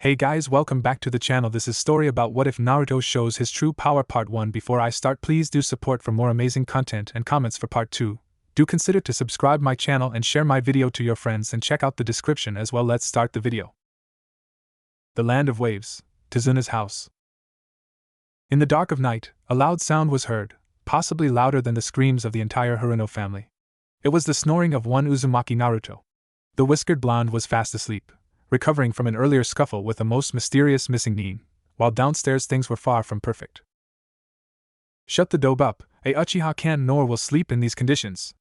Hey guys, welcome back to the channel. This is story about what if Naruto shows his true power part 1. Before I start, please do support for more amazing content and comments for part 2. Do consider to subscribe my channel and share my video to your friends and check out the description as well. Let's start the video. The Land of Waves, Tizuna's house. In the dark of night, a loud sound was heard, possibly louder than the screams of the entire Haruno family. It was the snoring of one Uzumaki Naruto. The whiskered blonde was fast asleep, recovering from an earlier scuffle with the most mysterious missing Nin, while downstairs things were far from perfect. Shut the dobe up, a Uchiha can't nor will sleep in these conditions.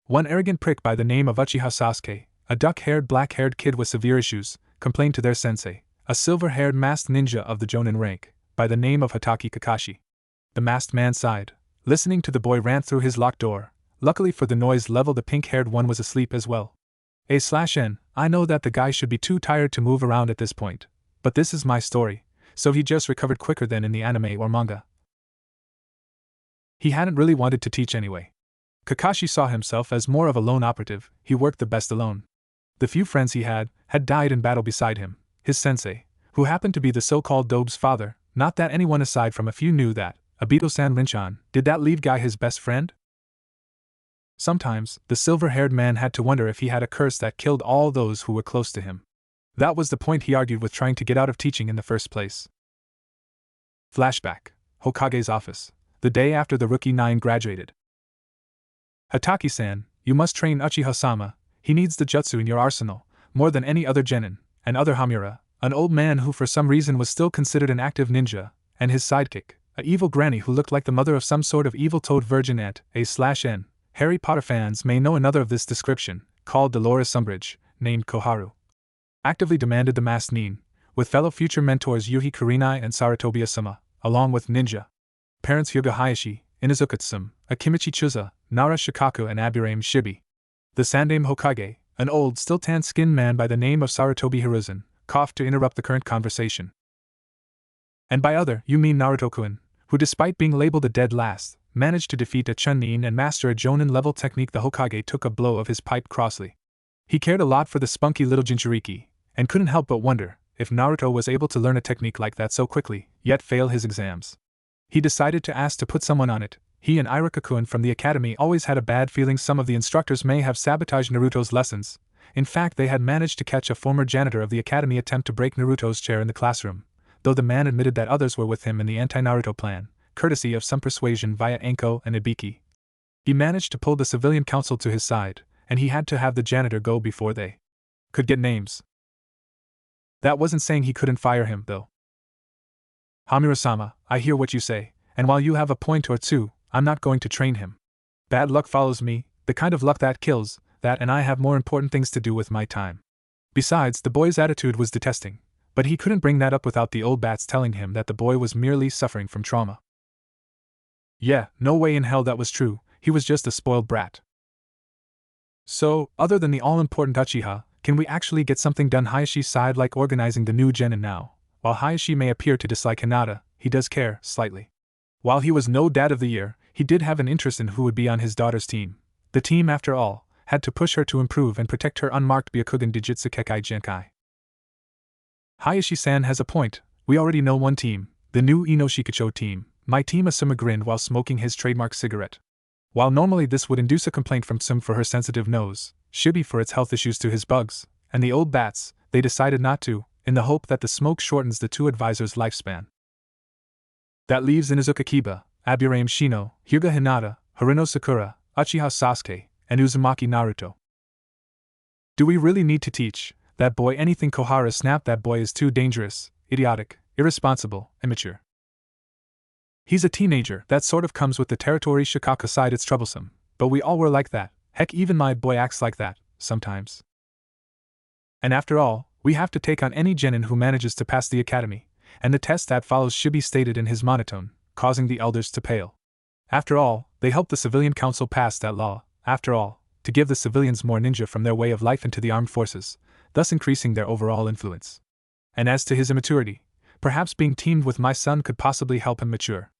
One arrogant prick by the name of Uchiha Sasuke, a duck-haired black-haired kid with severe issues, complained to their sensei, a silver-haired masked ninja of the Jonin rank, by the name of Hatake Kakashi. The masked man sighed, listening to the boy rant through his locked door. Luckily for the noise level, the pink-haired one was asleep as well. A/N, I know that the guy should be too tired to move around at this point, but this is my story, so he just recovered quicker than in the anime or manga. He hadn't really wanted to teach anyway. Kakashi saw himself as more of a lone operative. He worked the best alone. The few friends he had died in battle beside him. His sensei, who happened to be the so-called Dobe's father, not that anyone aside from a few knew that, Obito-san Rinchan, did that leave guy his best friend? Sometimes, the silver-haired man had to wonder if he had a curse that killed all those who were close to him. That was the point he argued with trying to get out of teaching in the first place. Flashback. Hokage's office. The day after the rookie 9 graduated. Hatake-san, you must train Uchiha-sama. He needs the jutsu in your arsenal, more than any other genin, and other Hamura, an old man who for some reason was still considered an active ninja, and his sidekick, a evil granny who looked like the mother of some sort of evil toad virgin ant, A/N. Harry Potter fans may know another of this description, called Dolores Umbridge, named Koharu. Actively demanded the masked Nin, with fellow future mentors Yuhi Kurenai and Sarutobi Asuma, along with ninja parents Hyuga Hayashi, Inuzuka Tsum, Akimichi Chuza, Nara Shikaku and Abirame Shibi. The Sandaime Hokage, an old, still tan-skinned man by the name of Sarutobi Hiruzen, coughed to interrupt the current conversation. And by other, you mean Naruto-kun, who despite being labeled a dead last, managed to defeat a Chunin and master a Jonin-level technique. The Hokage took a blow of his pipe crossly. He cared a lot for the spunky little Jinchuriki, and couldn't help but wonder if Naruto was able to learn a technique like that so quickly, yet fail his exams. He decided to ask to put someone on it. He and Iruka-kun from the academy always had a bad feeling some of the instructors may have sabotaged Naruto's lessons. In fact, they had managed to catch a former janitor of the academy attempt to break Naruto's chair in the classroom, though the man admitted that others were with him in the anti-Naruto plan, courtesy of some persuasion via Anko and Ibiki. He managed to pull the civilian council to his side, and he had to have the janitor go before they could get names. That wasn't saying he couldn't fire him, though. Hamura-sama, I hear what you say, and while you have a point or two, I'm not going to train him. Bad luck follows me, the kind of luck that kills, that, and I have more important things to do with my time. Besides, the boy's attitude was detesting, but he couldn't bring that up without the old bats telling him that the boy was merely suffering from trauma. Yeah, no way in hell that was true, he was just a spoiled brat. So, other than the all-important Uchiha, can we actually get something done? Hayashi's side like organizing the new genin now. While Hayashi may appear to dislike Hinata, he does care, slightly. While he was no dad of the year, he did have an interest in who would be on his daughter's team. The team, after all, had to push her to improve and protect her unmarked Byakugan Dijitsu Kekai Genkai. Hayashi-san has a point, we already know one team, the new Inoshikacho team. My team. Asuma grinned while smoking his trademark cigarette. While normally this would induce a complaint from Tsum for her sensitive nose, Shibi for its health issues to his bugs, and the old bats, they decided not to, in the hope that the smoke shortens the two advisors' lifespan. That leaves Inuzuka Kiba, Abirame Shino, Hyuga Hinata, Haruno Sakura, Uchiha Sasuke, and Uzumaki Naruto. Do we really need to teach that boy anything? Koharu snapped. That boy is too dangerous, idiotic, irresponsible, immature. He's a teenager, that sort of comes with the territory. Shikaku sighed, it's troublesome, but we all were like that. Heck, even my boy acts like that, sometimes. And after all, we have to take on any genin who manages to pass the academy, and the test that follows, Shibi stated in his monotone, causing the elders to pale. After all, they helped the civilian council pass that law, after all, to give the civilians more ninja from their way of life into the armed forces, thus increasing their overall influence. And as to his immaturity, perhaps being teamed with my son could possibly help him mature.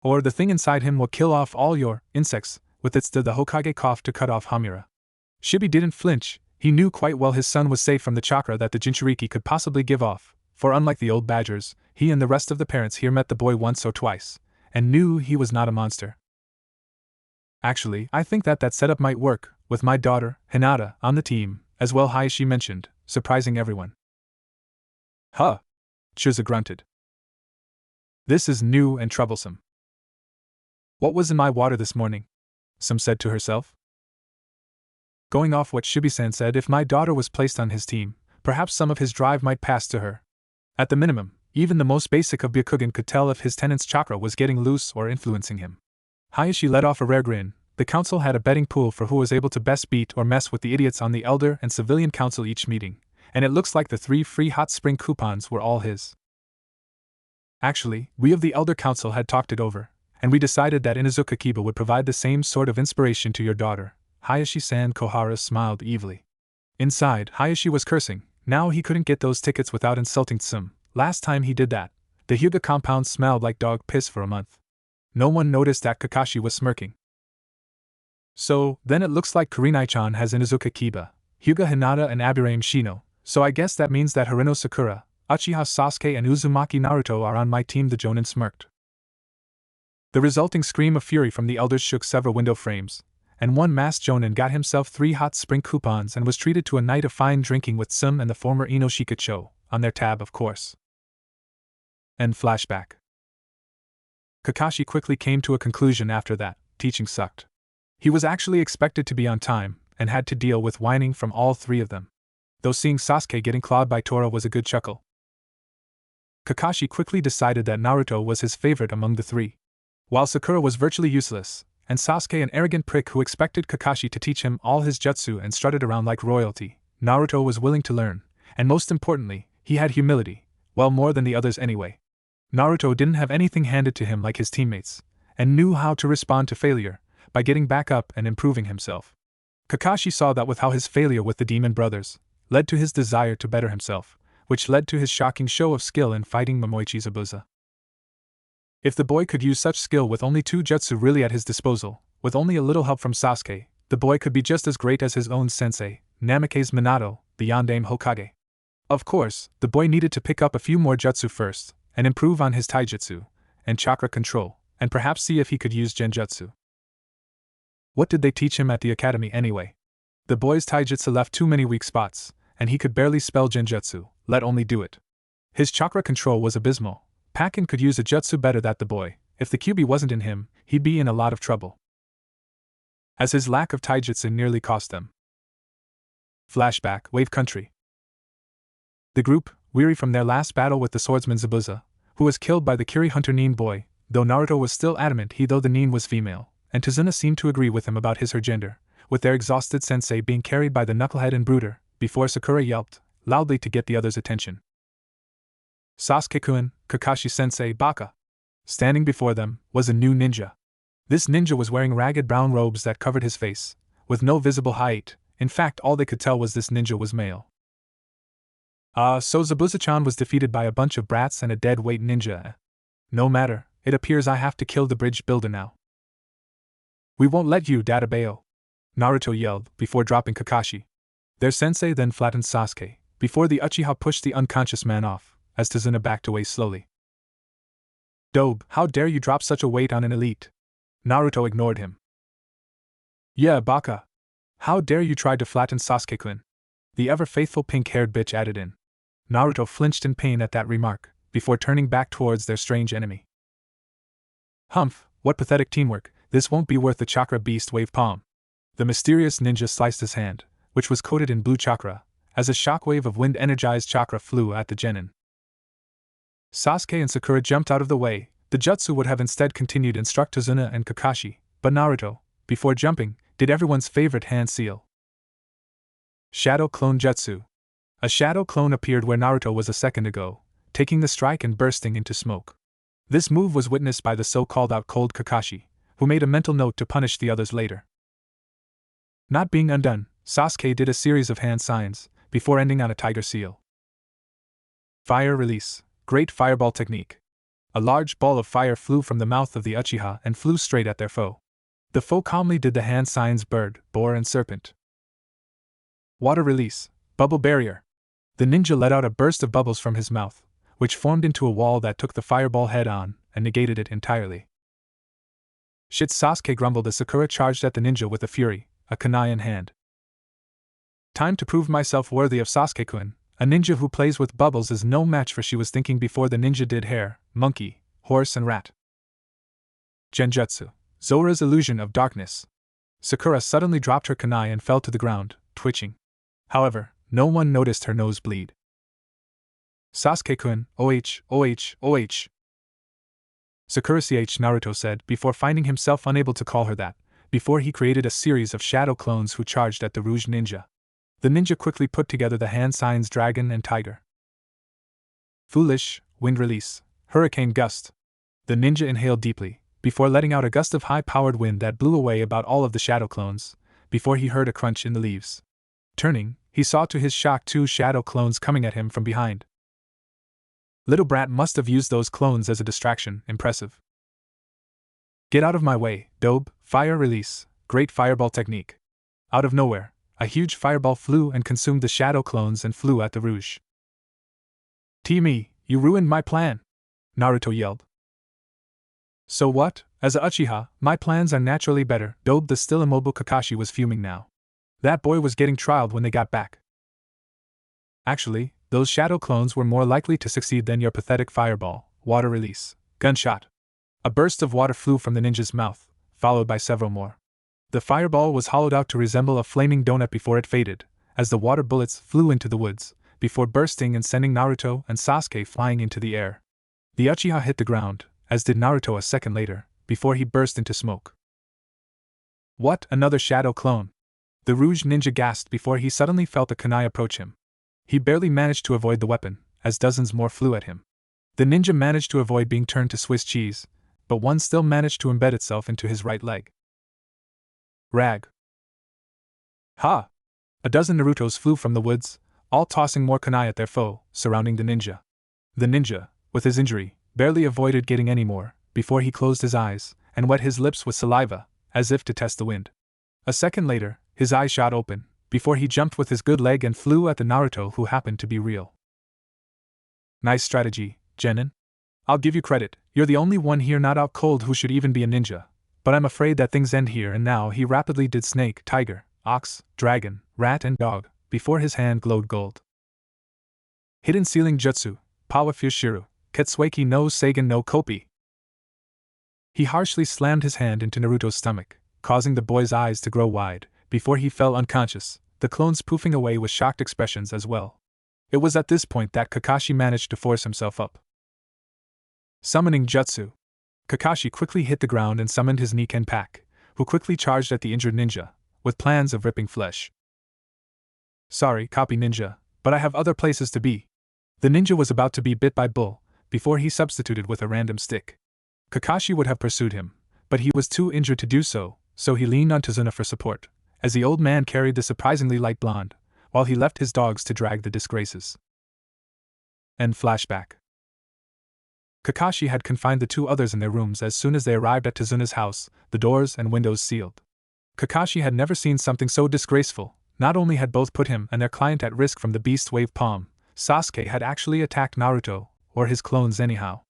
Or the thing inside him will kill off all your insects, with its the Hokage coughed to cut off Hamura. Shibi didn't flinch, He knew quite well his son was safe from the chakra that the Jinchuriki could possibly give off, for unlike the old badgers, he and the rest of the parents here met the boy once or twice, and knew he was not a monster. Actually, I think that setup might work, with my daughter, Hinata, on the team, as well, Hayashi mentioned, surprising everyone. Huh? Chizuka grunted. This is new and troublesome. What was in my water this morning? Some said to herself. Going off what Shibi-san said, if my daughter was placed on his team, perhaps some of his drive might pass to her. At the minimum, even the most basic of Byakugan could tell if his tenant's chakra was getting loose or influencing him. Hayashi let off a rare grin. The council had a betting pool for who was able to best beat or mess with the idiots on the Elder and Civilian Council each meeting, and it looks like the 3 free hot spring coupons were all his. Actually, we of the Elder Council had talked it over, and we decided that Inuzuka Kiba would provide the same sort of inspiration to your daughter. Hayashi-san Kohara smiled evilly. Inside, Hayashi was cursing. Now he couldn't get those tickets without insulting Tsum. Last time he did that, the Hyuga compound smelled like dog piss for a month. No one noticed that Kakashi was smirking. So, then it looks like Kurenai-chan has Inuzuka Kiba, Hyuga Hinata and Abirame Shino, so I guess that means that Harino Sakura, Uchiha Sasuke and Uzumaki Naruto are on my team. The Jonin smirked. The resulting scream of fury from the elders shook several window frames, and one masked Jonin got himself 3 hot spring coupons and was treated to a night of fine drinking with Tsum and the former Inoshika-cho, on their tab of course. End flashback. Kakashi quickly came to a conclusion after that. Teaching sucked. He was actually expected to be on time, and had to deal with whining from all 3 of them. Though seeing Sasuke getting clawed by Tora was a good chuckle. Kakashi quickly decided that Naruto was his favorite among the 3. While Sakura was virtually useless, and Sasuke an arrogant prick who expected Kakashi to teach him all his jutsu and strutted around like royalty, Naruto was willing to learn, and most importantly, he had humility, well more than the others anyway. Naruto didn't have anything handed to him like his teammates, and knew how to respond to failure, by getting back up and improving himself. Kakashi saw that with how his failure with the demon brothers led to his desire to better himself, which led to his shocking show of skill in fighting Momoichi Zabuza. If the boy could use such skill with only 2 jutsu really at his disposal, with only a little help from Sasuke, the boy could be just as great as his own sensei, Namikaze Minato, the Yondaime Hokage. Of course, the boy needed to pick up a few more jutsu first, and improve on his taijutsu, and chakra control, and perhaps see if he could use genjutsu. What did they teach him at the academy anyway? The boy's taijutsu left too many weak spots, and he could barely spell genjutsu, let alone do it. His chakra control was abysmal. Pakken could use a jutsu better than the boy. If the QB wasn't in him, he'd be in a lot of trouble, as his lack of taijutsu nearly cost them. Flashback, Wave Country. The group, weary from their last battle with the swordsman Zabuza, who was killed by the Kiri Hunter Nin boy, though Naruto was still adamant though the Nin was female, and Tazuna seemed to agree with him about her gender, with their exhausted sensei being carried by the knucklehead and brooder, before Sakura yelped loudly to get the others' attention. Sasuke-kun, Kakashi-sensei, Baka. Standing before them was a new ninja. This ninja was wearing ragged brown robes that covered his face, with no visible height. In fact, all they could tell was this ninja was male. So Zabuza-chan was defeated by a bunch of brats and a dead-weight ninja. No matter, it appears I have to kill the bridge builder now. We won't let you, Databeo, Naruto yelled, before dropping Kakashi. Their sensei then flattened Sasuke, before the Uchiha pushed the unconscious man off, as Tazuna backed away slowly. Dobe, how dare you drop such a weight on an elite? Naruto ignored him. Yeah, Baka. How dare you try to flatten Sasuke-kun? The ever-faithful pink-haired bitch added in. Naruto flinched in pain at that remark, before turning back towards their strange enemy. Humph, what pathetic teamwork, this won't be worth the chakra beast wave palm. The mysterious ninja sliced his hand, which was coated in blue chakra, as a shockwave of wind-energized chakra flew at the genin. Sasuke and Sakura jumped out of the way. The jutsu would have instead continued and struck Tazuna and Kakashi, but Naruto, before jumping, did everyone's favorite hand seal. Shadow Clone Jutsu. A shadow clone appeared where Naruto was a second ago, taking the strike and bursting into smoke. This move was witnessed by the so-called out-cold Kakashi, who made a mental note to punish the others later. Not being undone, Sasuke did a series of hand signs, before ending on a tiger seal. Fire release. Great fireball technique. A large ball of fire flew from the mouth of the Uchiha and flew straight at their foe. The foe calmly did the hand signs bird, boar and serpent. Water release, bubble barrier. The ninja let out a burst of bubbles from his mouth, which formed into a wall that took the fireball head on and negated it entirely. Shit, Sasuke grumbled as Sakura charged at the ninja with a fury, a kunai in hand. Time to prove myself worthy of Sasuke-kun. A ninja who plays with bubbles is no match for, she was thinking before the ninja did hare, monkey, horse and rat. Genjutsu, Zora's illusion of darkness. Sakura suddenly dropped her kunai and fell to the ground, twitching. However, no one noticed her nose bleed. Sasuke-kun, OH. Sakura ch, Naruto said, before finding himself unable to call her that, before he created a series of shadow clones who charged at the Rouge Ninja. The ninja quickly put together the hand signs dragon and tiger. Foolish, wind release, hurricane gust. The ninja inhaled deeply, before letting out a gust of high-powered wind that blew away about all of the shadow clones, before he heard a crunch in the leaves. Turning, he saw to his shock 2 shadow clones coming at him from behind. Little brat must have used those clones as a distraction, impressive. Get out of my way, Dobe, fire release, great fireball technique. Out of nowhere, a huge fireball flew and consumed the shadow clones and flew at the Rouge. Me, you ruined my plan! Naruto yelled. So what? As a Uchiha, my plans are naturally better. Dobe, the still immobile Kakashi, was fuming now. That boy was getting trialed when they got back. Actually, those shadow clones were more likely to succeed than your pathetic fireball, water release, gunshot. A burst of water flew from the ninja's mouth, followed by several more. The fireball was hollowed out to resemble a flaming donut before it faded, as the water bullets flew into the woods, before bursting and sending Naruto and Sasuke flying into the air. The Uchiha hit the ground, as did Naruto a second later, before he burst into smoke. What, another shadow clone? The Rouge Ninja gasped before he suddenly felt the kunai approach him. He barely managed to avoid the weapon, as dozens more flew at him. The ninja managed to avoid being turned to Swiss cheese, but one still managed to embed itself into his right leg. Rag. Ha! A dozen Narutos flew from the woods, all tossing more kunai at their foe, surrounding the ninja. The ninja, with his injury, barely avoided getting any more, before he closed his eyes, and wet his lips with saliva, as if to test the wind. A second later, his eyes shot open, before he jumped with his good leg and flew at the Naruto who happened to be real. Nice strategy, Genin. I'll give you credit, you're the only one here not out cold who should even be a ninja. But I'm afraid that things end here and now. He rapidly did snake, tiger, ox, dragon, rat and dog, before his hand glowed gold. Hidden Sealing Jutsu, Pawa Fushiru, Ketsueki no Seigen no Kopi. He harshly slammed his hand into Naruto's stomach, causing the boy's eyes to grow wide, before he fell unconscious, the clones poofing away with shocked expressions as well. It was at this point that Kakashi managed to force himself up. Summoning Jutsu. Kakashi quickly hit the ground and summoned his Niken Pack, who quickly charged at the injured ninja, with plans of ripping flesh. Sorry, copy ninja, but I have other places to be. The ninja was about to be bit by Bull, before he substituted with a random stick. Kakashi would have pursued him, but he was too injured to do so, so he leaned on Tazuna for support, as the old man carried the surprisingly light blonde, while he left his dogs to drag the disgraces. End flashback. Kakashi had confined the 2 others in their rooms as soon as they arrived at Tazuna's house, the doors and windows sealed. Kakashi had never seen something so disgraceful. Not only had both put him and their client at risk from the beast wave palm, Sasuke had actually attacked Naruto, or his clones anyhow.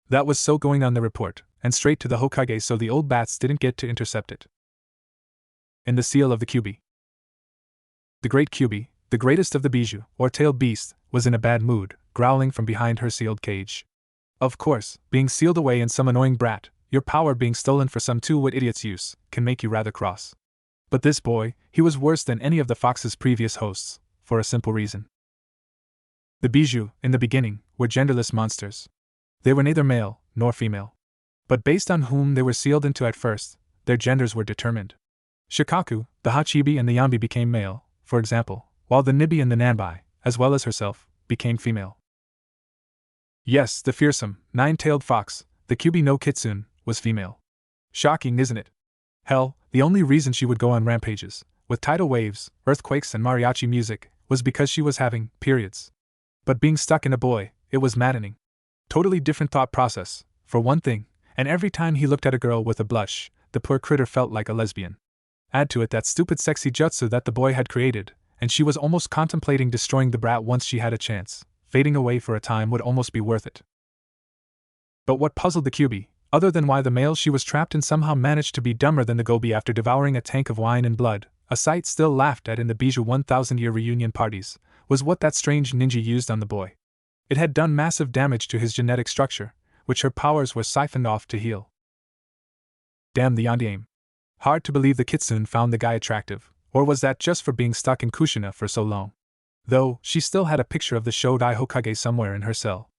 That was so going on the report, and straight to the Hokage so the old bats didn't get to intercept it. In the seal of the Kyuubi. The great Kyuubi, the greatest of the Bijou, or tailed beast, was in a bad mood, growling from behind her sealed cage. Of course, being sealed away in some annoying brat, your power being stolen for some two-wit idiot's use, can make you rather cross. But this boy, he was worse than any of the fox's previous hosts, for a simple reason. The Bijou, in the beginning, were genderless monsters. They were neither male nor female. But based on whom they were sealed into at first, their genders were determined. Shikaku, the Hachibi and the Yambi became male, for example, while the Nibi and the Nanbai, as well as herself, became female. Yes, the fearsome, nine-tailed fox, the Kyuubi no Kitsune, was female. Shocking, isn't it? Hell, the only reason she would go on rampages, with tidal waves, earthquakes and mariachi music, was because she was having periods. But being stuck in a boy, it was maddening. Totally different thought process, for one thing, and every time he looked at a girl with a blush, the poor critter felt like a lesbian. Add to it that stupid sexy jutsu that the boy had created, and she was almost contemplating destroying the brat once she had a chance. Fading away for a time would almost be worth it. But what puzzled the QB, other than why the male she was trapped in somehow managed to be dumber than the Gobi after devouring a tank of wine and blood, a sight still laughed at in the Bijou 1000-year reunion parties, was what that strange ninja used on the boy. It had done massive damage to his genetic structure, which her powers were siphoned off to heal. Damn the yandere. Hard to believe the kitsune found the guy attractive, or was that just for being stuck in Kushina for so long? Though, she still had a picture of the Shodai Hokage somewhere in her cell.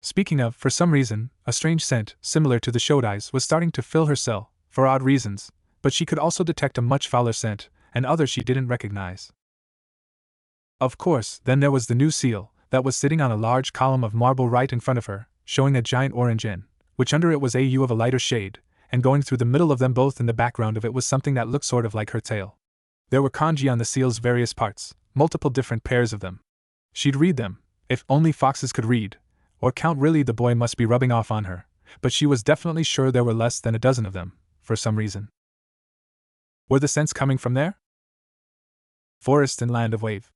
Speaking of, for some reason, a strange scent, similar to the Shodai's, was starting to fill her cell, for odd reasons, but she could also detect a much fouler scent, and others she didn't recognize. Of course, then there was the new seal, that was sitting on a large column of marble right in front of her, showing a giant orange in, which under it was a hue of a lighter shade, and going through the middle of them both in the background of it was something that looked sort of like her tail. There were kanji on the seal's various parts, multiple different pairs of them. She'd read them, if only foxes could read, or count. Really, the boy must be rubbing off on her, but she was definitely sure there were less than a dozen of them, for some reason. Were the scents coming from there? Forest and land of wave.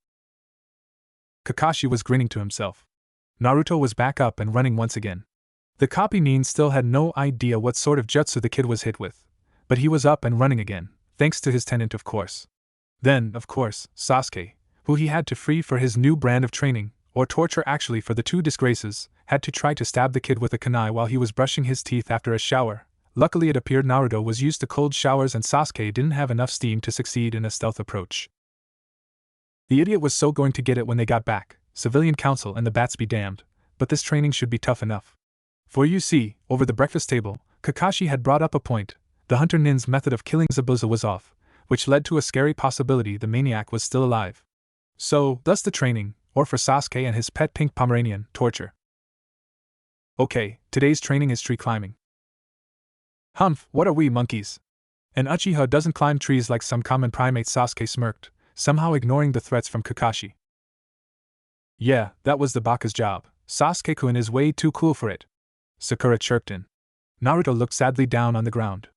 Kakashi was grinning to himself. Naruto was back up and running once again. The copy Nin still had no idea what sort of jutsu the kid was hit with, but he was up and running again, thanks to his tenant of course. Then, of course, Sasuke, who he had to free for his new brand of training, or torture actually for the two disgraces, had to try to stab the kid with a kunai while he was brushing his teeth after a shower. Luckily it appeared Naruto was used to cold showers and Sasuke didn't have enough steam to succeed in a stealth approach. The idiot was so going to get it when they got back, civilian council and the bats be damned, but this training should be tough enough. For you see, over the breakfast table, Kakashi had brought up a point: the hunter Nin's method of killing Zabuza was off, which led to a scary possibility the maniac was still alive. So, thus the training, or for Sasuke and his pet pink Pomeranian, torture. Okay, today's training is tree climbing. Humph, what are we, monkeys? An Uchiha doesn't climb trees like some common primates, Sasuke smirked, somehow ignoring the threats from Kakashi. Yeah, that was the Baka's job. Sasuke-kun is way too cool for it, Sakura chirped in. Naruto looked sadly down on the ground.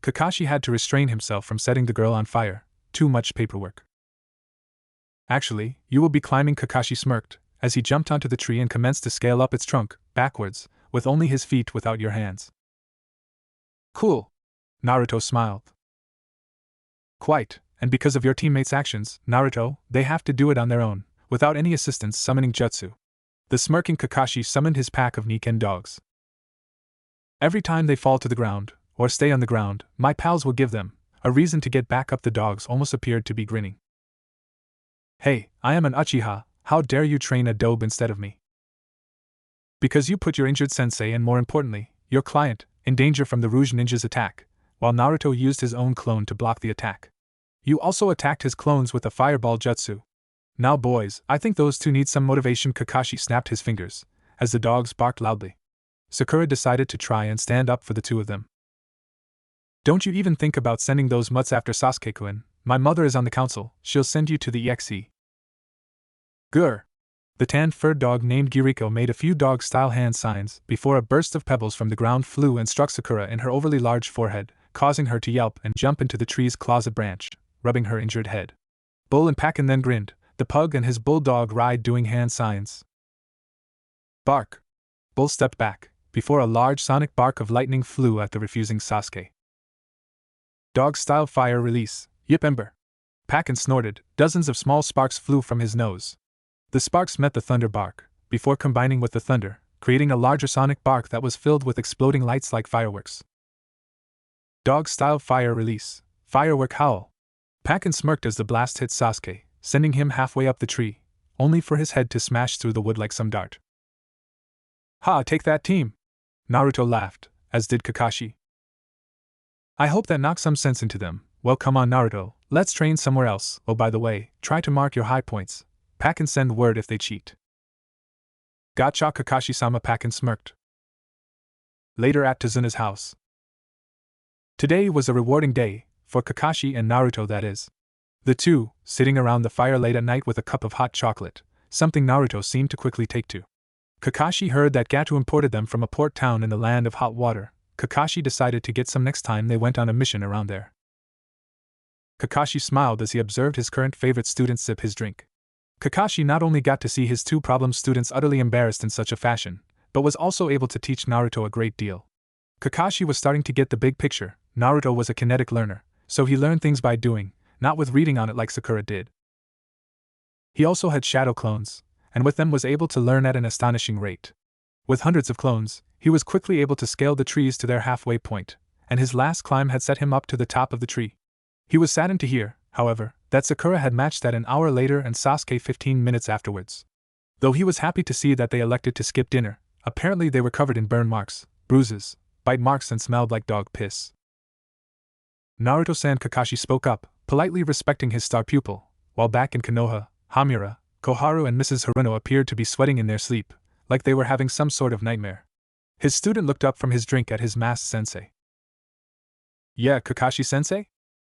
Kakashi had to restrain himself from setting the girl on fire. Too much paperwork. Actually, you will be climbing, Kakashi smirked, as he jumped onto the tree and commenced to scale up its trunk, backwards, with only his feet without your hands. Cool. Naruto smiled. Quite, and because of your teammates' actions, Naruto, they have to do it on their own, without any assistance summoning jutsu. The smirking Kakashi summoned his pack of Niken dogs. Every time they fall to the ground, or stay on the ground, my pals will give them a reason to get back up. The dogs almost appeared to be grinning. Hey, I am an Uchiha, how dare you train a dobe instead of me? Because you put your injured sensei and more importantly, your client, in danger from the Rouge Ninja's attack, while Naruto used his own clone to block the attack. You also attacked his clones with a fireball jutsu. Now boys, I think those two need some motivation. Kakashi snapped his fingers, as the dogs barked loudly. Sakura decided to try and stand up for the two of them. Don't you even think about sending those mutts after Sasuke-kun. My mother is on the council, she'll send you to the EXE. Grr. The tan-furred dog named Giriko made a few dog-style hand signs before a burst of pebbles from the ground flew and struck Sakura in her overly large forehead, causing her to yelp and jump into the tree's closet branch, rubbing her injured head. Bull and Pakken then grinned, the pug and his bulldog Ride doing hand signs. Bark. Bull stepped back, before a large sonic bark of lightning flew at the refusing Sasuke. Dog-style fire release, Yip Ember. Pakken snorted, dozens of small sparks flew from his nose. The sparks met the thunder bark, before combining with the thunder, creating a larger sonic bark that was filled with exploding lights like fireworks. Dog-style fire release, Firework Howl. Pakken smirked as the blast hit Sasuke, sending him halfway up the tree, only for his head to smash through the wood like some dart. Ha, take that, team! Naruto laughed, as did Kakashi. I hope that knocks some sense into them. Well, come on, Naruto, let's train somewhere else. Oh, by the way, try to mark your high points. Pakken send word if they cheat. Gotcha, Kakashi-sama. Pakken smirked. Later at Tazuna's house. Today was a rewarding day, for Kakashi and Naruto, that is. The two, sitting around the fire late at night with a cup of hot chocolate, something Naruto seemed to quickly take to. Kakashi heard that Gato imported them from a port town in the land of hot water. Kakashi decided to get some next time they went on a mission around there. Kakashi smiled as he observed his current favorite student sip his drink. Kakashi not only got to see his two problem students utterly embarrassed in such a fashion, but was also able to teach Naruto a great deal. Kakashi was starting to get the big picture. Naruto was a kinetic learner, so he learned things by doing, not with reading on it like Sakura did. He also had shadow clones, and with them was able to learn at an astonishing rate. With hundreds of clones, he was quickly able to scale the trees to their halfway point, and his last climb had set him up to the top of the tree. He was saddened to hear, however, that Sakura had matched that an hour later and Sasuke 15 minutes afterwards. Though he was happy to see that they elected to skip dinner, apparently they were covered in burn marks, bruises, bite marks and smelled like dog piss. Naruto-san, Kakashi spoke up, politely respecting his star pupil, while back in Konoha, Hamura, Koharu and Mrs. Haruno appeared to be sweating in their sleep, like they were having some sort of nightmare. His student looked up from his drink at his masked sensei. "Yeah, Kakashi-sensei?"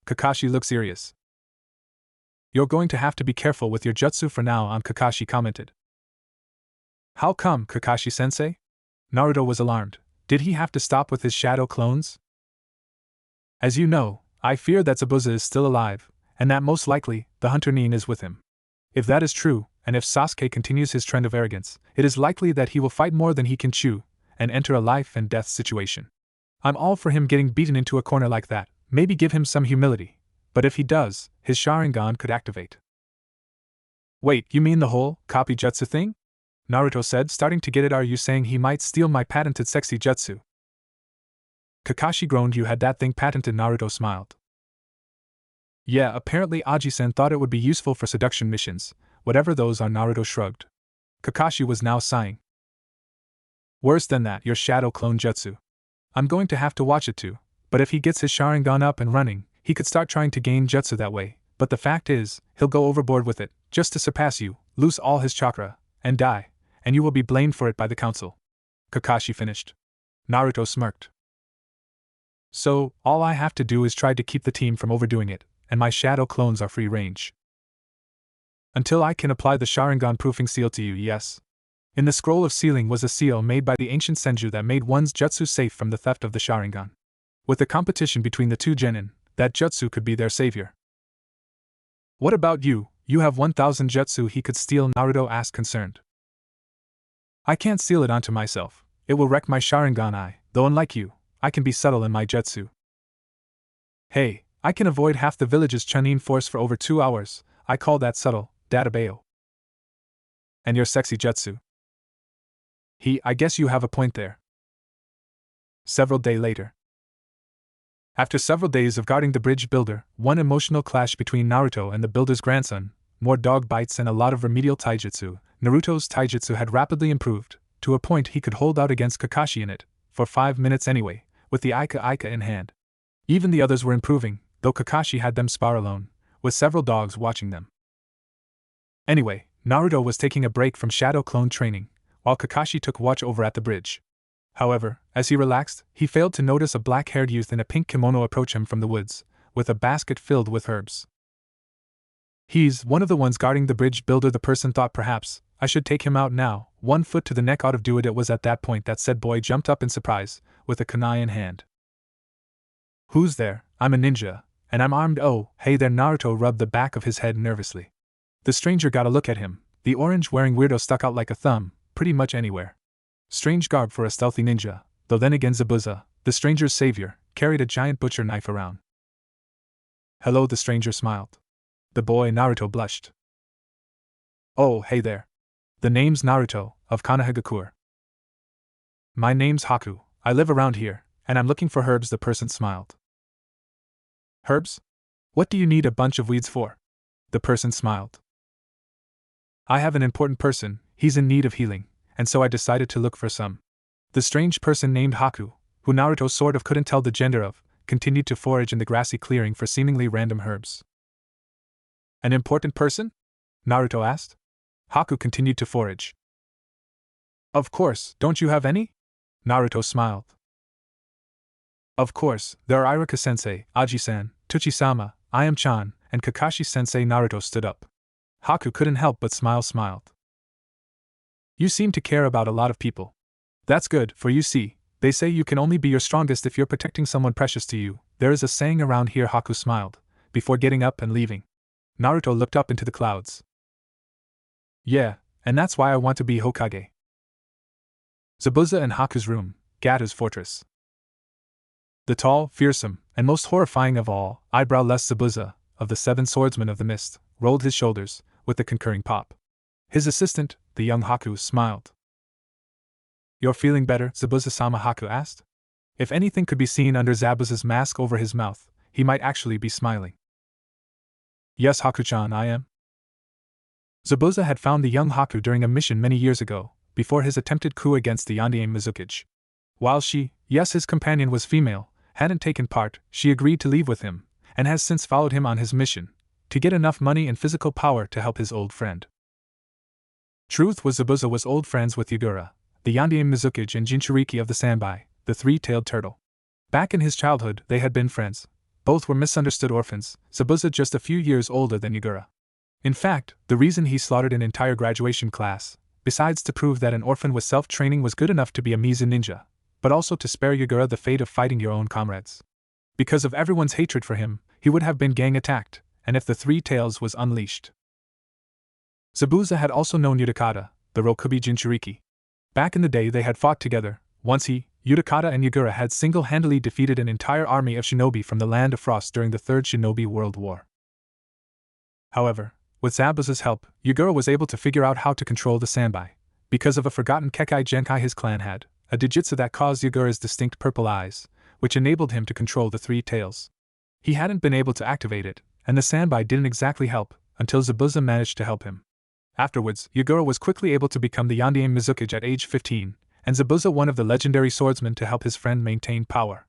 Kakashi looked serious. "You're going to have to be careful with your jutsu for now on," Kakashi commented. "How come, Kakashi-sensei?" Naruto was alarmed. Did he have to stop with his shadow clones? "As you know, I fear that Zabuza is still alive, and that most likely, the hunter Nin is with him. If that is true, and if Sasuke continues his trend of arrogance, it is likely that he will fight more than he can chew, and enter a life and death situation. I'm all for him getting beaten into a corner like that, maybe give him some humility, but if he does, his Sharingan could activate." "Wait, you mean the whole copy jutsu thing?" Naruto said, starting to get it. "Are you saying he might steal my patented sexy jutsu?" Kakashi groaned. "You had that thing patented?" Naruto smiled. "Yeah, apparently Aji-sen thought it would be useful for seduction missions, whatever those are." Naruto shrugged. Kakashi was now sighing. "Worse than that, your shadow clone jutsu. I'm going to have to watch it too, but if he gets his Sharingan up and running, he could start trying to gain jutsu that way, but the fact is, he'll go overboard with it, just to surpass you, lose all his chakra, and die, and you will be blamed for it by the council." Kakashi finished. Naruto smirked. "So, all I have to do is try to keep the team from overdoing it, and my shadow clones are free range. Until I can apply the Sharingan proofing seal to you, yes." In the scroll of sealing was a seal made by the ancient Senju that made one's jutsu safe from the theft of the Sharingan. With the competition between the two genin, that jutsu could be their savior. "What about you? You have 1000 jutsu he could steal?" Naruto asked, concerned. "I can't seal it onto myself. It will wreck my Sharingan. Though unlike you, I can be subtle in my jutsu. Hey, I can avoid half the village's Chunin force for over 2 hours. I call that subtle, Databeo." "And your sexy jutsu?" I guess you have a point there." Several days later. After several days of guarding the bridge builder, one emotional clash between Naruto and the builder's grandson, more dog bites and a lot of remedial taijutsu, Naruto's taijutsu had rapidly improved, to a point he could hold out against Kakashi in it, for 5 minutes anyway, with the Aika in hand. Even the others were improving, though Kakashi had them spar alone, with several dogs watching them. Anyway, Naruto was taking a break from shadow clone training, while Kakashi took watch over at the bridge. However, as he relaxed, he failed to notice a black-haired youth in a pink kimono approach him from the woods, with a basket filled with herbs. "He's one of the ones guarding the bridge builder," the person thought. "Perhaps I should take him out now, 1 foot to the neck ought to do it." It was at that point that said boy jumped up in surprise, with a kunai in hand. "Who's there? I'm a ninja, and I'm armed." "Oh, hey there." Naruto rubbed the back of his head nervously. The stranger got a look at him. The orange-wearing weirdo stuck out like a thumb, pretty much anywhere. Strange garb for a stealthy ninja, though then again Zabuza, the stranger's savior, carried a giant butcher knife around. "Hello," the stranger smiled. The boy Naruto blushed. "Oh, hey there. The name's Naruto, of Konohagakure. My name's Haku, I live around here, and I'm looking for herbs." The person smiled. "Herbs? What do you need a bunch of weeds for?" The person smiled. "I have an important person, he's in need of healing, and so I decided to look for some." The strange person named Haku, who Naruto sort of couldn't tell the gender of, continued to forage in the grassy clearing for seemingly random herbs. "An important person?" Naruto asked. Haku continued to forage. "Of course, don't you have any?" Naruto smiled. "Of course, there are Iruka-sensei, Aji-san, Tuchi-sama, Ayam-chan, and Kakashi-sensei." Naruto stood up. Haku couldn't help but smiled. "You seem to care about a lot of people. That's good, for you see, they say you can only be your strongest if you're protecting someone precious to you. There is a saying around here." Haku smiled, before getting up and leaving. Naruto looked up into the clouds. Yeah, and that's why I want to be Hokage. Zabuza in Haku's room, Gato's fortress. The tall, fearsome, and most horrifying of all, eyebrow-less Zabuza, of the 7 swordsmen of the mist, rolled his shoulders, with a concurring pop. His assistant, the young Haku, smiled. You're feeling better? Zabuza-sama, Haku asked. If anything could be seen under Zabuza's mask over his mouth, he might actually be smiling. Yes, Haku-chan, I am. Zabuza had found the young Haku during a mission many years ago, before his attempted coup against the Yandere Mizukage. While she, yes, his companion was female, hadn't taken part, she agreed to leave with him, and has since followed him on his mission, to get enough money and physical power to help his old friend. Truth was Zabuza was old friends with Yagura, the Yandere Mizukage and Jinchuriki of the Sanbai, the 3-tailed turtle. Back in his childhood, they had been friends. Both were misunderstood orphans, Zabuza just a few years older than Yagura. In fact, the reason he slaughtered an entire graduation class, besides to prove that an orphan with self-training was good enough to be a Mizu ninja, but also to spare Yagura the fate of fighting your own comrades. Because of everyone's hatred for him, he would have been gang-attacked, and if the 3 tails was unleashed. Zabuza had also known Utakata, the Rokubi Jinchuriki. Back in the day they had fought together. Once he, Utakata and Yagura had single-handedly defeated an entire army of shinobi from the Land of Frost during the Third Shinobi World War. However, with Zabuza's help, Yagura was able to figure out how to control the Sanbai. Because of a forgotten Kekai Genkai his clan had, a dijutsu that caused Yagura's distinct purple eyes, which enabled him to control the 3 tails. He hadn't been able to activate it, and the Sanbai didn't exactly help, until Zabuza managed to help him. Afterwards, Yagura was quickly able to become the Yandere Mizukage at age 15, and Zabuza one of the legendary swordsmen to help his friend maintain power.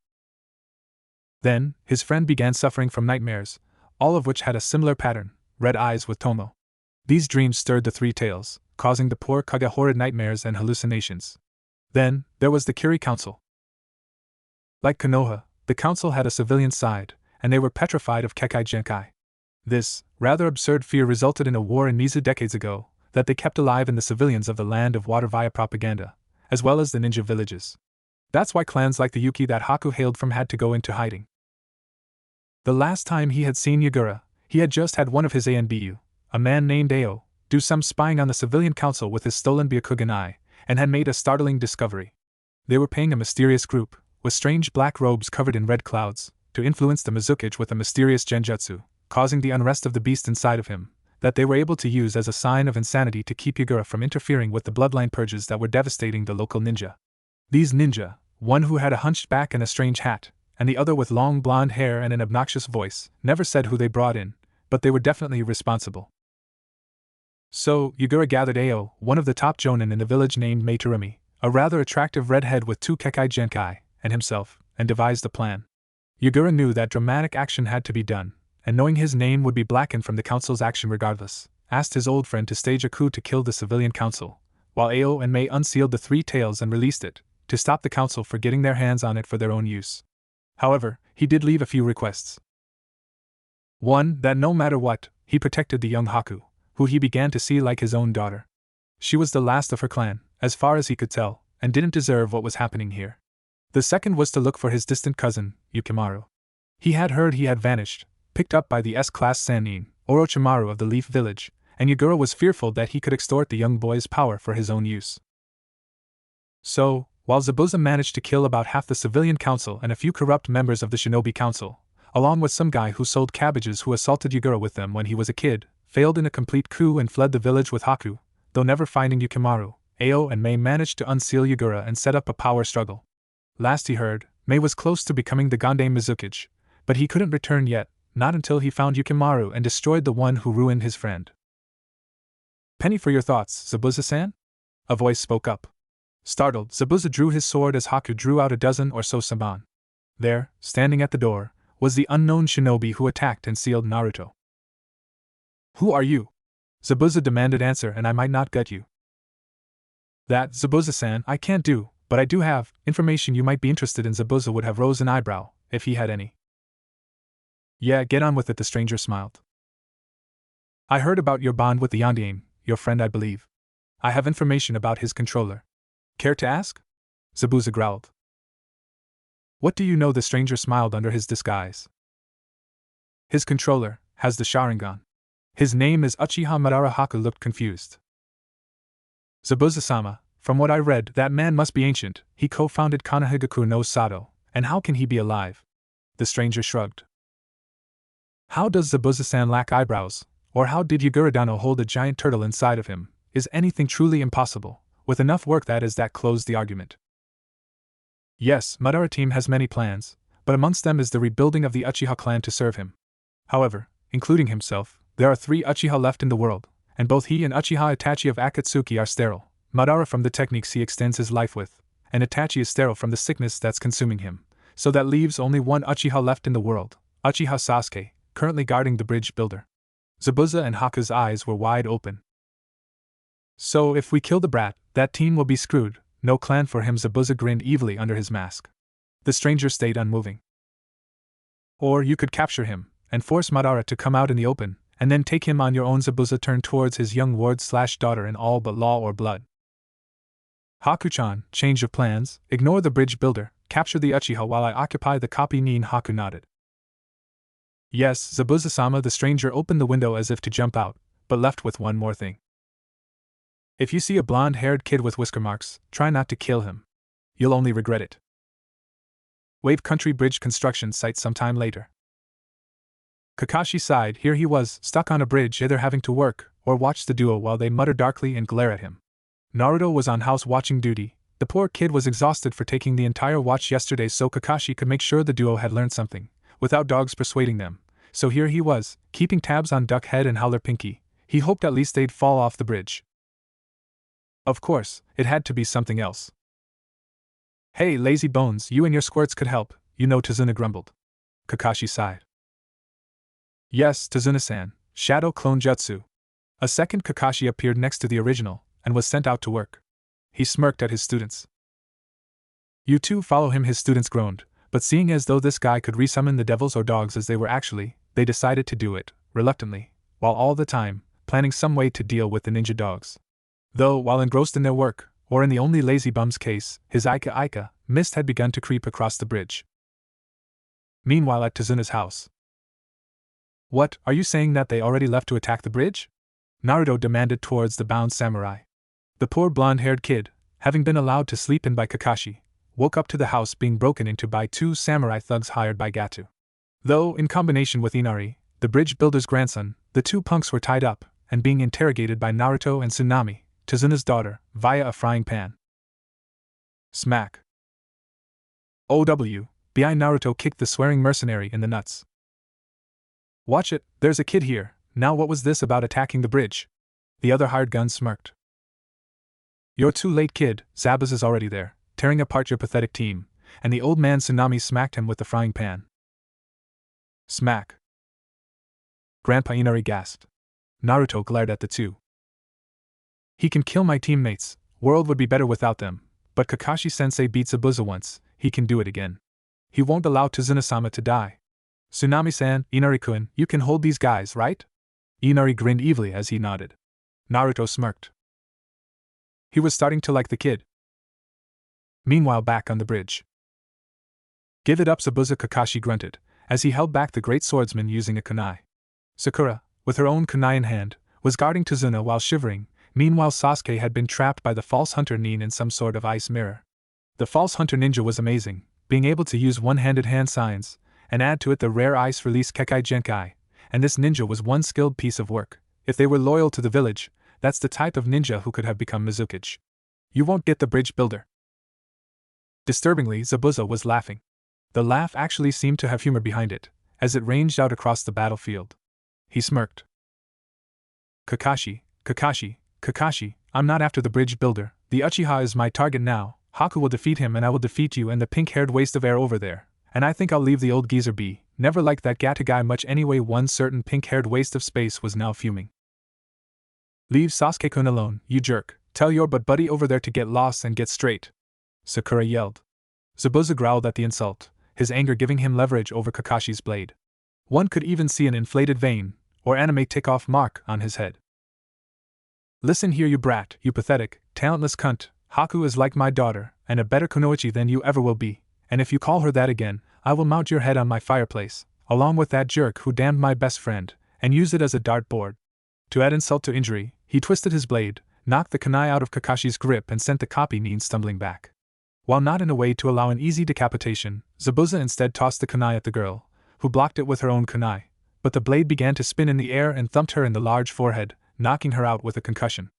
Then, his friend began suffering from nightmares, all of which had a similar pattern, red eyes with Tomo. These dreams stirred the 3 tails, causing the poor Kage horrid nightmares and hallucinations. Then, there was the Kiri Council. Like Konoha, the council had a civilian side, and they were petrified of Kekai Genkai. This, rather absurd fear resulted in a war in Mizu decades ago, that they kept alive in the civilians of the Land of Water via propaganda, as well as the ninja villages. That's why clans like the Yuki that Haku hailed from had to go into hiding. The last time he had seen Yagura, he had just had one of his ANBU, a man named Ao, do some spying on the civilian council with his stolen Byakugan eye, and had made a startling discovery. They were paying a mysterious group, with strange black robes covered in red clouds, to influence the Mizukage with a mysterious genjutsu, causing the unrest of the beast inside of him, that they were able to use as a sign of insanity to keep Yagura from interfering with the bloodline purges that were devastating the local ninja. These ninja, one who had a hunched back and a strange hat, and the other with long blonde hair and an obnoxious voice, never said who they brought in, but they were definitely responsible. So, Yagura gathered Ao, one of the top jonin in the village named Meitarumi, a rather attractive redhead with 2 Kekai Genkai, and himself, and devised a plan. Yagura knew that dramatic action had to be done, and knowing his name would be blackened from the council's action regardless, asked his old friend to stage a coup to kill the civilian council, while Ao and Mei unsealed the 3 tails and released it, to stop the council for getting their hands on it for their own use. However, he did leave a few requests. One, that no matter what, he protected the young Haku, who he began to see like his own daughter. She was the last of her clan, as far as he could tell, and didn't deserve what was happening here. The second was to look for his distant cousin, Yukimaru. He had heard he had vanished, picked up by the S-class Sannin, Orochimaru of the Leaf Village, and Yagura was fearful that he could extort the young boy's power for his own use. So, while Zabuza managed to kill about half the civilian council and a few corrupt members of the shinobi council, along with some guy who sold cabbages who assaulted Yagura with them when he was a kid, failed in a complete coup and fled the village with Haku, though never finding Yukimaru, Ao and Mei managed to unseal Yagura and set up a power struggle. Last he heard, Mei was close to becoming the Gande Mizukage, but he couldn't return yet, not until he found Yukimaru and destroyed the one who ruined his friend. Penny for your thoughts, Zabuza-san? A voice spoke up. Startled, Zabuza drew his sword as Haku drew out a dozen or so saban. There, standing at the door, was the unknown shinobi who attacked and sealed Naruto. Who are you? Zabuza demanded answer, and I might not get you. That, Zabuza-san, I can't do, but I do have information you might be interested in. Zabuza would have rose an eyebrow, if he had any. Yeah, get on with it, the stranger smiled. I heard about your bond with the Yandere, your friend I believe. I have information about his controller. Care to ask? Zabuza growled. What do you know? The stranger smiled under his disguise. His controller has the Sharingan. His name is Uchiha Madara. Haku looked confused. Zabuza-sama, from what I read, that man must be ancient. He co-founded Konohagaku no Sato, and how can he be alive? The stranger shrugged. How does Zabuza-san lack eyebrows? Or how did Yagura-dano hold a giant turtle inside of him? Is anything truly impossible? With enough work that closed the argument. Yes, Madara team has many plans, but amongst them is the rebuilding of the Uchiha clan to serve him. However, including himself, there are 3 Uchiha left in the world, and both he and Uchiha Itachi of Akatsuki are sterile. Madara from the techniques he extends his life with, and Itachi is sterile from the sickness that's consuming him, so that leaves only one Uchiha left in the world, Uchiha Sasuke, currently guarding the bridge builder. Zabuza and Haku's eyes were wide open. So if we kill the brat, that team will be screwed. No clan for him. Zabuza grinned evilly under his mask. The stranger stayed unmoving. Or you could capture him, and force Madara to come out in the open, and then take him on your own. Zabuza turned towards his young ward/daughter in all but law or blood. Haku-chan, change of plans, ignore the bridge builder, capture the Uchiha while I occupy the copy. Nin. Haku nodded. Yes, Zabuza-sama. The stranger opened the window as if to jump out, but left with one more thing. If you see a blonde-haired kid with whisker marks, try not to kill him. You'll only regret it. Wave Country Bridge construction site sometime later. Kakashi sighed. Here he was, stuck on a bridge, either having to work or watch the duo while they mutter darkly and glare at him. Naruto was on house watching duty. The poor kid was exhausted for taking the entire watch yesterday, so Kakashi could make sure the duo had learned something, without dogs persuading them. So here he was, keeping tabs on Duckhead and Howler Pinky. He hoped at least they'd fall off the bridge. Of course, it had to be something else. Hey, lazy bones, you and your squirts could help, Tazuna grumbled. Kakashi sighed. Yes, Tazuna-san, Shadow Clone Jutsu. A second Kakashi appeared next to the original, and was sent out to work. He smirked at his students. You two follow him, his students groaned, but seeing as though this guy could resummon the devils or dogs as they were actually, they decided to do it, reluctantly, while all the time, planning some way to deal with the ninja dogs. Though, while engrossed in their work, or in the only lazy bum's case, his Ika mist had begun to creep across the bridge. Meanwhile at Tazuna's house. What, are you saying that they already left to attack the bridge? Naruto demanded towards the bound samurai. The poor blonde-haired kid, having been allowed to sleep in by Kakashi, woke up to the house being broken into by 2 samurai thugs hired by Gato. Though, in combination with Inari, the bridge builder's grandson, the 2 punks were tied up, and being interrogated by Naruto and Tsunami, Tazuna's daughter, via a frying pan. Smack. OW, BI Naruto kicked the swearing mercenary in the nuts. Watch it, there's a kid here. Now what was this about attacking the bridge? The other hired gun smirked. You're too late, kid, Zabuz is already there, tearing apart your pathetic team, and the old man Tsunami smacked him with the frying pan. Smack. Grandpa Inari gasped. Naruto glared at the 2. He can kill my teammates, world would be better without them, but Kakashi-sensei beat Zabuza once, he can do it again. He won't allow Tazuna-sama to die. Tsunami-san, Inari-kun, you can hold these guys, right? Inari grinned evilly as he nodded. Naruto smirked. He was starting to like the kid. Meanwhile back on the bridge. Give it up, Zabuza, Kakashi grunted, as he held back the great swordsman using a kunai. Sakura, with her own kunai in hand, was guarding Tazuna while shivering. Meanwhile Sasuke had been trapped by the false hunter Nin in some sort of ice mirror. The false hunter ninja was amazing, being able to use one-handed hand signs, and add to it the rare ice release Kekai Genkai, and this ninja was one skilled piece of work. If they were loyal to the village, that's the type of ninja who could have become Mizukage. You won't get the bridge builder. Disturbingly, Zabuza was laughing. The laugh actually seemed to have humor behind it, as it ranged out across the battlefield. He smirked. Kakashi, I'm not after the bridge builder, the Uchiha is my target now. Haku will defeat him and I will defeat you and the pink-haired waste of air over there, and I think I'll leave the old geezer be, never liked that Gatta guy much anyway. One certain pink-haired waste of space was now fuming. Leave Sasuke-kun alone, you jerk, tell your butt buddy over there to get lost and get straight, Sakura yelled. Zabuza growled at the insult, his anger giving him leverage over Kakashi's blade. One could even see an inflated vein, or anime tick-off mark, on his head. Listen here, you brat, you pathetic, talentless cunt. Haku is like my daughter, and a better kunoichi than you ever will be, and if you call her that again, I will mount your head on my fireplace. along with that jerk who damned my best friend, and used it as a dartboard. To add insult to injury, he twisted his blade, knocked the kunai out of Kakashi's grip and sent the copy nin stumbling back. While not in a way to allow an easy decapitation, Zabuza instead tossed the kunai at the girl, who blocked it with her own kunai, but the blade began to spin in the air and thumped her in the large forehead, knocking her out with a concussion.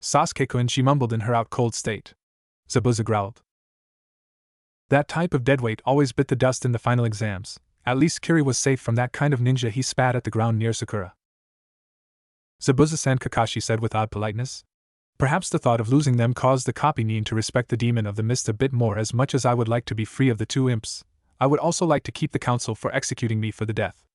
"Sasuke-kun," she mumbled in her out-cold state. Zabuza growled. That type of deadweight always bit the dust in the final exams. At least Kiri was safe from that kind of ninja. He spat at the ground near Sakura. "Zabuza-san," Kakashi said with odd politeness. "Perhaps the thought of losing them caused the copy nin to respect the demon of the mist a bit more. As much as I would like to be free of the two imps, I would also like to keep the council for executing me for the death.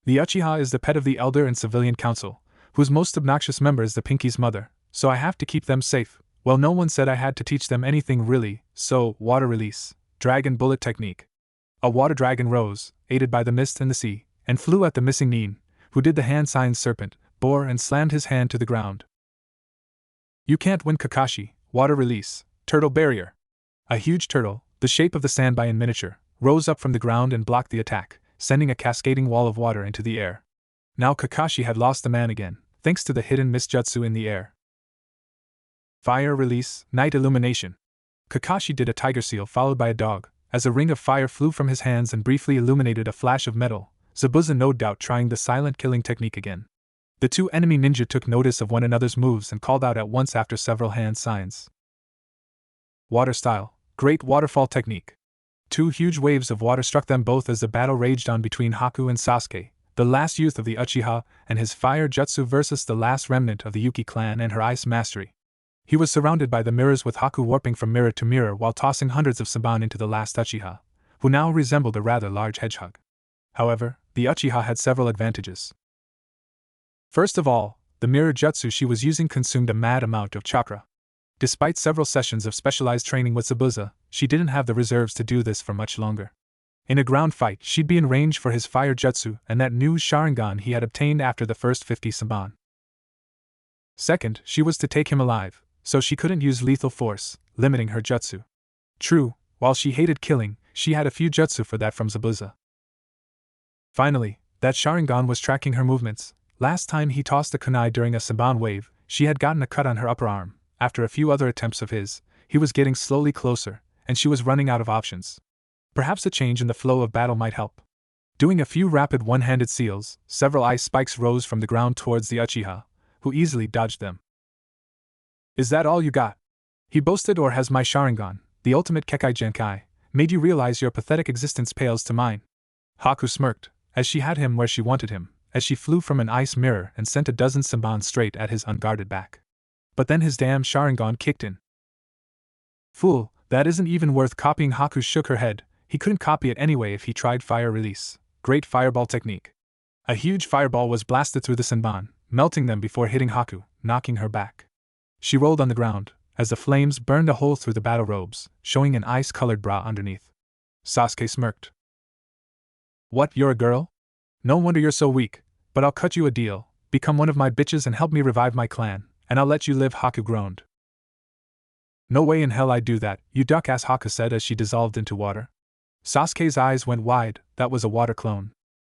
The Uchiha is the pet of the elder and civilian council, whose most obnoxious member is the Pinky's mother, so I have to keep them safe. Well, no one said I had to teach them anything really, so, water release, dragon bullet technique." A water dragon rose, aided by the mist and the sea, and flew at the missing nin, who did the hand signs serpent, bore and slammed his hand to the ground. "You can't win, Kakashi. Water release, turtle barrier." A huge turtle, the shape of the sandby in miniature, rose up from the ground and blocked the attack, sending a cascading wall of water into the air. Now Kakashi had lost the man again, thanks to the hidden mist jutsu in the air. Fire release, night illumination. Kakashi did a tiger seal followed by a dog, as a ring of fire flew from his hands and briefly illuminated a flash of metal, Zabuza no doubt trying the silent killing technique again. The two enemy ninja took notice of one another's moves and called out at once after several hand signs. Water style, great waterfall technique. Two huge waves of water struck them both as the battle raged on between Haku and Sasuke, the last youth of the Uchiha and his fire jutsu versus the last remnant of the Yuki clan and her ice mastery. He was surrounded by the mirrors with Haku warping from mirror to mirror while tossing hundreds of Saban into the last Uchiha, who now resembled a rather large hedgehog. However, the Uchiha had several advantages. First of all, the mirror jutsu she was using consumed a mad amount of chakra. Despite several sessions of specialized training with Zabuza, she didn't have the reserves to do this for much longer. In a ground fight, she'd be in range for his fire jutsu and that new Sharingan he had obtained after the first 50 Saban. Second, she was to take him alive, so she couldn't use lethal force, limiting her jutsu. True, while she hated killing, she had a few jutsu for that from Zabuza. Finally, that Sharingan was tracking her movements. Last time he tossed a kunai during a Saban wave, she had gotten a cut on her upper arm. After a few other attempts of his, he was getting slowly closer, and she was running out of options. Perhaps a change in the flow of battle might help. Doing a few rapid one-handed seals, several ice spikes rose from the ground towards the Uchiha, who easily dodged them. "Is that all you got?" he boasted, "or has my Sharingan, the ultimate Kekai Genkai, made you realize your pathetic existence pales to mine?" Haku smirked, as she had him where she wanted him, as she flew from an ice mirror and sent a dozen Saban straight at his unguarded back. But then his damn Sharingan kicked in. "Fool, that isn't even worth copying." Haku shook her head. He couldn't copy it anyway if he tried fire release, great fireball technique. A huge fireball was blasted through the Saban, melting them before hitting Haku, knocking her back. She rolled on the ground, as the flames burned a hole through the battle robes, showing an ice-colored bra underneath. Sasuke smirked. "What, you're a girl? No wonder you're so weak, but I'll cut you a deal. Become one of my bitches and help me revive my clan, and I'll let you live." Haku groaned. "No way in hell I'd do that, you duck-ass," Haku said as she dissolved into water. Sasuke's eyes went wide. That was a water clone.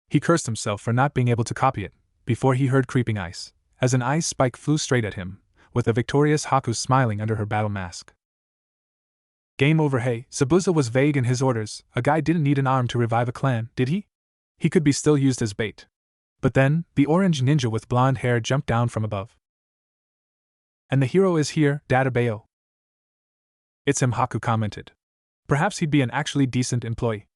He cursed himself for not being able to copy it, before he heard creeping ice, as an ice spike flew straight at him, with the victorious Haku smiling under her battle mask. "Game over." Hey, Zabuza was vague in his orders. A guy didn't need an arm to revive a clan, did he? He could be still used as bait. But then, the orange ninja with blonde hair jumped down from above. "And the hero is here, Databayo." "It's him," Haku commented. "Perhaps he'd be an actually decent employee."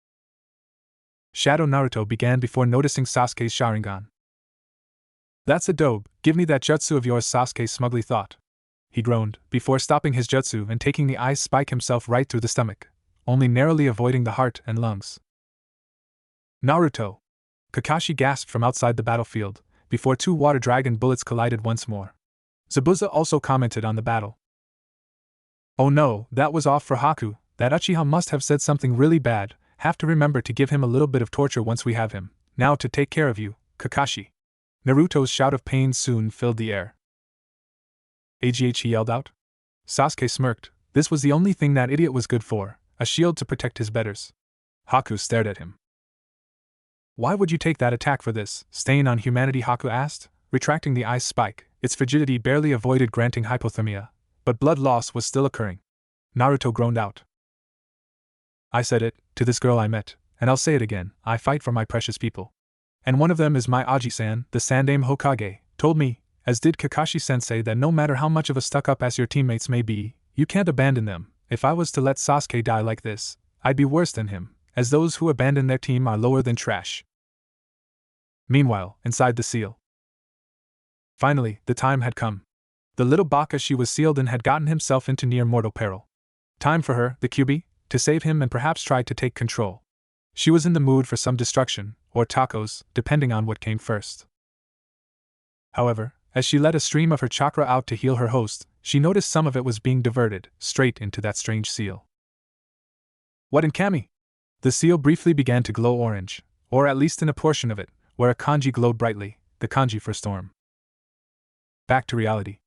Shadow Naruto began before noticing Sasuke's Sharingan. "That's a dope, give me that jutsu of yours," Sasuke smugly thought. He groaned, before stopping his jutsu and taking the ice spike himself right through the stomach, only narrowly avoiding the heart and lungs. "Naruto!" Kakashi gasped from outside the battlefield, before two water dragon bullets collided once more. Zabuza also commented on the battle. "Oh no, that was off for Haku. That Uchiha must have said something really bad. Have to remember to give him a little bit of torture once we have him. Now to take care of you, Kakashi." Naruto's shout of pain soon filled the air. "AGH," he yelled out. Sasuke smirked. This was the only thing that idiot was good for, a shield to protect his betters. Haku stared at him. Why would you take that attack for this stain on humanity? Haku asked, retracting the ice spike. Its frigidity barely avoided granting hypothermia, but blood loss was still occurring. Naruto groaned out. I said it, to this girl I met, and I'll say it again, I fight for my precious people. And one of them is my Aji-san, the Sandaime Hokage, told me, as did Kakashi-sensei, that no matter how much of a stuck-up as your teammates may be, you can't abandon them. If I was to let Sasuke die like this, I'd be worse than him, as those who abandon their team are lower than trash. Meanwhile, inside the seal. Finally, the time had come. The little baka she was sealed in had gotten himself into near mortal peril. Time for her, the Kyuubi, to save him and perhaps try to take control. She was in the mood for some destruction, or tacos, depending on what came first. However, as she let a stream of her chakra out to heal her host, she noticed some of it was being diverted straight into that strange seal. What in Kami? The seal briefly began to glow orange, or at least in a portion of it, where a kanji glowed brightly, the kanji for storm. Back to reality.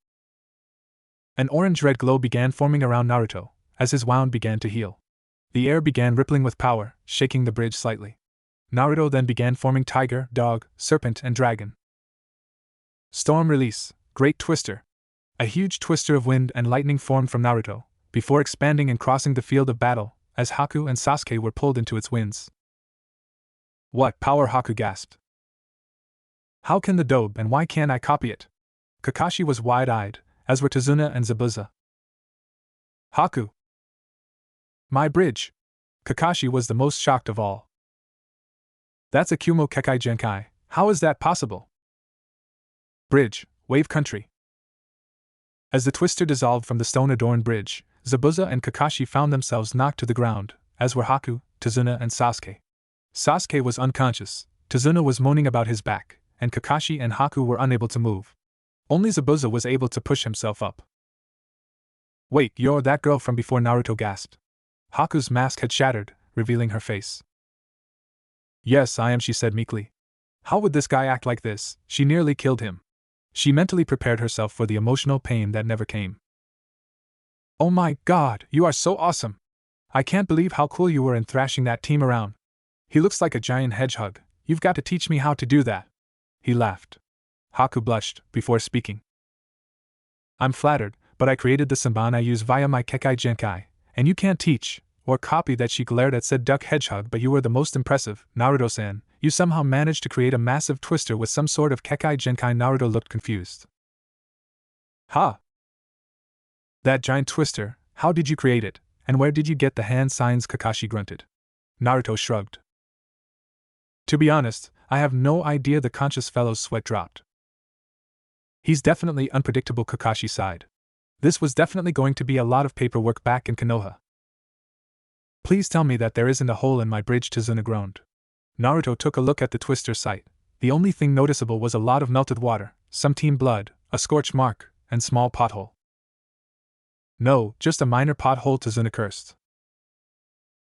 An orange-red glow began forming around Naruto, as his wound began to heal. The air began rippling with power, shaking the bridge slightly. Naruto then began forming tiger, dog, serpent, and dragon. Storm release, great twister. A huge twister of wind and lightning formed from Naruto, before expanding and crossing the field of battle, as Haku and Sasuke were pulled into its winds. What power? Haku gasped. How can the dobe and why can't I copy it? Kakashi was wide-eyed, as were Tazuna and Zabuza. Haku! My bridge! Kakashi was the most shocked of all. That's a Kumo Kekai Genkai, how is that possible? Bridge, wave country. As the twister dissolved from the stone-adorned bridge, Zabuza and Kakashi found themselves knocked to the ground, as were Haku, Tazuna and Sasuke. Sasuke was unconscious, Tazuna was moaning about his back, and Kakashi and Haku were unable to move. Only Zabuza was able to push himself up. Wait, you're that girl from before? Naruto gasped. Haku's mask had shattered, revealing her face. Yes, I am, she said meekly. How would this guy act like this? She nearly killed him. She mentally prepared herself for the emotional pain that never came. Oh my god, you are so awesome! I can't believe how cool you were in thrashing that team around. He looks like a giant hedgehog, you've got to teach me how to do that. He laughed. Haku blushed, before speaking. I'm flattered, but I created the Senban I use via my Kekai Genkai, and you can't teach, or copy that. She glared at said duck hedgehog. But you were the most impressive, Naruto-san. You somehow managed to create a massive twister with some sort of Kekai Genkai. Naruto looked confused. Ha! That giant twister, how did you create it, and where did you get the hand signs? Kakashi grunted. Naruto shrugged. To be honest, I have no idea. The conscious fellow's sweat dropped. He's definitely unpredictable, Kakashi sighed. This was definitely going to be a lot of paperwork back in Konoha. Please tell me that there isn't a hole in my bridge, Tazuna groaned. Naruto took a look at the twister site. The only thing noticeable was a lot of melted water, some team blood, a scorch mark, and small pothole. No, just a minor pothole, Tazuna cursed.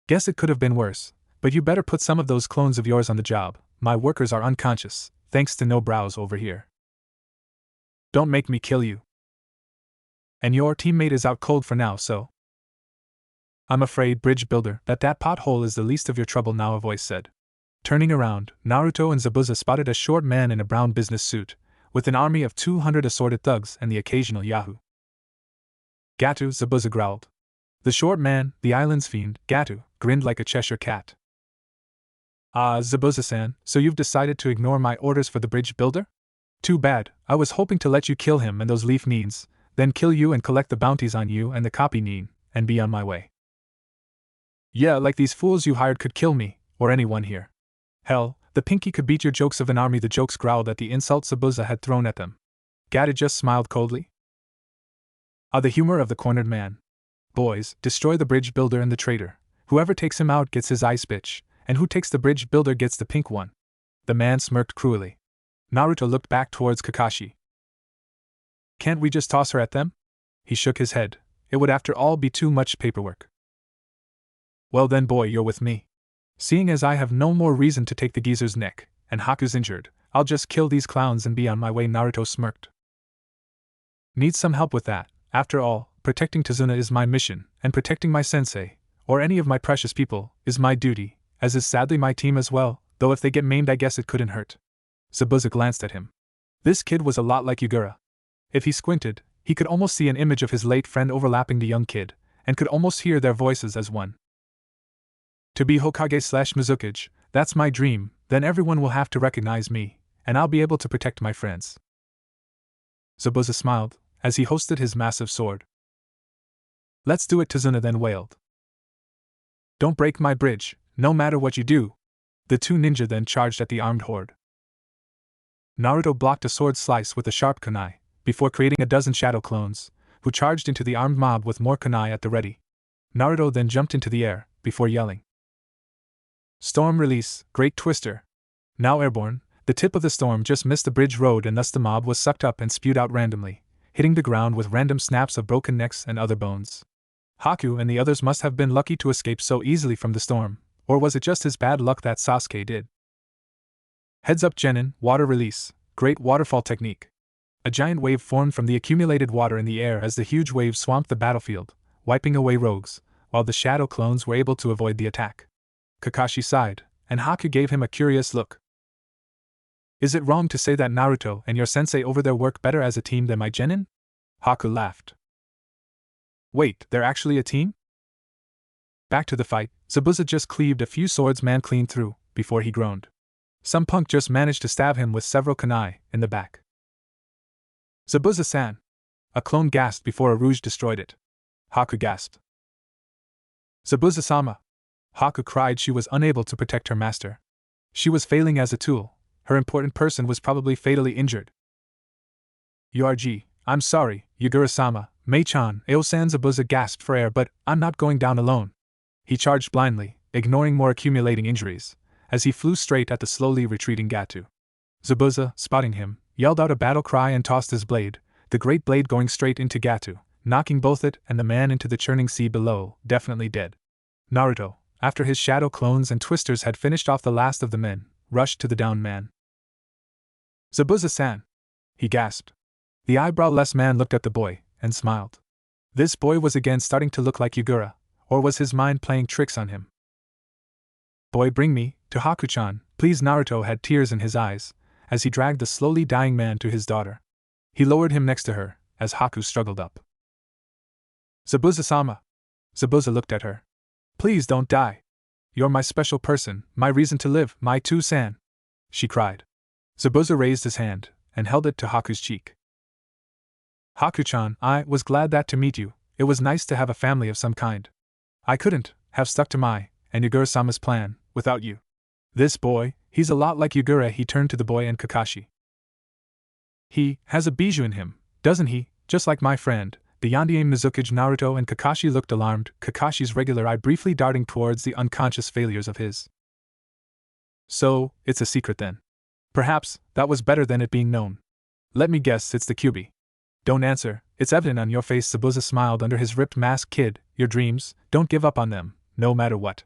Guess it could have been worse, but you better put some of those clones of yours on the job. My workers are unconscious, thanks to no brows over here. Don't make me kill you. And your teammate is out cold for now, so. I'm afraid, Bridge Builder, that pothole is the least of your trouble now, a voice said. Turning around, Naruto and Zabuza spotted a short man in a brown business suit, with an army of 200 assorted thugs and the occasional Yahoo. Gatu, Zabuza growled. The short man, the island's fiend, Gatu, grinned like a Cheshire cat. Ah, Zabuza-san, so you've decided to ignore my orders for the Bridge Builder? Too bad, I was hoping to let you kill him and those leaf needs, then kill you and collect the bounties on you and the copy need, and be on my way. Yeah, like these fools you hired could kill me, or anyone here. Hell, the Pinky could beat your jokes of an army. The jokes growled at the insult Zabuza had thrown at them. Gata just smiled coldly. Ah, the humor of the cornered man. Boys, destroy the Bridge Builder and the traitor. Whoever takes him out gets his ice bitch, and who takes the Bridge Builder gets the pink one. The man smirked cruelly. Naruto looked back towards Kakashi. Can't we just toss her at them? He shook his head. It would after all be too much paperwork. Well then, boy, you're with me. Seeing as I have no more reason to take the geezer's neck, and Haku's injured, I'll just kill these clowns and be on my way. Naruto smirked. Need some help with that. After all, protecting Tazuna is my mission, and protecting my sensei, or any of my precious people, is my duty, as is sadly my team as well. though if they get maimed I guess it couldn't hurt. Zabuza glanced at him. This kid was a lot like Yugura. If he squinted, he could almost see an image of his late friend overlapping the young kid, and could almost hear their voices as one. To be Hokage/Mizukage, that's my dream, then everyone will have to recognize me, and I'll be able to protect my friends. Zabuza smiled, as he hosted his massive sword. Let's do it, Tazuna then wailed. Don't break my bridge, no matter what you do. The two ninja then charged at the armed horde. Naruto blocked a sword slice with a sharp kunai, before creating a dozen shadow clones, who charged into the armed mob with more kunai at the ready. Naruto then jumped into the air, before yelling. Storm release, Great Twister. Now airborne, the tip of the storm just missed the bridge road and thus the mob was sucked up and spewed out randomly, hitting the ground with random snaps of broken necks and other bones. Haku and the others must have been lucky to escape so easily from the storm, or was it just his bad luck that Sasuke did? Heads up Genin, water release, Great Waterfall Technique. A giant wave formed from the accumulated water in the air as the huge wave swamped the battlefield, wiping away rogues, while the shadow clones were able to avoid the attack. Kakashi sighed, and Haku gave him a curious look. Is it wrong to say that Naruto and your sensei over there work better as a team than my Genin? Haku laughed. Wait, they're actually a team? Back to the fight, Zabuza just cleaved a few swordsman clean through, before he groaned. Some punk just managed to stab him with several kunai in the back. Zabuza-san! A clone gasped before a rouge destroyed it. Haku gasped. Zabuza-sama! Haku cried she was unable to protect her master. She was failing as a tool, her important person was probably fatally injured. URG, I'm sorry, Yugura-sama, Mei-chan, Aosan. Zabuza gasped for air, but I'm not going down alone. He charged blindly, ignoring more accumulating injuries, as he flew straight at the slowly retreating Gato. Zabuza, spotting him, yelled out a battle cry and tossed his blade, the great blade going straight into Gato, knocking both it and the man into the churning sea below, definitely dead. Naruto, after his shadow clones and twisters had finished off the last of the men, rushed to the downed man. Zabuza-san! He gasped. The eyebrowless man looked at the boy, and smiled. This boy was again starting to look like Yugura, or was his mind playing tricks on him? Boy, bring me to Haku-chan, please. Naruto had tears in his eyes, as he dragged the slowly dying man to his daughter. He lowered him next to her, as Haku struggled up. Zabuza-sama! Zabuza looked at her. Please don't die. You're my special person, my reason to live, my two-san! She cried. Zabuza raised his hand, and held it to Haku's cheek. Haku-chan, I was glad to meet you, it was nice to have a family of some kind. I couldn't have stuck to my, and Yugura-sama's plan, without you. This boy, he's a lot like Yugura. He turned to the boy and Kakashi. He has a bijou in him, doesn't he, just like my friend, the Yandere Mizukage. Naruto and Kakashi looked alarmed, Kakashi's regular eye briefly darting towards the unconscious failures of his. So, it's a secret then. Perhaps, that was better than it being known. Let me guess, it's the Kyuubi. Don't answer, it's evident on your face. Zabuza smiled under his ripped mask. Kid, your dreams, don't give up on them, no matter what.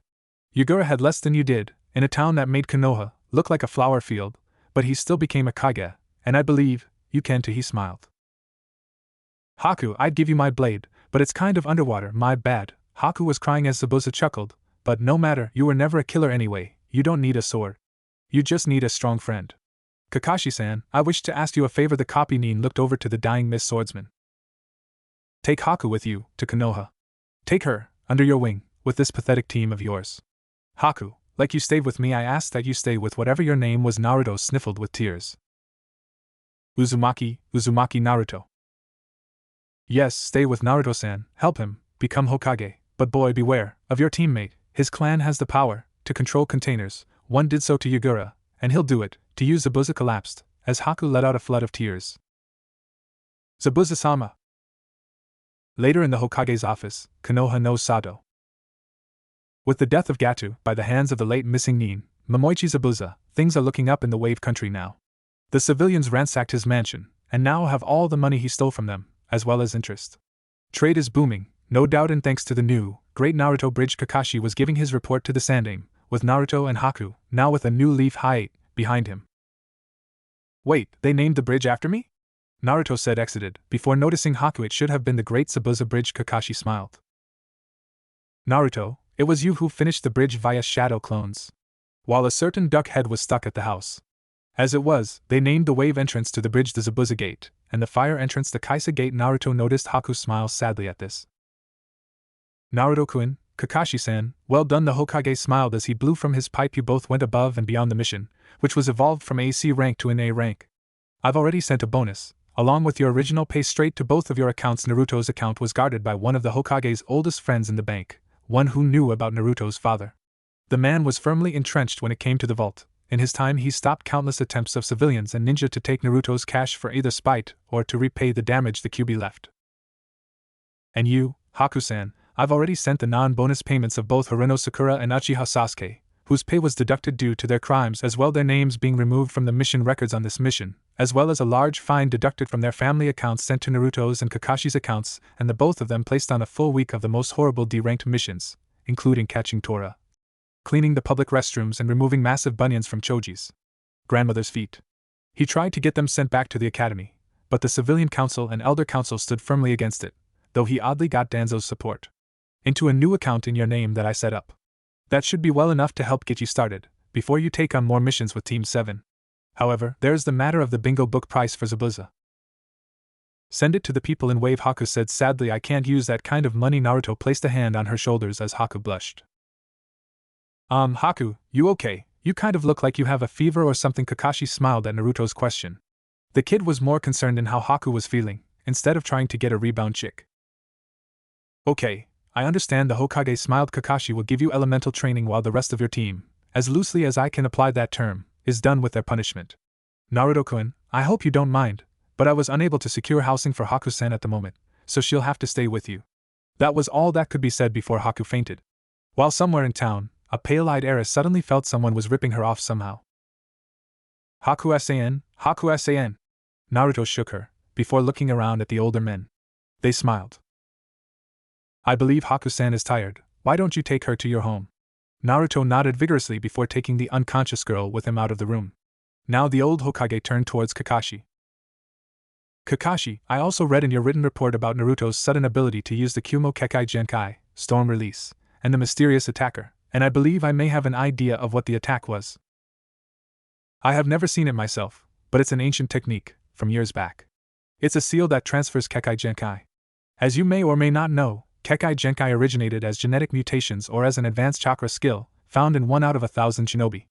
Yugura had less than you did, in a town that made Konoha look like a flower field, but he still became a Kage, and I believe you can too. He smiled. Haku, I'd give you my blade, but it's kind of underwater, my bad. Haku was crying as Zabuza chuckled, but no matter, you were never a killer anyway, you don't need a sword. You just need a strong friend. Kakashi-san, I wish to ask you a favor. The copy Nin looked over to the dying Miss Swordsman. Take Haku with you, to Konoha. Take her, under your wing, with this pathetic team of yours. Haku, like you stayed with me, I ask that you stay with whatever your name was. Naruto sniffled with tears. Uzumaki Naruto. Yes, stay with Naruto-san, help him, become Hokage, but boy, beware of your teammate, his clan has the power to control containers. One did so to Yugura, and he'll do it to you. Zabuza collapsed, as Haku let out a flood of tears. Zabuza-sama. Later in the Hokage's office, Konoha no Sado. With the death of Gato by the hands of the late missing Nin, Momoichi Zabuza, things are looking up in the Wave Country now. The civilians ransacked his mansion, and now have all the money he stole from them, as well as interest. Trade is booming, no doubt, and thanks to the new, great Naruto bridge. Kakashi was giving his report to the Sandaime, with Naruto and Haku, now with a new leaf height, behind him. Wait, they named the bridge after me? Naruto said, exited, before noticing Haku. It should have been the Great Zabuza Bridge. Kakashi smiled. Naruto, it was you who finished the bridge via shadow clones. while a certain duck head was stuck at the house. As it was, they named the wave entrance to the bridge the Zabuza Gate, and the fire entrance the Kaisa Gate. Naruto noticed Haku smile sadly at this. Naruto-kun, Kakashi-san, well done. The Hokage smiled as he blew from his pipe. You both went above and beyond the mission, which was evolved from a C rank to an A rank. I've already sent a bonus, along with your original pay, straight to both of your accounts. Naruto's account was guarded by one of the Hokage's oldest friends in the bank, one who knew about Naruto's father. The man was firmly entrenched when it came to the vault. In his time he stopped countless attempts of civilians and ninja to take Naruto's cash for either spite or to repay the damage the QB left. And you, Haku-san, I've already sent the non-bonus payments of both Haruno Sakura and Uchiha Sasuke, whose pay was deducted due to their crimes, as well their names being removed from the mission records on this mission, as well as a large fine deducted from their family accounts sent to Naruto's and Kakashi's accounts, and the both of them placed on a full week of the most horrible D-ranked missions, including catching Tora, cleaning the public restrooms, and removing massive bunions from Choji's grandmother's feet. He tried to get them sent back to the academy, but the civilian council and elder council stood firmly against it, though he oddly got Danzo's support. Into a new account in your name that I set up. That should be well enough to help get you started, before you take on more missions with Team 7. However, there's the matter of the bingo book price for Zabuza. Send it to the people in Wave. Haku said sadly. I can't use that kind of money. Naruto placed a hand on her shoulders as Haku blushed. Haku, you okay? You kind of look like you have a fever or something. Kakashi smiled at Naruto's question. The kid was more concerned in how Haku was feeling, instead of trying to get a rebound chick. Okay, I understand. The Hokage smiled. Kakashi will give you elemental training while the rest of your team, as loosely as I can apply that term, is done with their punishment. Naruto-kun, I hope you don't mind, but I was unable to secure housing for Haku-san at the moment, so she'll have to stay with you. That was all that could be said before Haku fainted. While somewhere in town, a pale-eyed heiress suddenly felt someone was ripping her off somehow. Haku-san, Haku-san. Naruto shook her, before looking around at the older men. They smiled. I believe Haku-san is tired. Why don't you take her to your home? Naruto nodded vigorously before taking the unconscious girl with him out of the room. Now the old Hokage turned towards Kakashi. Kakashi, I also read in your written report about Naruto's sudden ability to use the Kumo Kekkai Genkai, Storm Release, and the mysterious attacker, and I believe I may have an idea of what the attack was. I have never seen it myself, but it's an ancient technique, from years back. It's a seal that transfers Kekkai Genkai. As you may or may not know, Kekkai Genkai originated as genetic mutations or as an advanced chakra skill, found in 1 out of 1,000 shinobi.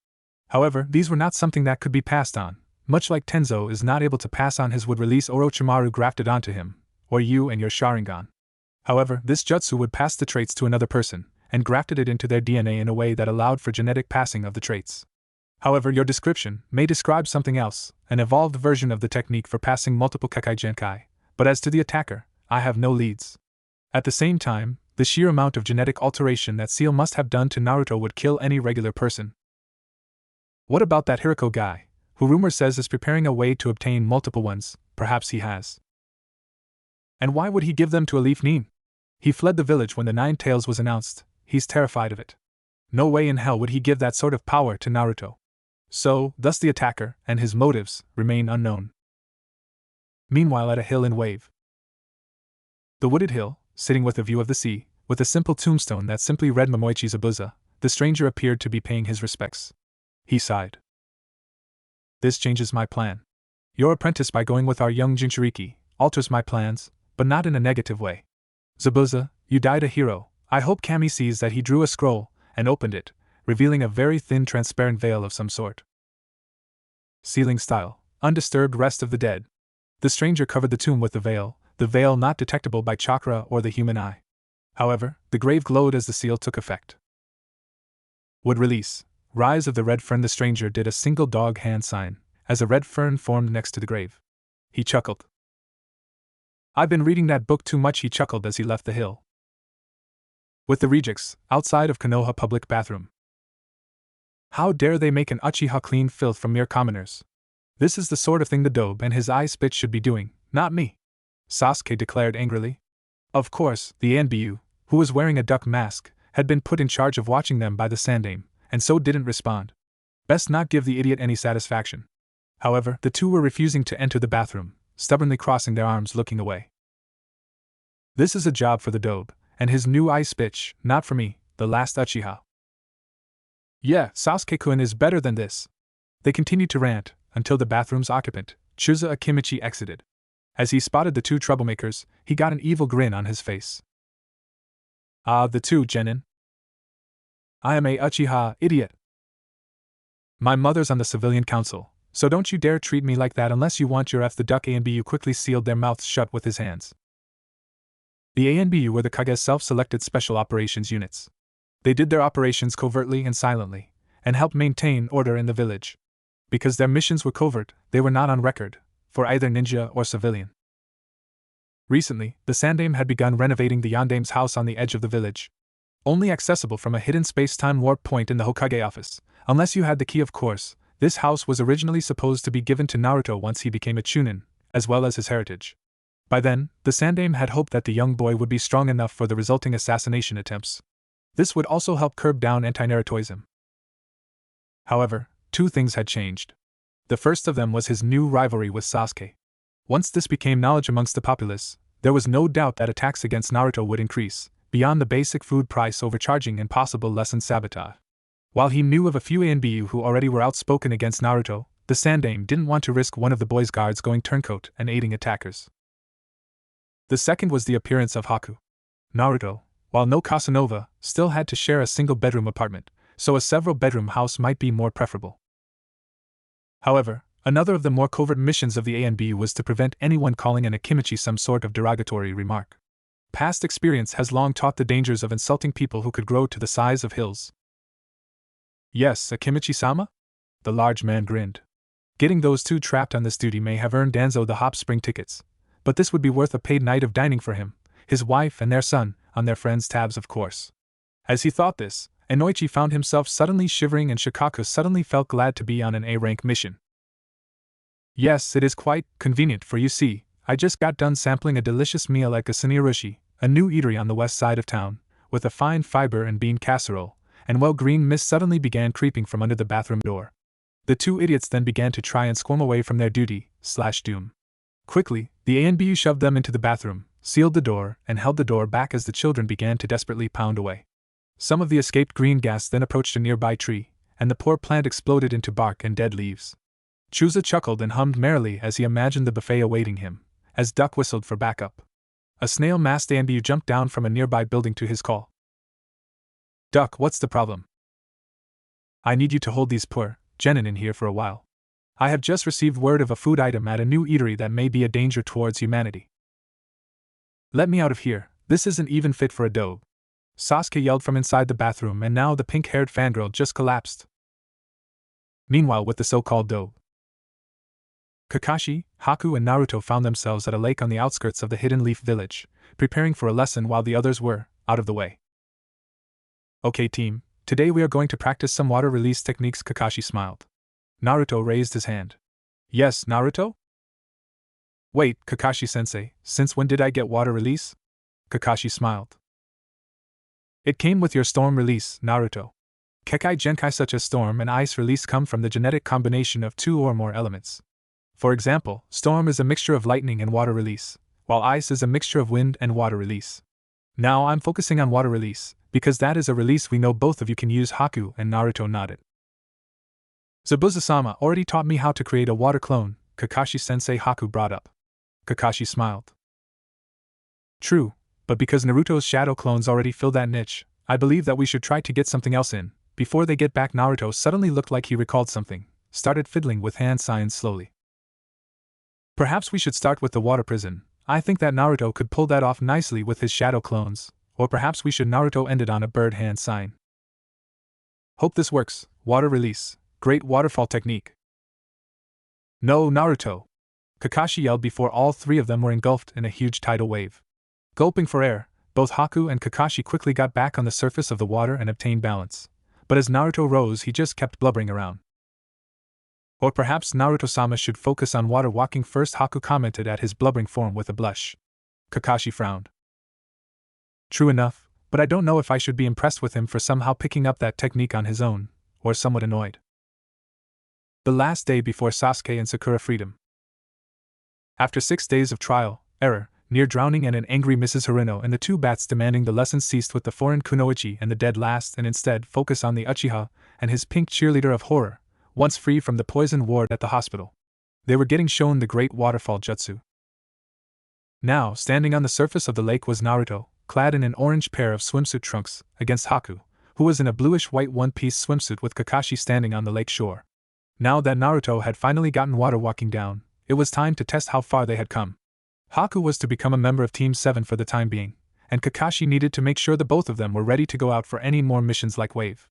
However, these were not something that could be passed on, much like Tenzo is not able to pass on his would release Orochimaru grafted onto him, or you and your Sharingan. However, this jutsu would pass the traits to another person, and grafted it into their DNA in a way that allowed for genetic passing of the traits. However, your description may describe something else, an evolved version of the technique for passing multiple Kekkai Genkai, but as to the attacker, I have no leads. At the same time, the sheer amount of genetic alteration that seal must have done to Naruto would kill any regular person. What about that Hiriko guy, who rumor says is preparing a way to obtain multiple ones? Perhaps he has. And why would he give them to a Leaf Nin? He fled the village when the 9 Tails was announced. He's terrified of it. No way in hell would he give that sort of power to Naruto. So, thus the attacker, and his motives, remain unknown. Meanwhile, at a hill in Wave. The wooded hill, sitting with a view of the sea, with a simple tombstone that simply read Momoichi Zabuza, the stranger appeared to be paying his respects. He sighed. This changes my plan. Your apprentice, by going with our young Jinchuriki, alters my plans, but not in a negative way. Zabuza, you died a hero. I hope Kami sees that. He drew a scroll, and opened it, revealing a very thin transparent veil of some sort. Ceiling style, undisturbed rest of the dead. The stranger covered the tomb with the veil not detectable by chakra or the human eye. However, the grave glowed as the seal took effect. Would release. Rise of the red fern. The stranger did a single dog hand sign, as a red fern formed next to the grave. He chuckled. I've been reading that book too much. He chuckled as he left the hill. With the rejects, outside of Konoha public bathroom. How dare they make an Uchiha clean filth from mere commoners? This is the sort of thing the Dobe and his eye spit should be doing, not me. Sasuke declared angrily. Of course, the Anbu, who was wearing a duck mask, had been put in charge of watching them by the Sandaime, and so didn't respond. Best not give the idiot any satisfaction. However, the two were refusing to enter the bathroom, stubbornly crossing their arms looking away. This is a job for the Dobe, and his new eye spitch, not for me, the last Uchiha. Yeah, Sasuke-kun is better than this. They continued to rant, until the bathroom's occupant, Chuza Akimichi, exited. As he spotted the two troublemakers, he got an evil grin on his face. Ah, the two, genin. I am a Uchiha, idiot. My mother's on the civilian council, so don't you dare treat me like that unless you want your F. The duck ANBU quickly sealed their mouths shut with his hands. The ANBU were the Kage's self-selected special operations units. They did their operations covertly and silently, and helped maintain order in the village. Because their missions were covert, they were not on record, for either ninja or civilian. Recently, the Sandame had begun renovating the Yandame's house on the edge of the village. Only accessible from a hidden space-time warp point in the Hokage office, unless you had the key of course. This house was originally supposed to be given to Naruto once he became a Chunin, as well as his heritage. By then, the Sandame had hoped that the young boy would be strong enough for the resulting assassination attempts. This would also help curb down anti-Narutoism. However, two things had changed. The first of them was his new rivalry with Sasuke. Once this became knowledge amongst the populace, there was no doubt that attacks against Naruto would increase, beyond the basic food price overcharging and possible lesson sabotage. While he knew of a few ANBU who already were outspoken against Naruto, the Sandame didn't want to risk one of the boy's guards going turncoat and aiding attackers. The second was the appearance of Haku. Naruto, while no Casanova, still had to share a single-bedroom apartment, so a several-bedroom house might be more preferable. However, another of the more covert missions of the ANBU was to prevent anyone calling an Akimichi some sort of derogatory remark. Past experience has long taught the dangers of insulting people who could grow to the size of hills. Yes, Akimichi-sama? The large man grinned. Getting those two trapped on this duty may have earned Danzo the hop spring tickets, but this would be worth a paid night of dining for him, his wife and their son, on their friends' tabs of course. As he thought this, Inoichi found himself suddenly shivering and Shikaku suddenly felt glad to be on an A-rank mission. Yes, it is quite convenient, for you see, I just got done sampling a delicious meal at Kasunirushi, a new eatery on the west side of town, with a fine fiber and bean casserole, and well green mist suddenly began creeping from under the bathroom door. The two idiots then began to try and squirm away from their duty/doom. Quickly, the ANBU shoved them into the bathroom, sealed the door, and held the door back as the children began to desperately pound away. Some of the escaped green gas then approached a nearby tree, and the poor plant exploded into bark and dead leaves. Chuza chuckled and hummed merrily as he imagined the buffet awaiting him, as Duck whistled for backup. A snail-masked ANBU jumped down from a nearby building to his call. Duck, what's the problem? I need you to hold these poor genin in here for a while. I have just received word of a food item at a new eatery that may be a danger towards humanity. Let me out of here, this isn't even fit for a dobe. Sasuke yelled from inside the bathroom, and now the pink-haired fangirl just collapsed. Meanwhile, with the so-called dobe, Kakashi, Haku and Naruto found themselves at a lake on the outskirts of the Hidden Leaf Village, preparing for a lesson while the others were out of the way. Okay team, today we are going to practice some water release techniques. Kakashi smiled. Naruto raised his hand. Yes, Naruto? Wait, Kakashi-sensei, since when did I get water release? Kakashi smiled. It came with your storm release, Naruto. Kekai Genkai, such as storm and ice release, come from the genetic combination of two or more elements. For example, storm is a mixture of lightning and water release, while ice is a mixture of wind and water release. Now I'm focusing on water release, because that is a release we know both of you can use. Haku and Naruto nodded. Zabuza-sama already taught me how to create a water clone, Kakashi-sensei, Haku brought up. Kakashi smiled. True, but because Naruto's shadow clones already fill that niche, I believe that we should try to get something else in. Before they get back, Naruto suddenly looked like he recalled something, started fiddling with hand signs slowly. Perhaps we should start with the water prison. I think that Naruto could pull that off nicely with his shadow clones, or perhaps we should Naruto ended on a bird hand sign. Hope this works. Water release. Great waterfall technique. No, Naruto! Kakashi yelled before all three of them were engulfed in a huge tidal wave. Gulping for air, both Haku and Kakashi quickly got back on the surface of the water and obtained balance. But as Naruto rose, he just kept blubbering around. Or perhaps Naruto-sama should focus on water walking first, Haku commented at his blubbering form with a blush. Kakashi frowned. True enough, but I don't know if I should be impressed with him for somehow picking up that technique on his own, or somewhat annoyed. The last day before Sasuke and Sakura freedom. After 6 days of trial, error, near drowning, and an angry Mrs. Harino and the two bats demanding the lesson ceased with the foreign kunoichi and the dead last and instead focus on the Uchiha and his pink cheerleader of horror, once free from the poison ward at the hospital. They were getting shown the great waterfall jutsu. Now, standing on the surface of the lake was Naruto, clad in an orange pair of swimsuit trunks, against Haku, who was in a bluish-white one-piece swimsuit with Kakashi standing on the lake shore. Now that Naruto had finally gotten water walking down, it was time to test how far they had come. Haku was to become a member of Team 7 for the time being, and Kakashi needed to make sure the both of them were ready to go out for any more missions like Wave.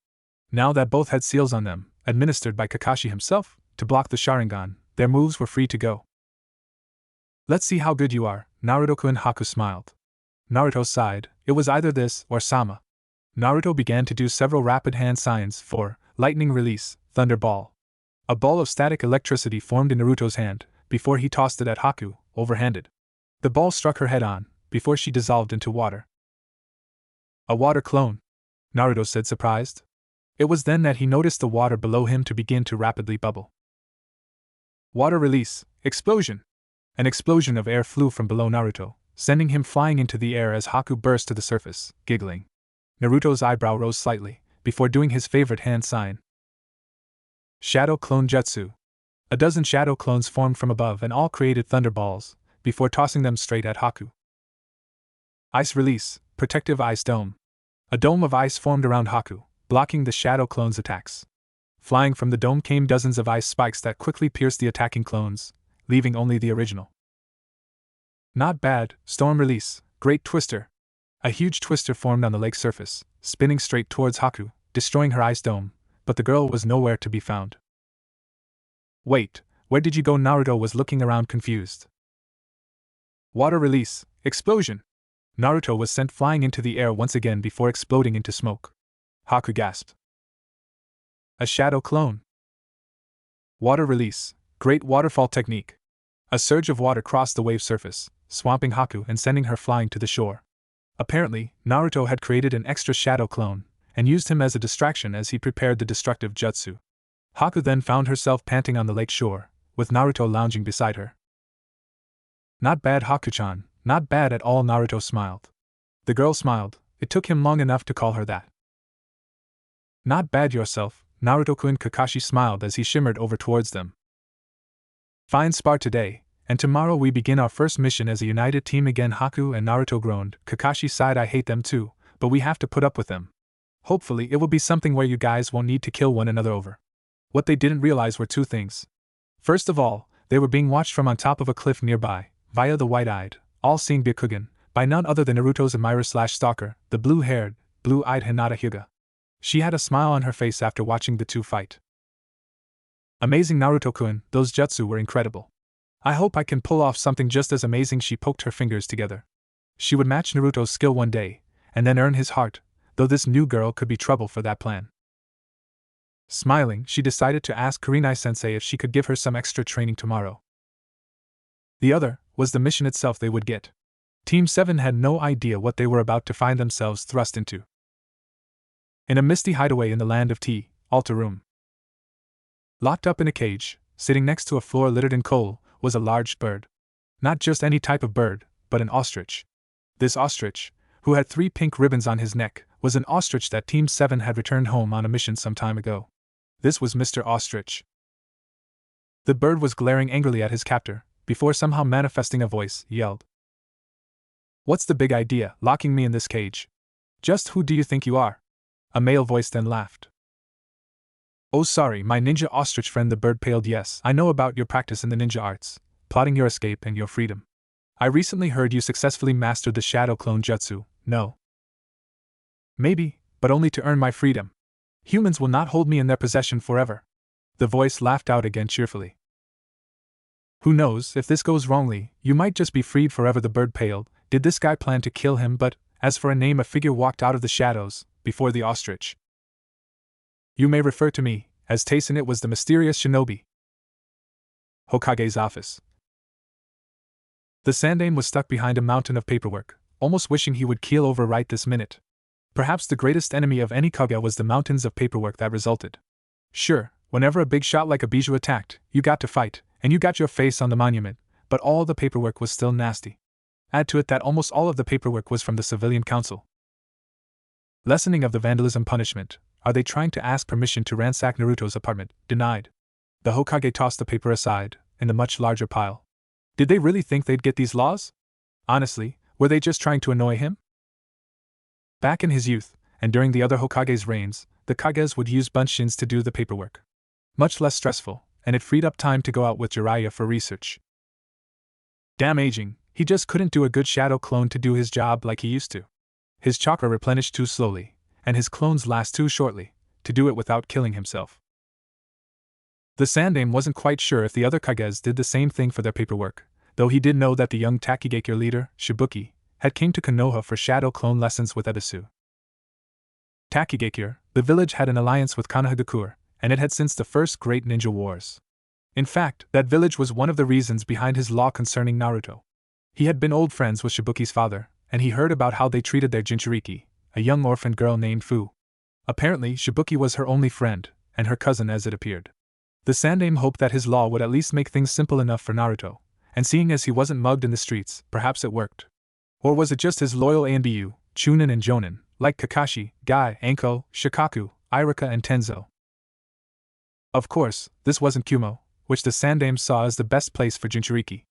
Now that both had seals on them, administered by Kakashi himself, to block the Sharingan, their moves were free to go. Let's see how good you are, Naruto-kun. Haku smiled. Naruto sighed. It was either this or Sama. Naruto began to do several rapid hand signs for lightning release, thunder ball. A ball of static electricity formed in Naruto's hand, before he tossed it at Haku, overhanded. The ball struck her head on, before she dissolved into water. A water clone, Naruto said, surprised. It was then that he noticed the water below him to begin to rapidly bubble. Water release, explosion! An explosion of air flew from below Naruto, sending him flying into the air as Haku burst to the surface, giggling. Naruto's eyebrow rose slightly, before doing his favorite hand sign. Shadow Clone Jutsu. A dozen shadow clones formed from above and all created thunderballs, before tossing them straight at Haku. Ice Release, Protective Ice Dome. A dome of ice formed around Haku, blocking the shadow clones' attacks. Flying from the dome came dozens of ice spikes that quickly pierced the attacking clones, leaving only the original. Not bad, Storm Release, Great Twister. A huge twister formed on the lake's surface, spinning straight towards Haku, destroying her ice dome, but the girl was nowhere to be found. Wait, where did you go? Naruto was looking around confused. Water Release, Explosion. Naruto was sent flying into the air once again before exploding into smoke. Haku gasped. A shadow clone. Water Release, Great Waterfall Technique. A surge of water crossed the wave surface, swamping Haku and sending her flying to the shore. Apparently, Naruto had created an extra shadow clone, and used him as a distraction as he prepared the destructive jutsu. Haku then found herself panting on the lake shore, with Naruto lounging beside her. Not bad, Haku-chan, not bad at all. Naruto smiled. The girl smiled. It took him long enough to call her that. Not bad yourself, Naruto-kun. Kakashi smiled as he shimmered over towards them. Fine spar today, and tomorrow we begin our first mission as a united team again. Haku and Naruto groaned. Kakashi sighed. I hate them too, but we have to put up with them. Hopefully it will be something where you guys won't need to kill one another over. What they didn't realize were two things. First of all, they were being watched from on top of a cliff nearby, via the wide-eyed, all-seeing Byakugan, by none other than Naruto's admirer/stalker, the blue-haired, blue-eyed Hinata Hyuga. She had a smile on her face after watching the two fight. Amazing, Naruto-kun, those jutsu were incredible. I hope I can pull off something just as amazing. She poked her fingers together. She would match Naruto's skill one day, and then earn his heart, though this new girl could be trouble for that plan. Smiling, she decided to ask Kurenai-sensei if she could give her some extra training tomorrow. The other was the mission itself they would get. Team 7 had no idea what they were about to find themselves thrust into. In a misty hideaway in the land of tea, Alta Room. Locked up in a cage, sitting next to a floor littered in coal, was a large bird. Not just any type of bird, but an ostrich. This ostrich, who had 3 pink ribbons on his neck, was an ostrich that Team 7 had returned home on a mission some time ago. This was Mr. Ostrich. The bird was glaring angrily at his captor, before somehow manifesting a voice, yelled. What's the big idea, locking me in this cage? Just who do you think you are? A male voice then laughed. Oh sorry, my ninja ostrich friend. The bird paled. Yes, I know about your practice in the ninja arts, plotting your escape and your freedom. I recently heard you successfully mastered the shadow clone jutsu. No. Maybe, but only to earn my freedom. Humans will not hold me in their possession forever. The voice laughed out again cheerfully. Who knows, if this goes wrongly, you might just be freed forever. The bird paled. Did this guy plan to kill him? But, as for a name, a figure walked out of the shadows, before the ostrich. You may refer to me, as Taysen. It was the mysterious shinobi. Hokage's office. The Sandaime was stuck behind a mountain of paperwork, almost wishing he would keel over right this minute. Perhaps the greatest enemy of any Kage was the mountains of paperwork that resulted. Sure, whenever a big shot like a bijou attacked, you got to fight, and you got your face on the monument, but all the paperwork was still nasty. Add to it that almost all of the paperwork was from the civilian council. Lessening of the vandalism punishment. Are they trying to ask permission to ransack Naruto's apartment? Denied. The Hokage tossed the paper aside, in the much larger pile. Did they really think they'd get these laws? Honestly, were they just trying to annoy him? Back in his youth, and during the other Hokage's reigns, the Kages would use bunshins to do the paperwork. Much less stressful, and it freed up time to go out with Jiraiya for research. Damn aging, he just couldn't do a good shadow clone to do his job like he used to. His chakra replenished too slowly, and his clones last too shortly, to do it without killing himself. The Sandaime wasn't quite sure if the other Kages did the same thing for their paperwork, though he did know that the young Takigakure leader, Shibuki, had came to Konoha for shadow clone lessons with Ebisu. Takigakure, the village had an alliance with Konohagakure, and it had since the first great ninja wars. In fact, that village was one of the reasons behind his law concerning Naruto. He had been old friends with Shibuki's father, and he heard about how they treated their Jinchuriki, a young orphan girl named Fu. Apparently, Shibuki was her only friend, and her cousin as it appeared. The Sandaime hoped that his law would at least make things simple enough for Naruto, and seeing as he wasn't mugged in the streets, perhaps it worked. Or was it just his loyal Anbu, Chunin and Jonin, like Kakashi, Gai, Anko, Shikaku, Iruka and Tenzo? Of course, this wasn't Kumo, which the Sandaime saw as the best place for Jinchuriki.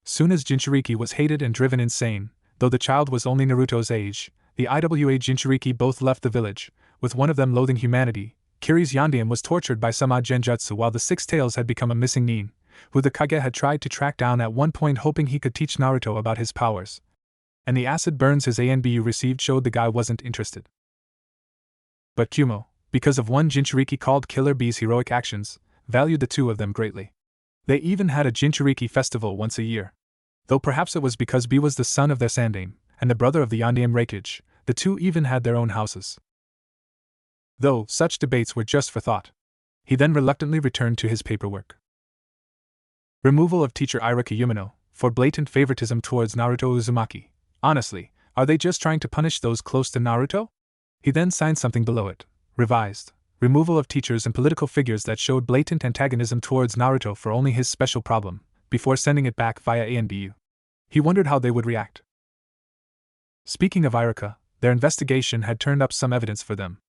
Soon as Jinchuriki was hated and driven insane, though the child was only Naruto's age, the IWA Jinchuriki both left the village, with one of them loathing humanity. Kiri's Yondaime was tortured by some odd genjutsu while the Six Tails had become a missing nin, who the Kage had tried to track down at one point hoping he could teach Naruto about his powers. And the acid burns his ANBU received showed the guy wasn't interested. But Kumo, because of one Jinchuriki called Killer Bee's heroic actions, valued the two of them greatly. They even had a Jinchuriki festival once a year. Though perhaps it was because Bee was the son of their Sandaime, and the brother of the Yondaime Reikage, the two even had their own houses. Though such debates were just for thought. He then reluctantly returned to his paperwork. Removal of teacher Iruka Umino, for blatant favoritism towards Naruto Uzumaki. Honestly, are they just trying to punish those close to Naruto? He then signed something below it. Revised. Removal of teachers and political figures that showed blatant antagonism towards Naruto for only his special problem, before sending it back via ANBU. He wondered how they would react. Speaking of Iruka, their investigation had turned up some evidence for them.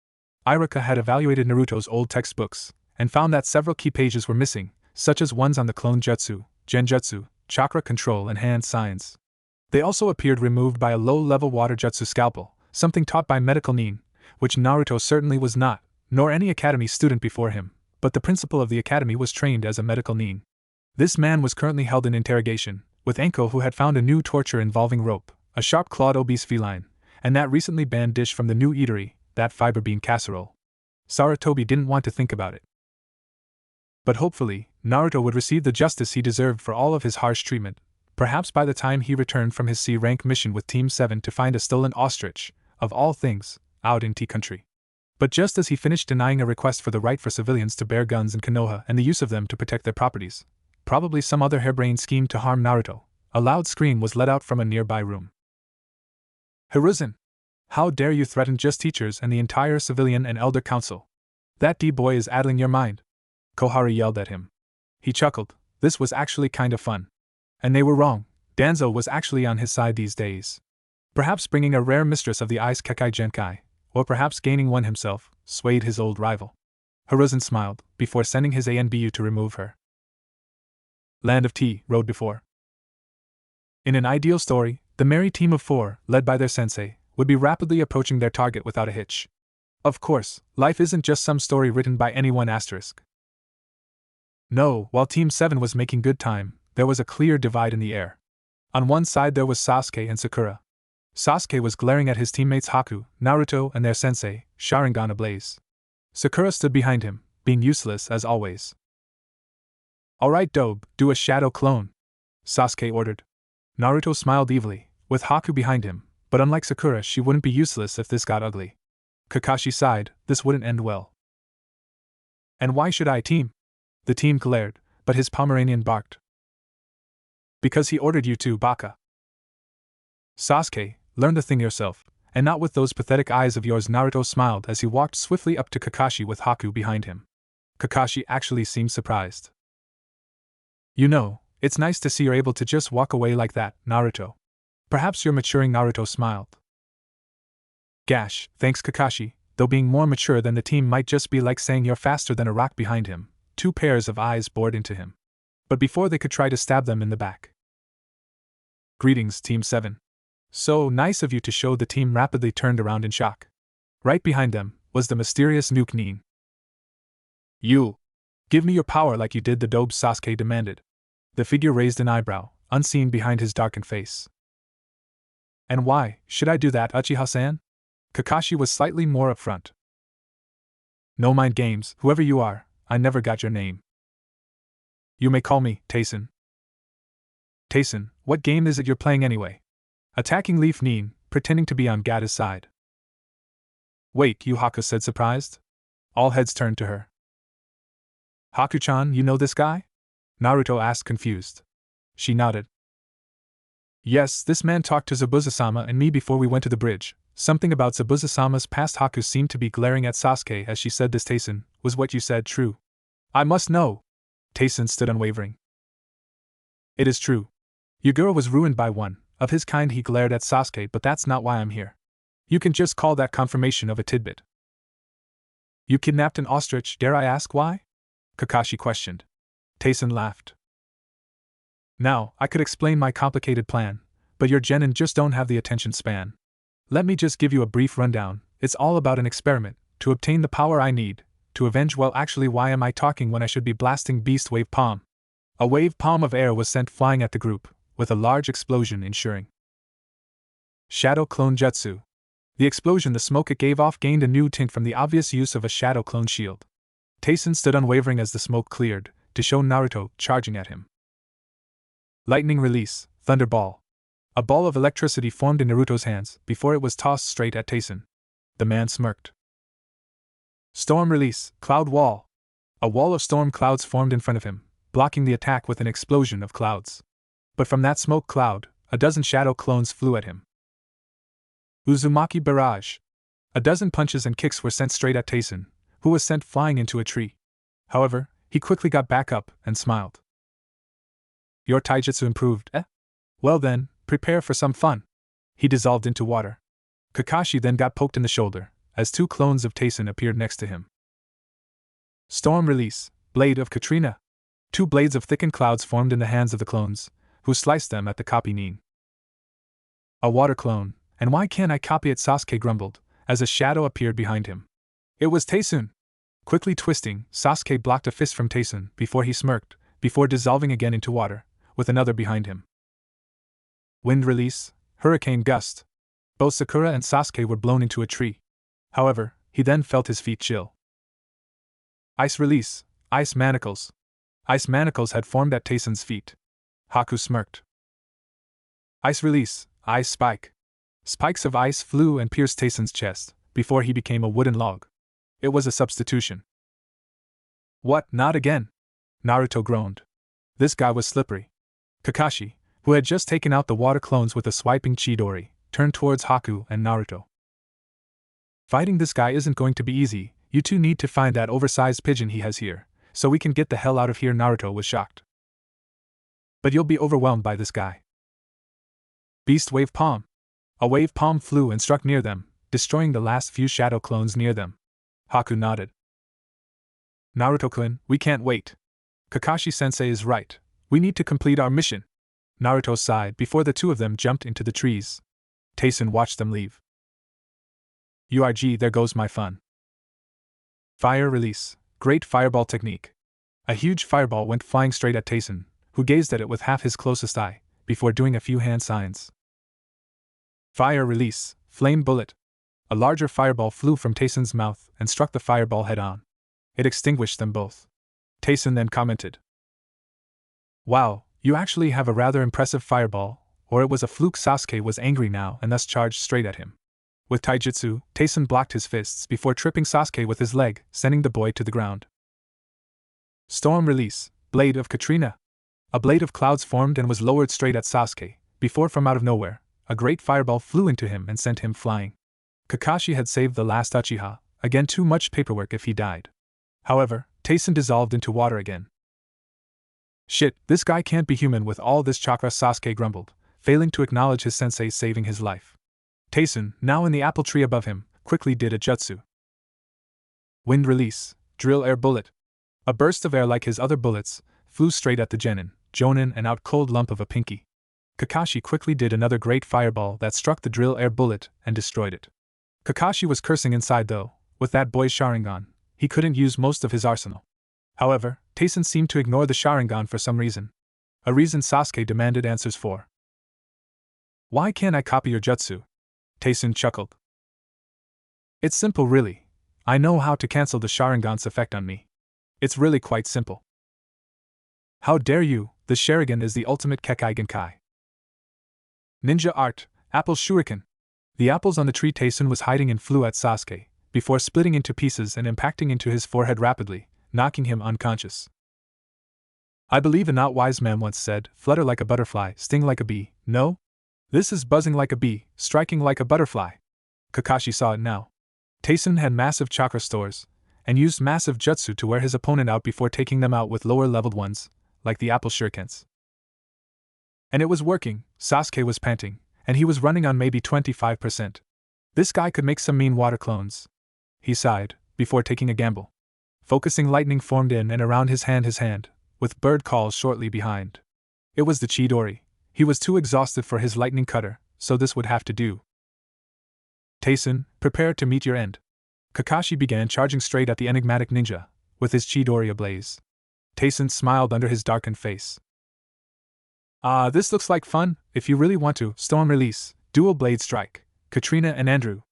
Iruka had evaluated Naruto's old textbooks, and found that several key pages were missing, such as ones on the clone jutsu, genjutsu, chakra control and hand signs. They also appeared removed by a low-level water jutsu scalpel, something taught by medical nin, which Naruto certainly was not, nor any academy student before him, but the principal of the academy was trained as a medical nin. This man was currently held in interrogation, with Anko who had found a new torture involving rope, a sharp-clawed obese feline, and that recently banned dish from the new eatery, that fiber bean casserole. Sarutobi didn't want to think about it. But hopefully, Naruto would receive the justice he deserved for all of his harsh treatment, perhaps by the time he returned from his C-rank mission with Team 7 to find a stolen ostrich, of all things, out in T-country. But just as he finished denying a request for the right for civilians to bear guns in Konoha and the use of them to protect their properties, probably some other harebrained scheme to harm Naruto, a loud scream was let out from a nearby room. Hiruzen! How dare you threaten just teachers and the entire civilian and elder council? That D-boy is addling your mind. Kohari yelled at him. He chuckled. This was actually kind of fun. And they were wrong. Danzo was actually on his side these days. Perhaps bringing a rare mistress of the Ice Kekai Genkai, or perhaps gaining one himself, swayed his old rival. Hiruzen smiled, before sending his ANBU to remove her. Land of Tea rode before. In an ideal story, the merry team of four, led by their sensei, would be rapidly approaching their target without a hitch. Of course, life isn't just some story written by anyone asterisk. No, while Team 7 was making good time, there was a clear divide in the air. On one side there was Sasuke and Sakura. Sasuke was glaring at his teammates Haku, Naruto and their sensei, Sharingan ablaze. Sakura stood behind him, being useless as always. Alright Dobe, do a shadow clone, Sasuke ordered. Naruto smiled evilly, with Haku behind him, but unlike Sakura she wouldn't be useless if this got ugly. Kakashi sighed, this wouldn't end well. And why should I team? The team glared, but his Pomeranian barked. Because he ordered you to, Baka. Sasuke, learn the thing yourself, and not with those pathetic eyes of yours. Naruto smiled as he walked swiftly up to Kakashi with Haku behind him. Kakashi actually seemed surprised. You know, it's nice to see you're able to just walk away like that, Naruto. Perhaps you're maturing, Naruto smiled. Gash, thanks Kakashi, though being more mature than the team might just be like saying you're faster than a rock behind him. Two pairs of eyes bored into him. But before they could try to stab them in the back. Greetings, Team 7. So nice of you to show. The team rapidly turned around in shock. Right behind them was the mysterious Chunin. You! Give me your power like you did, the dope, Sasuke demanded. The figure raised an eyebrow, unseen behind his darkened face. And why should I do that, Uchiha-san? Kakashi was slightly more upfront. No mind games, whoever you are, I never got your name. You may call me Tayson. Tayson, what game is it you're playing anyway? Attacking Leaf Nin, pretending to be on Gata's side. Wait, you, Haku said, surprised. All heads turned to her. Haku-chan, you know this guy? Naruto asked, confused. She nodded. Yes, this man talked to Zabuza-sama and me before we went to the bridge. Something about Zabuza-sama's past. Haku seemed to be glaring at Sasuke as she said this. Tayson, was what you said true? I must know. Tayson stood unwavering. It is true. Yagura was ruined by one of his kind. He glared at Sasuke, but that's not why I'm here. You can just call that confirmation of a tidbit. You kidnapped an ostrich, dare I ask why? Kakashi questioned. Tayson laughed. Now, I could explain my complicated plan, but your genin just don't have the attention span. Let me just give you a brief rundown. It's all about an experiment, to obtain the power I need, to avenge. Well, actually, why am I talking when I should be blasting Beast Wave Palm? A wave palm of air was sent flying at the group, with a large explosion ensuing. Shadow Clone Jutsu. The explosion, the smoke it gave off, gained a new tint from the obvious use of a shadow clone shield. Tayson stood unwavering as the smoke cleared, to show Naruto charging at him. Lightning Release, Thunderball. A ball of electricity formed in Naruto's hands before it was tossed straight at Tayson. The man smirked. Storm Release, Cloud Wall. A wall of storm clouds formed in front of him, blocking the attack with an explosion of clouds. But from that smoke cloud, a dozen shadow clones flew at him. Uzumaki Barrage. A dozen punches and kicks were sent straight at Tayson, who was sent flying into a tree. However, he quickly got back up and smiled. Your taijutsu improved, eh? Well then, prepare for some fun. He dissolved into water. Kakashi then got poked in the shoulder, as two clones of Tayson appeared next to him. Storm Release, Blade of Katrina. Two blades of thickened clouds formed in the hands of the clones, who sliced them at the copy Nin. A water clone, and why can't I copy it? Sasuke grumbled, as a shadow appeared behind him. It was Tayson! Quickly twisting, Sasuke blocked a fist from Tayson before he smirked, before dissolving again into water, with another behind him. Wind Release, Hurricane Gust. Both Sakura and Sasuke were blown into a tree. However, he then felt his feet chill. Ice Release, Ice Manacles. Ice manacles had formed at Tayson's feet. Haku smirked. Ice Release, Ice Spike. Spikes of ice flew and pierced Tayson's chest, before he became a wooden log. It was a substitution. What, not again? Naruto groaned. This guy was slippery. Kakashi, who had just taken out the water clones with a swiping Chidori, turned towards Haku and Naruto. Fighting this guy isn't going to be easy. You two need to find that oversized pigeon he has here, so we can get the hell out of here. Naruto was shocked. But you'll be overwhelmed by this guy. Beast Wave Palm. A wave palm flew and struck near them, destroying the last few shadow clones near them. Haku nodded. Naruto-kun, we can't wait. Kakashi-sensei is right. We need to complete our mission. Naruto sighed before the two of them jumped into the trees. Tayson watched them leave. URG, there goes my fun. Fire Release, Great Fireball Technique. A huge fireball went flying straight at Tayson, who gazed at it with half his closest eye, before doing a few hand signs. Fire Release, Flame Bullet. A larger fireball flew from Tayson's mouth and struck the fireball head-on. It extinguished them both. Tayson then commented. Wow, you actually have a rather impressive fireball, or it was a fluke. Sasuke was angry now and thus charged straight at him. With taijutsu, Tayson blocked his fists before tripping Sasuke with his leg, sending the boy to the ground. Storm Release, Blade of Katrina. A blade of clouds formed and was lowered straight at Sasuke, before from out of nowhere, a great fireball flew into him and sent him flying. Kakashi had saved the last Uchiha, again too much paperwork if he died. However, Tayson dissolved into water again. Shit, this guy can't be human with all this chakra, Sasuke grumbled, failing to acknowledge his sensei saving his life. Tayson, now in the apple tree above him, quickly did a jutsu. Wind release, drill air bullet. A burst of air like his other bullets flew straight at the Jonin and out cold lump of a pinky. Kakashi quickly did another great fireball that struck the drill air bullet and destroyed it. Kakashi was cursing inside though, with that boy's Sharingan, he couldn't use most of his arsenal. However, Tayson seemed to ignore the Sharingan for some reason. A reason Sasuke demanded answers for. Why can't I copy your jutsu? Tayson chuckled. It's simple really. I know how to cancel the Sharingan's effect on me. It's really quite simple. How dare you, the Sharingan is the ultimate Kekkei Genkai. Ninja art, apple shuriken. The apples on the tree Tayson was hiding in flew at Sasuke, before splitting into pieces and impacting into his forehead rapidly, knocking him unconscious. I believe a not wise man once said, flutter like a butterfly, sting like a bee. No? This is buzzing like a bee, striking like a butterfly. Kakashi saw it now. Tayson had massive chakra stores, and used massive jutsu to wear his opponent out before taking them out with lower-leveled ones, like the apple shurikens. And it was working. Sasuke was panting, and he was running on maybe 25%. This guy could make some mean water clones. He sighed, before taking a gamble. Focusing lightning formed in and around his hand, with bird calls shortly behind. It was the Chidori. He was too exhausted for his lightning cutter, so this would have to do. Tayson, prepare to meet your end. Kakashi began charging straight at the enigmatic ninja, with his Chidori ablaze. Tayson smiled under his darkened face. This looks like fun. If you really want to, storm release, dual blade strike, Katrina and Andrew.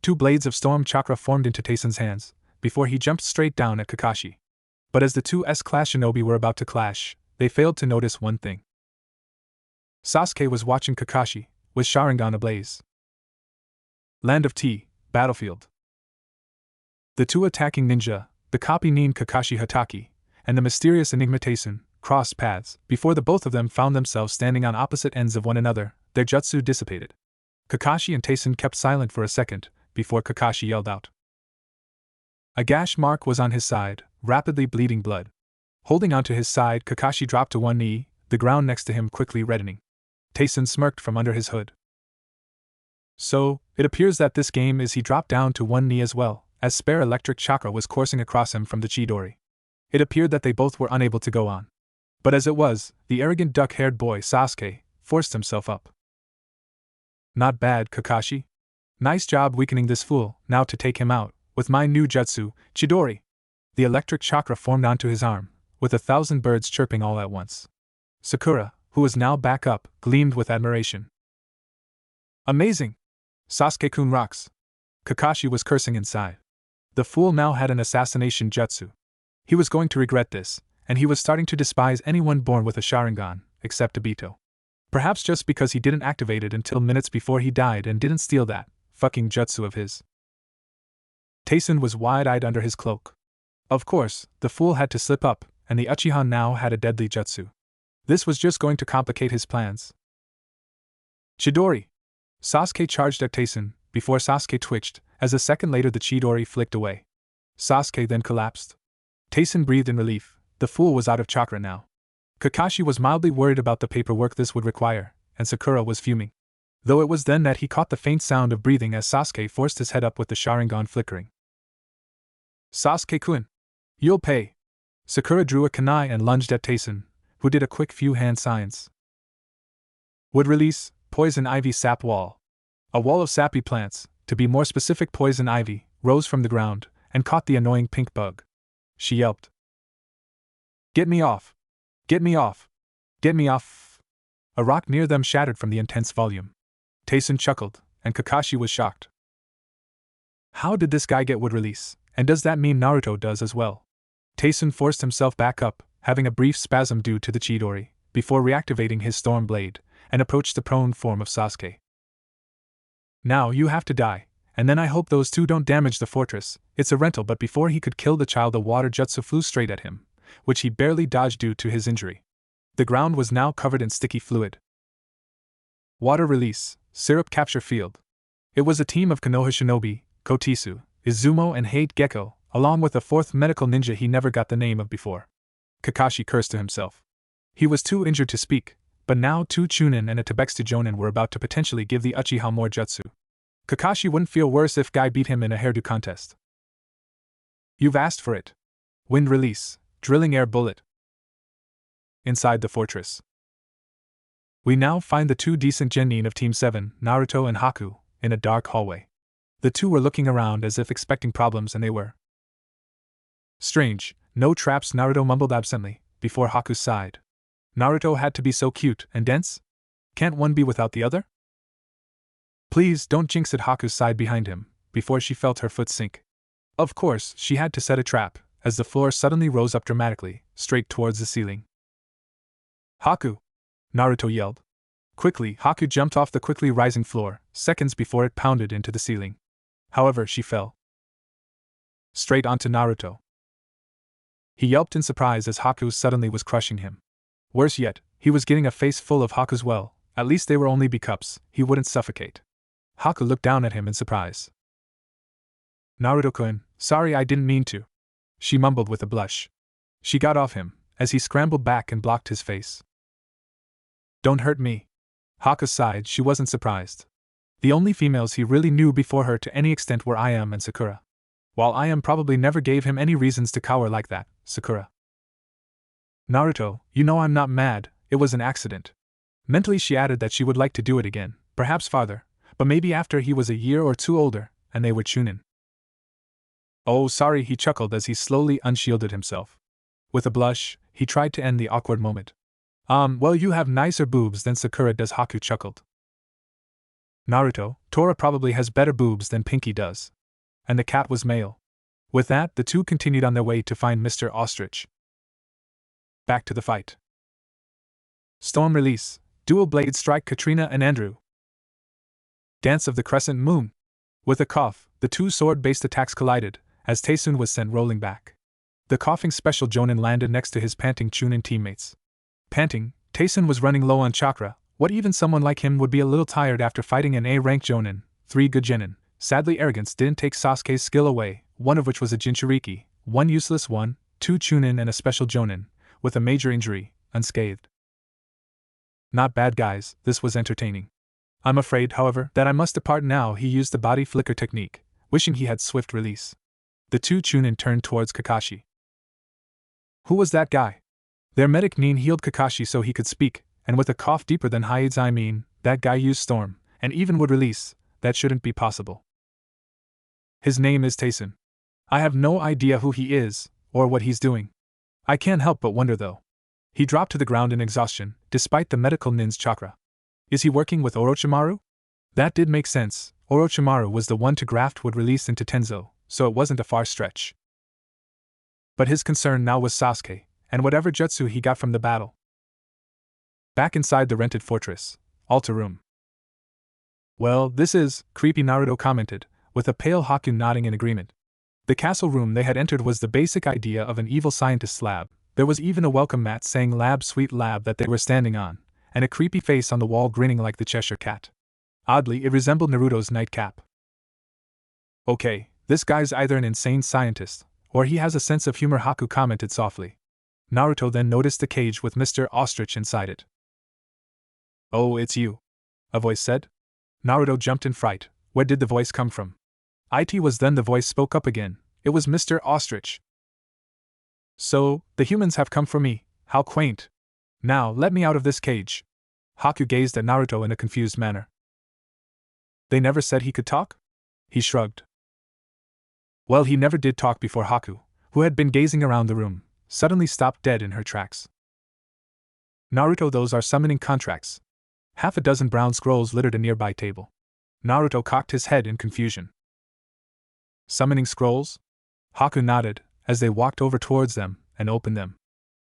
2 blades of storm chakra formed into Tayson's hands, before he jumped straight down at Kakashi. But as the two S-class shinobi were about to clash, they failed to notice one thing. Sasuke was watching Kakashi, with Sharingan ablaze. Land of Tea, battlefield. The two attacking ninja, the copy Nin Kakashi Hatake, and the mysterious Enigma Tayson, crossed paths. Before the both of them found themselves standing on opposite ends of one another, their jutsu dissipated. Kakashi and Tayson kept silent for a second, before Kakashi yelled out. A gash mark was on his side, rapidly bleeding blood. Holding onto his side, Kakashi dropped to one knee, the ground next to him quickly reddening. Tayson smirked from under his hood. So, it appears that this game is he dropped down to one knee as well, as spare electric chakra was coursing across him from the Chidori. It appeared that they both were unable to go on. But as it was, the arrogant duck-haired boy Sasuke forced himself up. Not bad, Kakashi. Nice job weakening this fool. Now to take him out, with my new jutsu, Chidori. The electric chakra formed onto his arm, with 1,000 birds chirping all at once. Sakura, who was now back up, gleamed with admiration. Amazing! Sasuke-kun rocks. Kakashi was cursing inside. The fool now had an assassination jutsu. He was going to regret this, and he was starting to despise anyone born with a Sharingan, except Obito. Perhaps just because he didn't activate it until minutes before he died and didn't steal that fucking jutsu of his. Tayson was wide-eyed under his cloak. Of course, the fool had to slip up, and the Uchiha now had a deadly jutsu. This was just going to complicate his plans. Chidori! Sasuke charged at Tayson, before Sasuke twitched, as a second later the Chidori flicked away. Sasuke then collapsed. Tayson breathed in relief. The fool was out of chakra now. Kakashi was mildly worried about the paperwork this would require, and Sakura was fuming. Though it was then that he caught the faint sound of breathing as Sasuke forced his head up with the Sharingan flickering. Sasuke-kun! You'll pay! Sakura drew a kunai and lunged at Tayson, who did a quick few hand signs. Wood release, poison ivy sap wall. A wall of sappy plants, to be more specific poison ivy, rose from the ground, and caught the annoying pink bug. She yelped. Get me off! Get me off! Get me off! A rock near them shattered from the intense volume. Tayson chuckled, and Kakashi was shocked. How did this guy get wood release, and does that mean Naruto does as well? Tayson forced himself back up, having a brief spasm due to the Chidori, before reactivating his storm blade, and approached the prone form of Sasuke. Now you have to die, and then I hope those two don't damage the fortress. It's a rental. But before he could kill the child, the water jutsu flew straight at him, which he barely dodged due to his injury. The ground was now covered in sticky fluid. Water release, syrup capture field. It was a team of Konoha shinobi, Kotisu, Izumo and Hate Gecko, along with a fourth medical ninja he never got the name of before. Kakashi cursed to himself. He was too injured to speak, But now 2 Chunin and a Taibeksu Jonin were about to potentially give the Uchiha more jutsu. Kakashi wouldn't feel worse if Guy beat him in a hairdo contest. You've asked for it. Wind release, drilling air bullet. Inside the fortress, we now find the 2 decent genin of Team 7, Naruto and Haku, in a dark hallway. The 2 were looking around as if expecting problems, and they were. Strange, no traps, Naruto mumbled absently, before Haku sighed. Naruto had to be so cute and dense? Can't one be without the other? Please don't jinx it, Haku sighed behind him, before she felt her foot sink. Of course, she had to set a trap, as the floor suddenly rose up dramatically, straight towards the ceiling. Haku! Naruto yelled. Quickly, Haku jumped off the quickly rising floor, seconds before it pounded into the ceiling. However, she fell straight onto Naruto. He yelped in surprise as Haku suddenly was crushing him. Worse yet, he was getting a face full of Haku's. Well, at least they were only B-cups, he wouldn't suffocate. Haku looked down at him in surprise. Naruto-kun, sorry, I didn't mean to, she mumbled with a blush. She got off him, as he scrambled back and blocked his face. Don't hurt me. Haku sighed. She wasn't surprised. The only females he really knew before her to any extent were Ayame and Sakura. While Ayame probably never gave him any reasons to cower like that, Sakura. Naruto, you know I'm not mad, it was an accident. Mentally she added that she would like to do it again, perhaps farther, but maybe after he was a year or 2 older, and they were Chunin. Oh, sorry, he chuckled as he slowly unshielded himself. With a blush, he tried to end the awkward moment. Well, you have nicer boobs than Sakura does, Haku chuckled. Naruto, Tora probably has better boobs than Pinky does. And the cat was male. With that, the 2 continued on their way to find Mr. Ostrich. Back to the fight. Storm release, dual blade strike, Katrina and Andrew. Dance of the Crescent Moon. With a cough, the 2 sword-based attacks collided, as Taesun was sent rolling back. The coughing special Jonin landed next to his panting Chunin teammates. Panting, Taesun was running low on chakra. What even someone like him would be a little tired after fighting an A-rank Jonin, 3 good genin. Sadly, arrogance didn't take Sasuke's skill away, one of which was a Jinchuriki, 1 useless one, 2 Chunin and a special Jonin, with a major injury, unscathed. Not bad, guys, this was entertaining. I'm afraid, however, that I must depart now. He used the body flicker technique, wishing he had swift release. The 2 Chunin turned towards Kakashi. Who was that guy? Their medic Nin healed Kakashi so he could speak, and with a cough deeper than Hyde's, I mean, that guy used storm, and even would release. That shouldn't be possible. His name is Taesun. I have no idea who he is, or what he's doing. I can't help but wonder though. He dropped to the ground in exhaustion, despite the medical Nin's chakra. Is he working with Orochimaru? That did make sense. Orochimaru was the one to graft would release into Tenzo, so it wasn't a far stretch. But his concern now was Sasuke, and whatever jutsu he got from the battle. Back inside the rented fortress, altar room. Well, this is, creepy, Naruto commented, with a pale Haku nodding in agreement. The castle room they had entered was the basic idea of an evil scientist's lab. There was even a welcome mat saying lab, sweet lab that they were standing on, and a creepy face on the wall grinning like the Cheshire Cat. Oddly, it resembled Naruto's nightcap. Okay, this guy's either an insane scientist, or he has a sense of humor, Haku commented softly. Naruto then noticed the cage with Mr. Ostrich inside it. Oh, it's you, a voice said. Naruto jumped in fright. Where did the voice come from? It was then the voice spoke up again. It was Mr. Ostrich. So, the humans have come for me, how quaint. Now, let me out of this cage. Haku gazed at Naruto in a confused manner. They never said he could talk? He shrugged. Well, he never did talk before. Haku, who had been gazing around the room, suddenly stopped dead in her tracks. Naruto, those are summoning contracts. Half a dozen brown scrolls littered a nearby table. Naruto cocked his head in confusion. Summoning scrolls? Haku nodded, as they walked over towards them and opened them.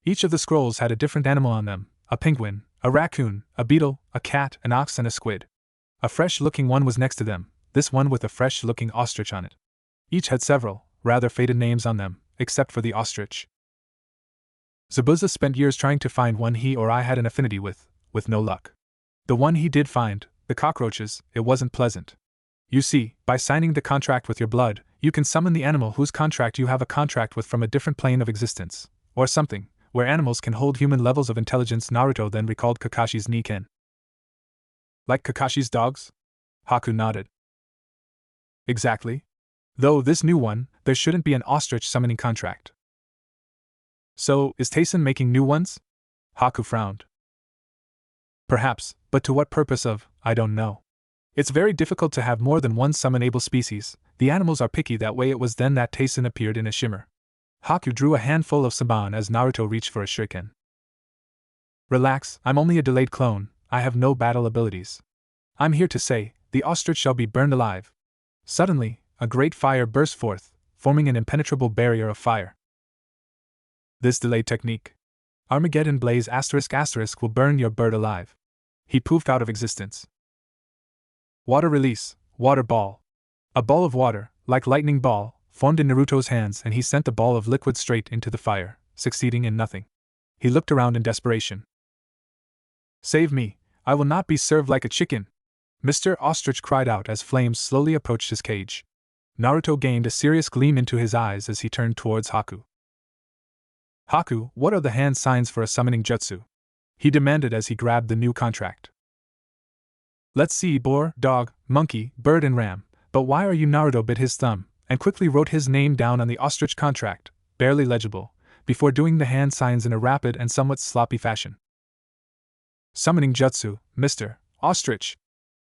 Each of the scrolls had a different animal on them: a penguin, a raccoon, a beetle, a cat, an ox, and a squid. A fresh-looking one was next to them, this one with a fresh-looking ostrich on it. Each had several, rather faded names on them, except for the ostrich. Zabuza spent years trying to find one he or I had an affinity with no luck. The one he did find, the cockroaches, it wasn't pleasant. You see, by signing the contract with your blood, you can summon the animal whose contract you have a contract with from a different plane of existence, or something, where animals can hold human levels of intelligence. Naruto then recalled Kakashi's Niken. Like Kakashi's dogs? Haku nodded. Exactly. Though this new one, there shouldn't be an ostrich summoning contract. So, is Taysen making new ones? Haku frowned. Perhaps, but to what purpose I don't know. It's very difficult to have more than one summonable species. The animals are picky that way. It was then that Taysen appeared in a shimmer. Haku drew a handful of saban as Naruto reached for a shuriken. Relax, I'm only a delayed clone, I have no battle abilities. I'm here to say, the ostrich shall be burned alive. Suddenly, a great fire burst forth, forming an impenetrable barrier of fire. This delayed technique. Armageddon blaze *** will burn your bird alive. He poofed out of existence. Water release, water ball. A ball of water, like lightning ball, formed in Naruto's hands and he sent the ball of liquid straight into the fire, succeeding in nothing. He looked around in desperation. Save me, I will not be served like a chicken! Mr. Ostrich cried out as flames slowly approached his cage. Naruto gained a serious gleam into his eyes as he turned towards Haku. Haku, what are the hand signs for a summoning jutsu? He demanded as he grabbed the new contract. Let's see, boar, dog, monkey, bird and ram, but why are you? Naruto bit his thumb, and quickly wrote his name down on the ostrich contract, barely legible, before doing the hand signs in a rapid and somewhat sloppy fashion. Summoning jutsu, Mr. Ostrich!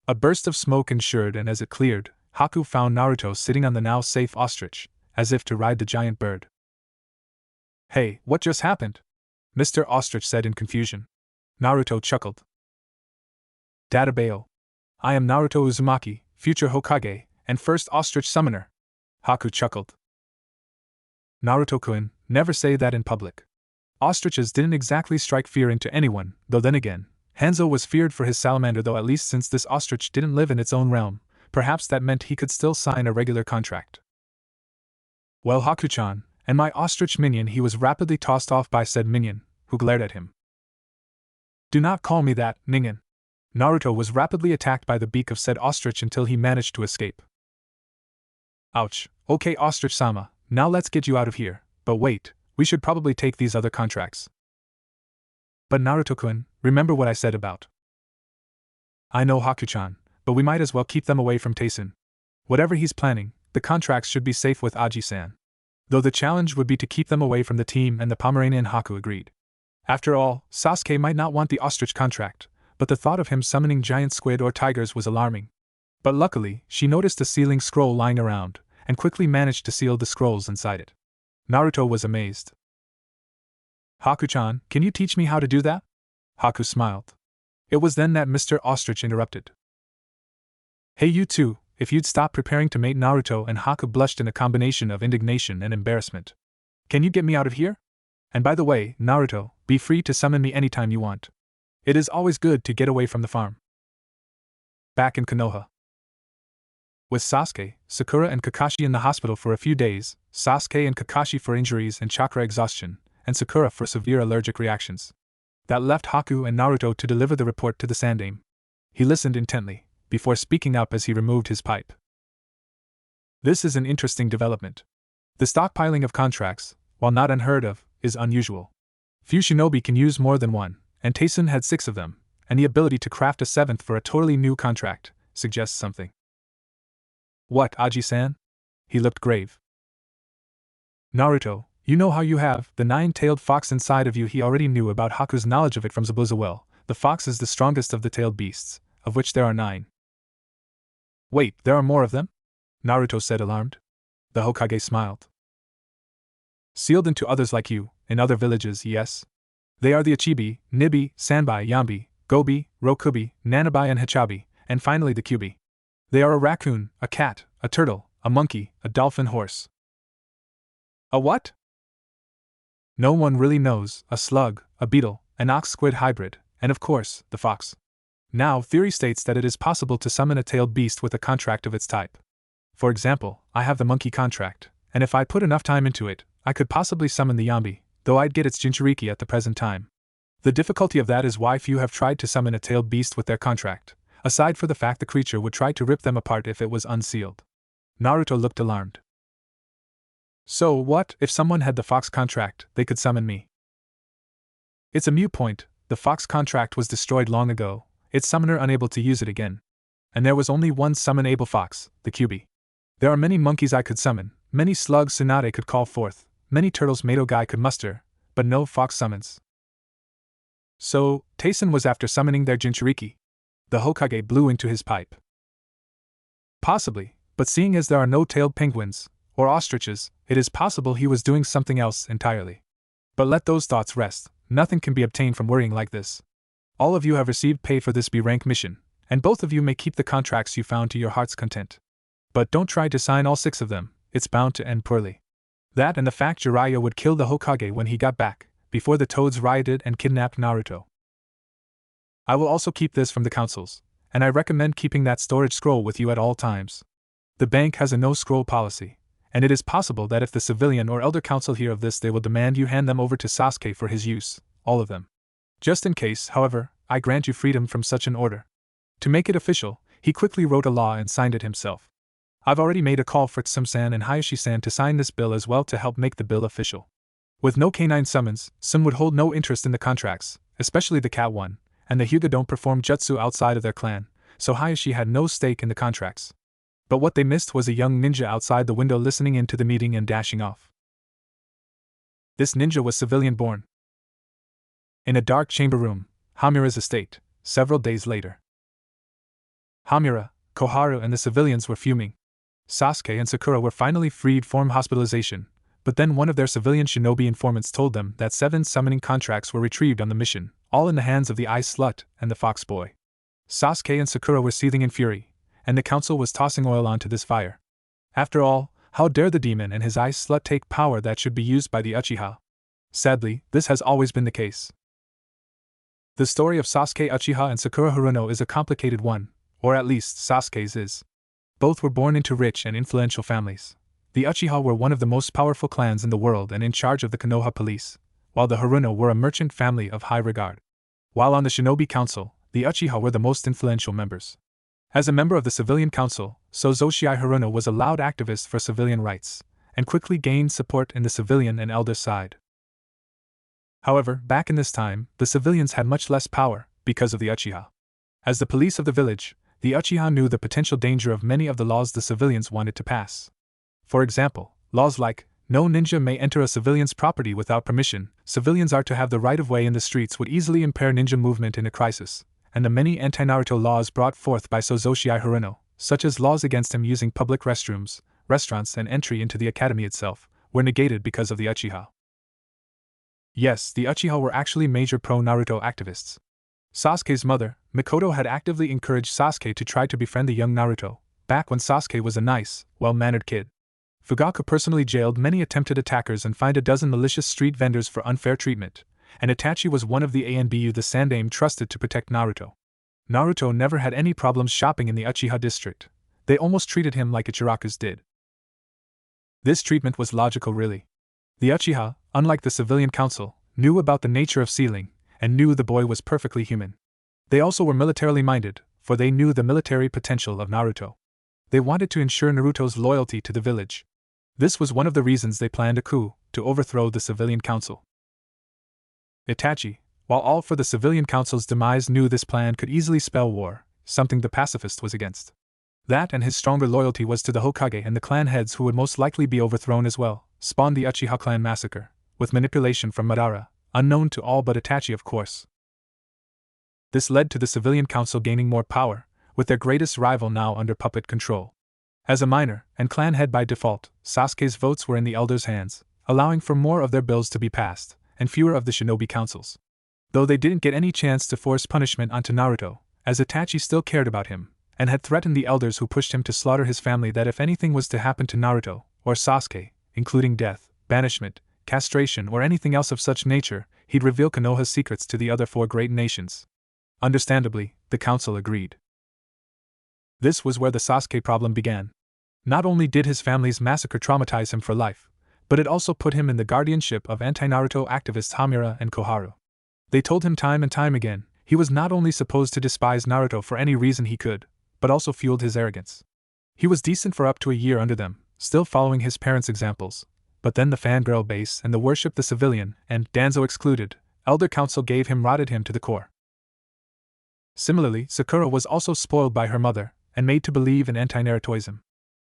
A burst of smoke ensued, and as it cleared, Haku found Naruto sitting on the now safe ostrich, as if to ride the giant bird. Hey, what just happened? Mr. Ostrich said in confusion. Naruto chuckled. Databao. I am Naruto Uzumaki, future Hokage, and first ostrich summoner. Haku chuckled. Naruto-kun, never say that in public. Ostriches didn't exactly strike fear into anyone, though then again, Hanzo was feared for his salamander, though at least since this ostrich didn't live in its own realm, perhaps that meant he could still sign a regular contract. Well, Haku-chan, and my ostrich minion. He was rapidly tossed off by said minion, who glared at him. Do not call me that, Ningen. Naruto was rapidly attacked by the beak of said ostrich until he managed to escape. Ouch, okay ostrich-sama, now let's get you out of here, but wait, we should probably take these other contracts. But Naruto-kun, remember what I said about. I know Haku-chan, but we might as well keep them away from Taysen. Whatever he's planning, the contracts should be safe with Aji-san. Though the challenge would be to keep them away from the team, and the Pomeranian. Haku agreed. After all, Sasuke might not want the ostrich contract, but the thought of him summoning giant squid or tigers was alarming. But luckily, she noticed a sealing scroll lying around, and quickly managed to seal the scrolls inside it. Naruto was amazed. Haku-chan, can you teach me how to do that? Haku smiled. It was then that Mr. Ostrich interrupted. Hey you two, if you'd stop preparing to mate. Naruto and Haku blushed in a combination of indignation and embarrassment. Can you get me out of here? And by the way, Naruto, be free to summon me anytime you want. It is always good to get away from the farm. Back in Konoha. With Sasuke, Sakura and Kakashi in the hospital for a few days, Sasuke and Kakashi for injuries and chakra exhaustion, and Sakura for severe allergic reactions. That left Haku and Naruto to deliver the report to the Sandaime. He listened intently, before speaking up as he removed his pipe. This is an interesting development. The stockpiling of contracts, while not unheard of, is unusual. Few shinobi can use more than one, and Taysen had 6 of them, and the ability to craft a 7th for a totally new contract suggests something. What, Aji-san? He looked grave. Naruto, you know how you have the 9-tailed fox inside of you. He already knew about Haku's knowledge of it from Zabuza. Well, the fox is the strongest of the tailed beasts, of which there are 9. Wait, there are more of them? Naruto said, alarmed. The Hokage smiled. Sealed into others like you, in other villages, yes? They are the Ichibi, Nibi, Sanbai, Yambi, Gobi, Rokubi, Nanabi and Hichabi, and finally the Kyubi. They are a raccoon, a cat, a turtle, a monkey, a dolphin horse. A what? No one really knows, a slug, a beetle, an ox-squid hybrid, and of course, the fox. Now, theory states that it is possible to summon a tailed beast with a contract of its type. For example, I have the monkey contract, and if I put enough time into it, I could possibly summon the Yambi, though I'd get its Jinchuriki at the present time. The difficulty of that is why few have tried to summon a tailed beast with their contract, aside for the fact the creature would try to rip them apart if it was unsealed. Naruto looked alarmed. So what, if someone had the fox contract, they could summon me? It's a moot point, the Fox contract was destroyed long ago, its summoner unable to use it again. And there was only one summon-able fox, the QB. There are many monkeys I could summon, many slugs Tsunade could call forth, many turtles Madogai could muster, but no fox summons. So, Taysen was after summoning their Jinchuriki. The Hokage blew into his pipe. Possibly, but seeing as there are no tailed penguins, or ostriches, it is possible he was doing something else entirely. But let those thoughts rest, nothing can be obtained from worrying like this. All of you have received pay for this B-rank mission, and both of you may keep the contracts you found to your heart's content. But don't try to sign all 6 of them, it's bound to end poorly. That and the fact Jiraiya would kill the Hokage when he got back, before the Toads rioted and kidnapped Naruto. I will also keep this from the councils, and I recommend keeping that storage scroll with you at all times. The bank has a no-scroll policy, and it is possible that if the civilian or elder council hear of this they will demand you hand them over to Sasuke for his use, all of them. Just in case, however, I grant you freedom from such an order. To make it official, he quickly wrote a law and signed it himself. I've already made a call for Tsum-san and Hayashi-san to sign this bill as well to help make the bill official. With no canine summons, Tsum would hold no interest in the contracts, especially the cat one, and the Hyuga don't perform jutsu outside of their clan, so Hayashi had no stake in the contracts. But what they missed was a young ninja outside the window listening in to the meeting and dashing off. This ninja was civilian-born. In a dark chamber room, Hamura's estate, several days later. Hamura, Koharu and the civilians were fuming. Sasuke and Sakura were finally freed from hospitalization, but then one of their civilian shinobi informants told them that 7 summoning contracts were retrieved on the mission, all in the hands of the ice slut and the fox boy. Sasuke and Sakura were seething in fury, and the council was tossing oil onto this fire. After all, how dare the demon and his ice slut take power that should be used by the Uchiha? Sadly, this has always been the case. The story of Sasuke Uchiha and Sakura Haruno is a complicated one, or at least Sasuke's is. Both were born into rich and influential families. The Uchiha were one of the most powerful clans in the world and in charge of the Konoha police, while the Haruno were a merchant family of high regard. While on the Shinobi Council, the Uchiha were the most influential members. As a member of the Civilian Council, Zoshii Haruno was a loud activist for civilian rights, and quickly gained support in the civilian and elder side. However, back in this time, the civilians had much less power, because of the Uchiha. As the police of the village, the Uchiha knew the potential danger of many of the laws the civilians wanted to pass. For example, laws like, no ninja may enter a civilian's property without permission, civilians are to have the right of way in the streets would easily impair ninja movement in a crisis, and the many anti-Naruto laws brought forth by Zoshii Haruno, such as laws against him using public restrooms, restaurants and entry into the academy itself, were negated because of the Uchiha. Yes, the Uchiha were actually major pro-Naruto activists. Sasuke's mother, Mikoto, had actively encouraged Sasuke to try to befriend the young Naruto, back when Sasuke was a nice, well-mannered kid. Fugaku personally jailed many attempted attackers and fined a dozen malicious street vendors for unfair treatment, and Itachi was one of the ANBU the Sandaime trusted to protect Naruto. Naruto never had any problems shopping in the Uchiha district. They almost treated him like Ichiraku's did. This treatment was logical, really. The Uchiha, unlike the civilian council, knew about the nature of sealing, and knew the boy was perfectly human. They also were militarily minded, for they knew the military potential of Naruto. They wanted to ensure Naruto's loyalty to the village. This was one of the reasons they planned a coup, to overthrow the civilian council. Itachi, while all for the civilian council's demise, knew this plan could easily spell war, something the pacifist was against. That and his stronger loyalty was to the Hokage and the clan heads who would most likely be overthrown as well, spawned the Uchiha clan massacre, with manipulation from Madara, unknown to all but Itachi of course. This led to the civilian council gaining more power, with their greatest rival now under puppet control. As a minor, and clan head by default, Sasuke's votes were in the elders' hands, allowing for more of their bills to be passed, and fewer of the shinobi councils. Though they didn't get any chance to force punishment onto Naruto, as Itachi still cared about him, and had threatened the elders who pushed him to slaughter his family that if anything was to happen to Naruto, or Sasuke, including death, banishment, castration or anything else of such nature, he'd reveal Konoha's secrets to the other 4 great nations. Understandably, the council agreed. This was where the Sasuke problem began. Not only did his family's massacre traumatize him for life, but it also put him in the guardianship of anti-Naruto activists Hamura and Koharu. They told him time and time again, he was not only supposed to despise Naruto for any reason he could, but also fueled his arrogance. He was decent for up to a year under them, still following his parents' examples, but then the fangirl base and the worship the civilian, and, Danzo excluded, Elder Council gave him rotted him to the core. Similarly, Sakura was also spoiled by her mother, and made to believe in anti-Narutoism.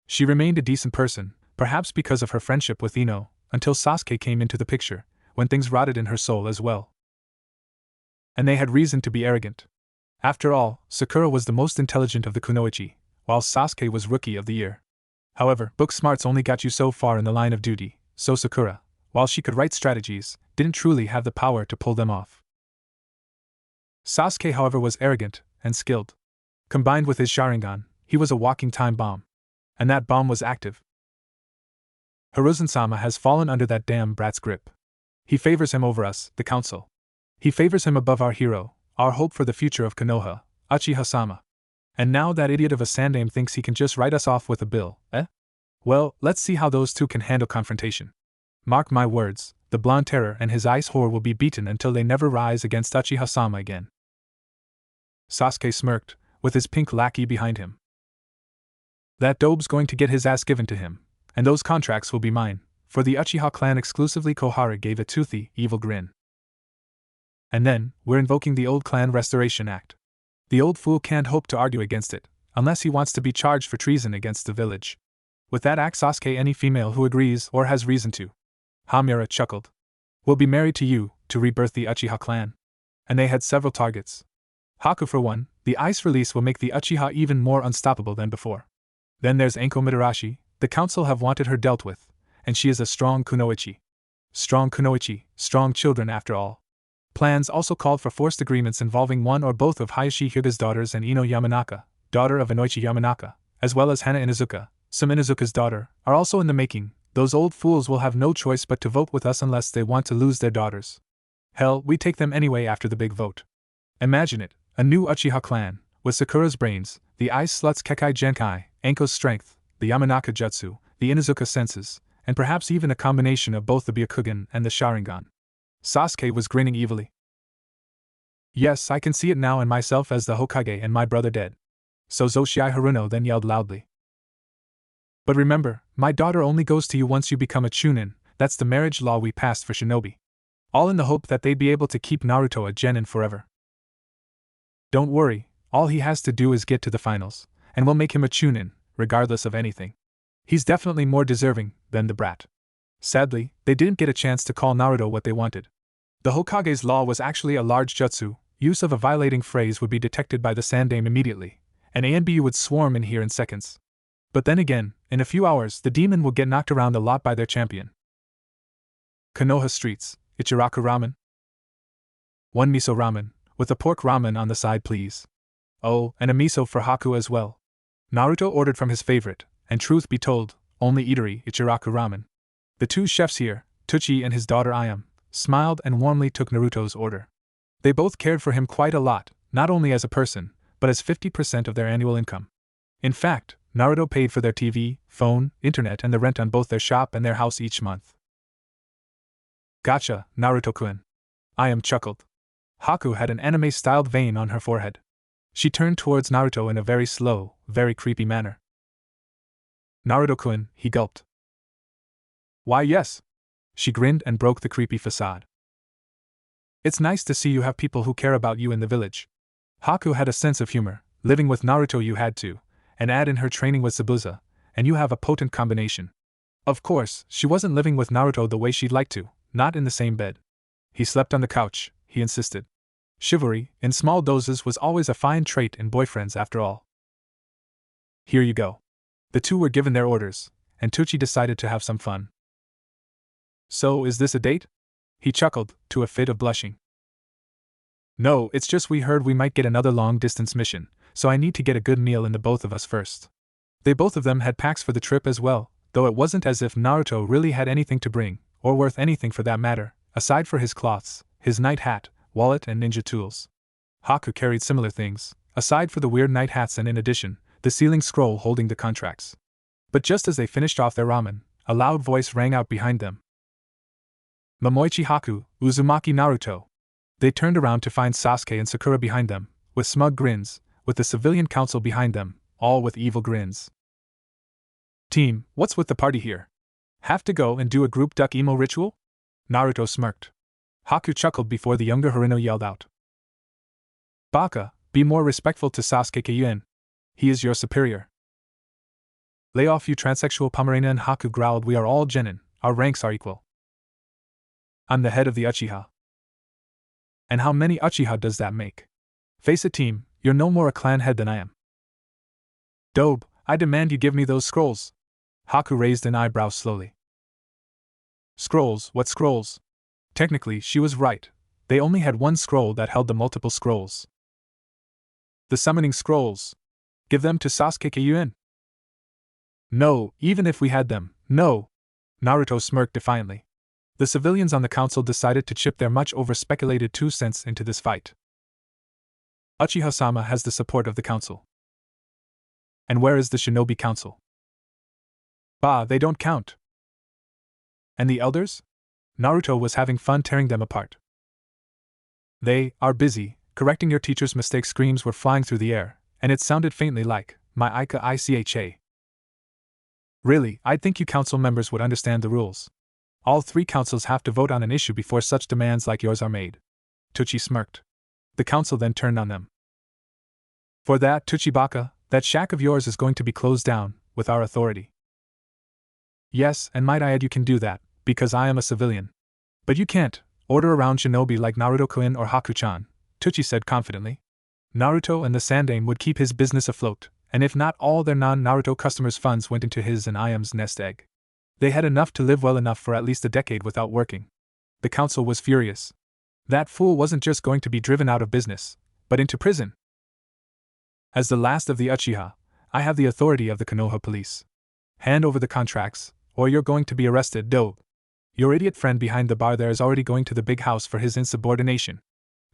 She remained a decent person, perhaps because of her friendship with Ino, until Sasuke came into the picture, when things rotted in her soul as well. And they had reason to be arrogant. After all, Sakura was the most intelligent of the kunoichi, while Sasuke was Rookie of the Year. However, book smarts only got you so far in the line of duty, so Sakura, while she could write strategies, didn't truly have the power to pull them off. Sasuke, however, was arrogant and skilled. Combined with his Sharingan, he was a walking time bomb. And that bomb was active. Hiruzen-sama has fallen under that damn brat's grip. He favors him over us, the council. He favors him above our hero, our hope for the future of Konoha, Uchiha-sama. And now that idiot of a Sandaime thinks he can just write us off with a bill, eh? Well, let's see how those two can handle confrontation. Mark my words, the blonde terror and his ice whore will be beaten until they never rise against Uchiha-sama again. Sasuke smirked, with his pink lackey behind him. That dope's going to get his ass given to him, and those contracts will be mine, for the Uchiha clan exclusively. Kohara gave a toothy, evil grin. And then, we're invoking the old Clan Restoration Act. The old fool can't hope to argue against it, unless he wants to be charged for treason against the village. With that act, Sasuke, any female who agrees or has reason to. Hamura chuckled. Will be married to you, to rebirth the Uchiha clan. And they had several targets. Haku for one, the ice release will make the Uchiha even more unstoppable than before. Then there's Anko Mitarashi, the council have wanted her dealt with, and she is a strong kunoichi. Strong kunoichi, strong children after all. Plans also called for forced agreements involving one or both of Hayashi Hyuga's daughters and Ino Yamanaka, daughter of Inoichi Yamanaka, as well as Hana Inuzuka, some Inuzuka's daughter, are also in the making. Those old fools will have no choice but to vote with us unless they want to lose their daughters. Hell, we take them anyway after the big vote. Imagine it, a new Uchiha clan, with Sakura's brains, the Ice Slut's Kekai Genkai, Anko's strength, the Yamanaka Jutsu, the Inuzuka senses, and perhaps even a combination of both the Byakugan and the Sharingan. Sasuke was grinning evilly. Yes, I can see it now, and myself as the Hokage and my brother dead. So Zoshii Haruno then yelled loudly. But remember, my daughter only goes to you once you become a Chunin. That's the marriage law we passed for shinobi. All in the hope that they'd be able to keep Naruto a genin forever. Don't worry, all he has to do is get to the finals, and we'll make him a Chunin, regardless of anything. He's definitely more deserving than the brat. Sadly, they didn't get a chance to call Naruto what they wanted. The Hokage's law was actually a large jutsu. Use of a violating phrase would be detected by the Sandaime immediately, and ANBU would swarm in here in seconds. But then again, in a few hours, the demon will get knocked around a lot by their champion. Konoha streets, Ichiraku ramen? One miso ramen, with a pork ramen on the side please. Oh, and a miso for Haku as well. Naruto ordered from his favorite, and truth be told, only eatery, Ichiraku ramen. The two chefs here, Tuchi and his daughter Ayam, smiled and warmly took Naruto's order. They both cared for him quite a lot, not only as a person, but as 50% of their annual income. In fact, Naruto paid for their TV, phone, internet and the rent on both their shop and their house each month. Gotcha, Naruto-kun. Ayam chuckled. Haku had an anime-styled vein on her forehead. She turned towards Naruto in a very slow, very creepy manner. Naruto-kun, he gulped. Why yes. She grinned and broke the creepy facade. It's nice to see you have people who care about you in the village. Haku had a sense of humor. Living with Naruto you had to, and add in her training with Zabuza, and you have a potent combination. Of course, she wasn't living with Naruto the way she'd like to, not in the same bed. He slept on the couch, he insisted. Chivalry, in small doses, was always a fine trait in boyfriends after all. Here you go. The two were given their orders, and Tucci decided to have some fun. So, is this a date? He chuckled, to a fit of blushing. No, it's just we heard we might get another long-distance mission, so I need to get a good meal in the both of us first. They both of them had packs for the trip as well, though it wasn't as if Naruto really had anything to bring, or worth anything for that matter, aside for his cloths, his night hat, wallet and ninja tools. Haku carried similar things, aside for the weird night hats and in addition, the sealing scroll holding the contracts. But just as they finished off their ramen, a loud voice rang out behind them. Momoichi Haku, Uzumaki Naruto. They turned around to find Sasuke and Sakura behind them, with smug grins, with the civilian council behind them, all with evil grins. Team, what's with the party here? Have to go and do a group duck emo ritual? Naruto smirked. Haku chuckled before the younger Harino yelled out. Baka, be more respectful to Sasuke Kyuin. He is your superior. Lay off, you transsexual Pomeranian, Haku growled. We are all genin, our ranks are equal. I'm the head of the Uchiha. And how many Uchiha does that make? Face it, team, you're no more a clan head than I am. Dobe, I demand you give me those scrolls. Haku raised an eyebrow slowly. Scrolls, what scrolls? Technically, she was right. They only had one scroll that held the multiple scrolls. The summoning scrolls. Give them to Sasuke Kyuin. No, even if we had them, no. Naruto smirked defiantly. The civilians on the council decided to chip their much over-speculated 2 cents into this fight. Uchiha-sama has the support of the council. And where is the shinobi council? Bah, they don't count. And the elders? Naruto was having fun tearing them apart. They are busy correcting your teacher's mistakes. Screams were flying through the air, and it sounded faintly like, my Ika Icha. Really, I'd think you council members would understand the rules. All 3 councils have to vote on an issue before such demands like yours are made. Tuchi smirked. The council then turned on them. For that, Tuchibaka, that shack of yours is going to be closed down, with our authority. Yes, and might I add you can do that, because I am a civilian. But you can't order around shinobi like Naruto-kun or Haku-chan, Tuchi said confidently. Naruto and the Sandame would keep his business afloat, and if not all their non-Naruto customers' funds went into his and Iam's nest egg. They had enough to live well enough for at least a decade without working. The council was furious. That fool wasn't just going to be driven out of business, but into prison. As the last of the Uchiha, I have the authority of the Konoha police. Hand over the contracts, or you're going to be arrested, Dobe. Your idiot friend behind the bar there is already going to the big house for his insubordination.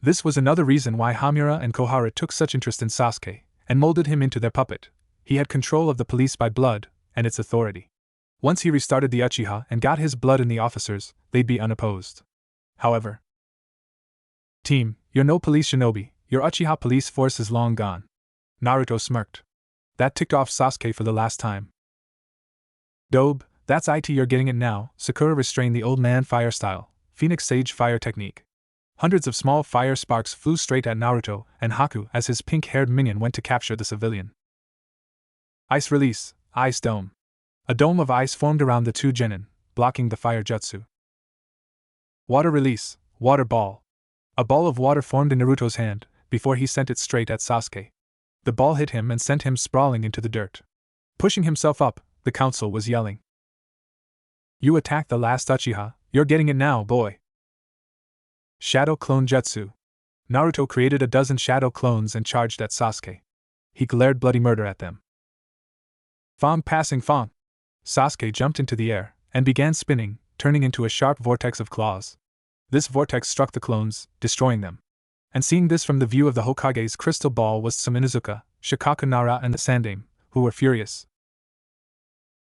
This was another reason why Hamura and Kohara took such interest in Sasuke, and molded him into their puppet. He had control of the police by blood, and its authority. Once he restarted the Uchiha and got his blood in the officers, they'd be unopposed. However, team, you're no police shinobi, your Uchiha police force is long gone. Naruto smirked. That ticked off Sasuke for the last time. Dobe, that's it, you're getting it now. Sakura restrained the old man fire style, Phoenix Sage fire technique. Hundreds of small fire sparks flew straight at Naruto and Haku as his pink-haired minion went to capture the civilian. Ice release, ice dome. A dome of ice formed around the 2 genin, blocking the fire jutsu. Water release, water ball. A ball of water formed in Naruto's hand, before he sent it straight at Sasuke. The ball hit him and sent him sprawling into the dirt. Pushing himself up, the council was yelling. You attacked the last Uchiha, you're getting it now, boy. Shadow clone jutsu. Naruto created a dozen shadow clones and charged at Sasuke. He glared bloody murder at them. Fong passing Fong. Sasuke jumped into the air and began spinning, turning into a sharp vortex of claws. This vortex struck the clones, destroying them. And seeing this from the view of the Hokage's crystal ball was Saminuzuka, Shikaku Nara and the Sandame, who were furious.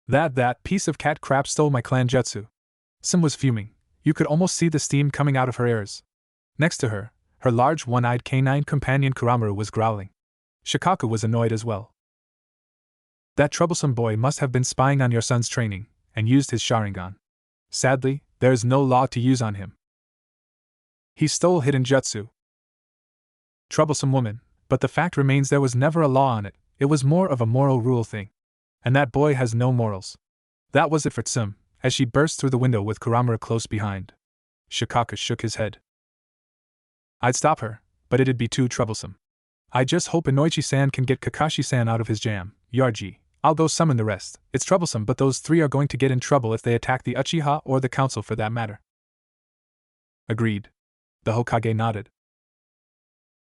That piece of cat crap stole my clan jutsu. Sim was fuming. You could almost see the steam coming out of her ears. Next to her, her large one-eyed canine companion Kuramaru was growling. Shikaku was annoyed as well. That troublesome boy must have been spying on your son's training, and used his Sharingan. Sadly, there is no law to use on him. He stole hidden jutsu. Troublesome woman, but the fact remains there was never a law on it, it was more of a moral rule thing. And that boy has no morals. That was it for Tsum, as she burst through the window with Kuramaru close behind. Shikaku shook his head. I'd stop her, but it'd be too troublesome. I just hope Inoichi-san can get Kakashi-san out of his jam. Yarji, I'll go summon the rest. It's troublesome, but those 3 are going to get in trouble if they attack the Uchiha or the council for that matter. Agreed. The Hokage nodded.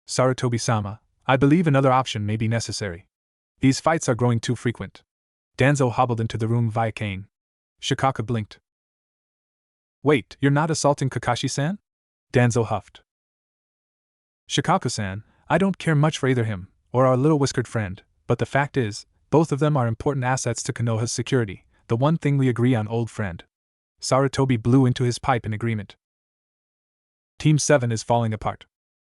Sarutobi-sama, I believe another option may be necessary. These fights are growing too frequent. Danzo hobbled into the room via cane. Shikaku blinked. Wait, you're not assaulting Kakashi-san? Danzo huffed. Shikaku-san, I don't care much for either him, or our little whiskered friend, but the fact is, both of them are important assets to Konoha's security, the one thing we agree on, old friend. Sarutobi blew into his pipe in agreement. Team 7 is falling apart.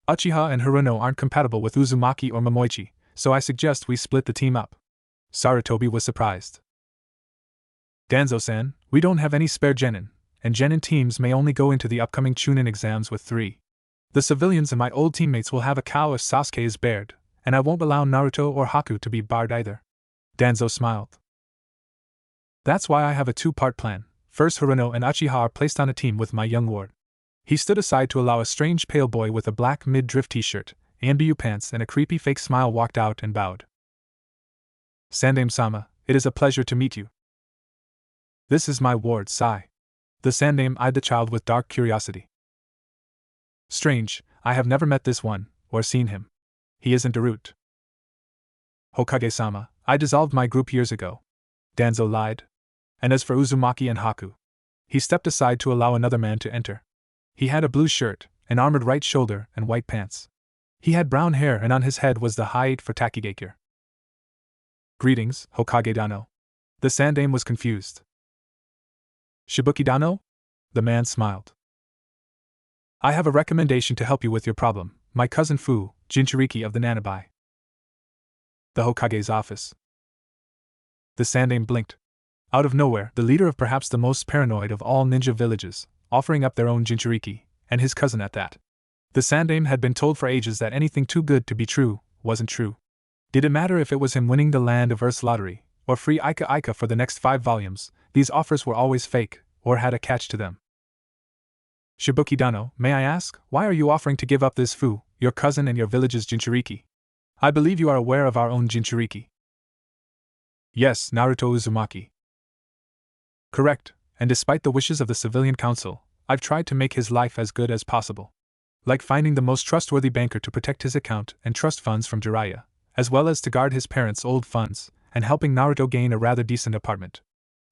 Uchiha and Hiruno aren't compatible with Uzumaki or Momoichi, so I suggest we split the team up. Sarutobi was surprised. Danzo-san, we don't have any spare genin, and Genin teams may only go into the upcoming Chunin exams with 3. The civilians and my old teammates will have a cow if Sasuke is bared, and I won't allow Naruto or Haku to be barred either. Danzo smiled. That's why I have a 2-part plan. First, Haruno and Uchiha are placed on a team with my young ward. He stood aside to allow a strange pale boy with a black mid-drift t-shirt, ANBU pants and a creepy fake smile walked out and bowed. Sandame-sama, it is a pleasure to meet you. This is my ward, Sai. The Sandame eyed the child with dark curiosity. Strange, I have never met this one, or seen him. He isn't a root. Hokage-sama, I dissolved my group years ago. Danzo lied. And as for Uzumaki and Haku, he stepped aside to allow another man to enter. He had a blue shirt, an armored right shoulder, and white pants. He had brown hair and on his head was the hide for Takigakure. Greetings, Hokage Dano. The Sandame was confused. Shibuki Dano? The man smiled. I have a recommendation to help you with your problem, my cousin Fu, Jinchuriki of the Nanabai. The Hokage's office. The Sandame blinked. Out of nowhere, the leader of perhaps the most paranoid of all ninja villages, offering up their own Jinchuriki, and his cousin at that. The Sandame had been told for ages that anything too good to be true wasn't true. Did it matter if it was him winning the Land of Earth's lottery, or free Ika Ika for the next 5 volumes, these offers were always fake, or had a catch to them. Shibuki Dano, may I ask, why are you offering to give up this Fu, your cousin and your village's Jinchuriki? I believe you are aware of our own Jinchuriki. Yes, Naruto Uzumaki. Correct, and despite the wishes of the civilian council, I've tried to make his life as good as possible. Like finding the most trustworthy banker to protect his account and trust funds from Jiraiya, as well as to guard his parents' old funds, and helping Naruto gain a rather decent apartment.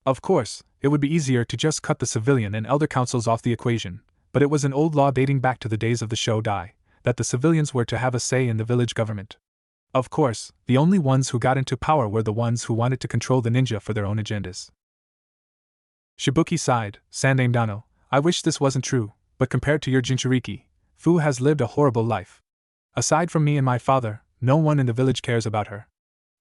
Of course, it would be easier to just cut the civilian and elder councils off the equation, but it was an old law dating back to the days of the Shodai, that the civilians were to have a say in the village government. Of course, the only ones who got into power were the ones who wanted to control the ninja for their own agendas. Shibuki sighed, Sandame Dano, I wish this wasn't true, but compared to your Jinchuriki, Fu has lived a horrible life. Aside from me and my father, no one in the village cares about her.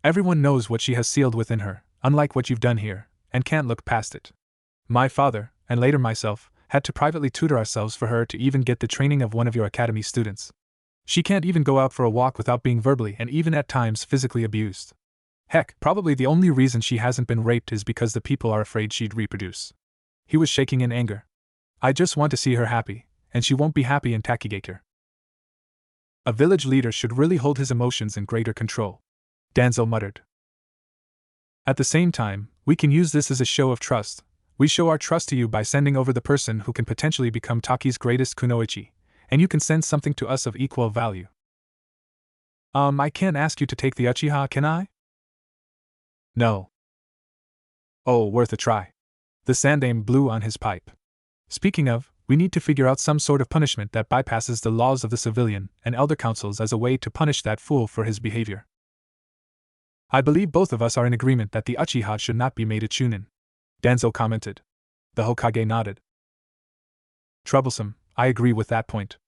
Everyone knows what she has sealed within her, unlike what you've done here, and can't look past it. My father, and later myself, had to privately tutor ourselves for her to even get the training of one of your academy students. She can't even go out for a walk without being verbally and even at times physically abused. Heck, probably the only reason she hasn't been raped is because the people are afraid she'd reproduce. He was shaking in anger. I just want to see her happy, and she won't be happy in Takigakure. A village leader should really hold his emotions in greater control. Danzo muttered. At the same time, we can use this as a show of trust. We show our trust to you by sending over the person who can potentially become Taki's greatest kunoichi, and you can send something to us of equal value. I can't ask you to take the Uchiha, can I? No. Oh, worth a try. The Sandame blew on his pipe. Speaking of, we need to figure out some sort of punishment that bypasses the laws of the civilian and elder councils as a way to punish that fool for his behavior. I believe both of us are in agreement that the Uchiha should not be made a Chunin. Danzo commented. The Hokage nodded. Troublesome, I agree with that point.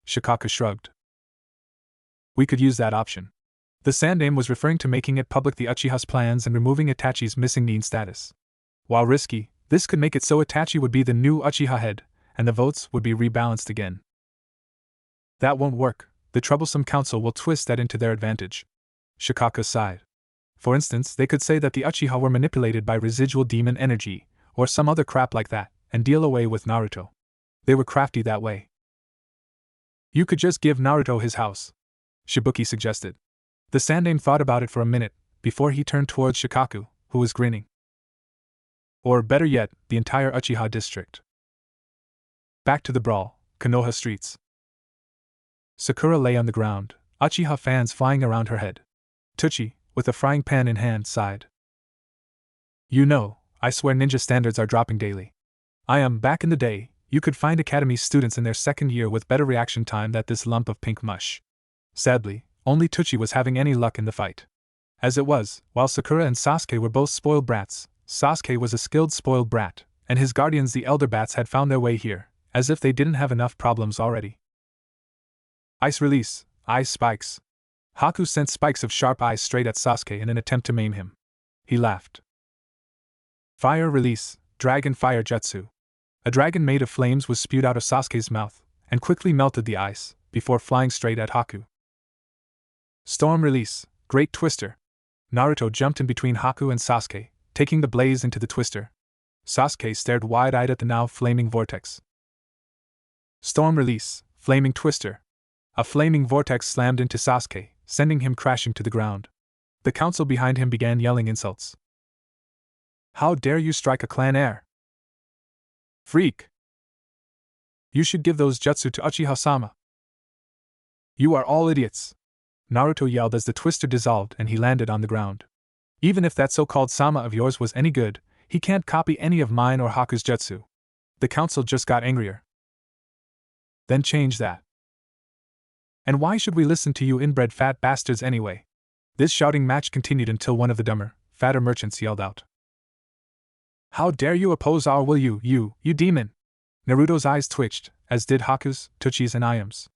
Shikaka shrugged. We could use that option. The Sandame was referring to making it public the Uchiha's plans and removing Itachi's missing Nin status. While risky, this could make it so Itachi would be the new Uchiha head, and the votes would be rebalanced again. That won't work, the troublesome council will twist that into their advantage. Shikaka sighed. For instance, they could say that the Uchiha were manipulated by residual demon energy, or some other crap like that, and deal away with Naruto. They were crafty that way. You could just give Naruto his house, Shibuki suggested. The Sandame thought about it for a minute, before he turned towards Shikaku, who was grinning. Or better yet, the entire Uchiha district. Back to the brawl, Konoha streets. Sakura lay on the ground, Uchiha fans flying around her head. Tucci, with a frying pan in hand, sighed. You know, I swear ninja standards are dropping daily. Back in the day, you could find academy students in their second year with better reaction time than this lump of pink mush. Sadly, only Tucci was having any luck in the fight. As it was, while Sakura and Sasuke were both spoiled brats, Sasuke was a skilled spoiled brat, and his guardians the elder bats had found their way here, as if they didn't have enough problems already. Ice release, ice spikes. Haku sent spikes of sharp eyes straight at Sasuke in an attempt to maim him. He laughed. Fire release, dragon fire jutsu. A dragon made of flames was spewed out of Sasuke's mouth, and quickly melted the ice, before flying straight at Haku. Storm Release, Great Twister. Naruto jumped in between Haku and Sasuke, taking the blaze into the twister. Sasuke stared wide-eyed at the now flaming vortex. Storm Release, Flaming Twister. A flaming vortex slammed into Sasuke, sending him crashing to the ground. The council behind him began yelling insults. How dare you strike a clan heir? Freak! You should give those jutsu to Uchiha-sama. You are all idiots! Naruto yelled as the twister dissolved and he landed on the ground. Even if that so-called Sama of yours was any good, he can't copy any of mine or Haku's jutsu. The council just got angrier. Then change that. And why should we listen to you inbred fat bastards anyway? This shouting match continued until one of the dumber, fatter merchants yelled out. How dare you oppose our will, you demon! Naruto's eyes twitched, as did Haku's, Tsuchi's and Ayume's.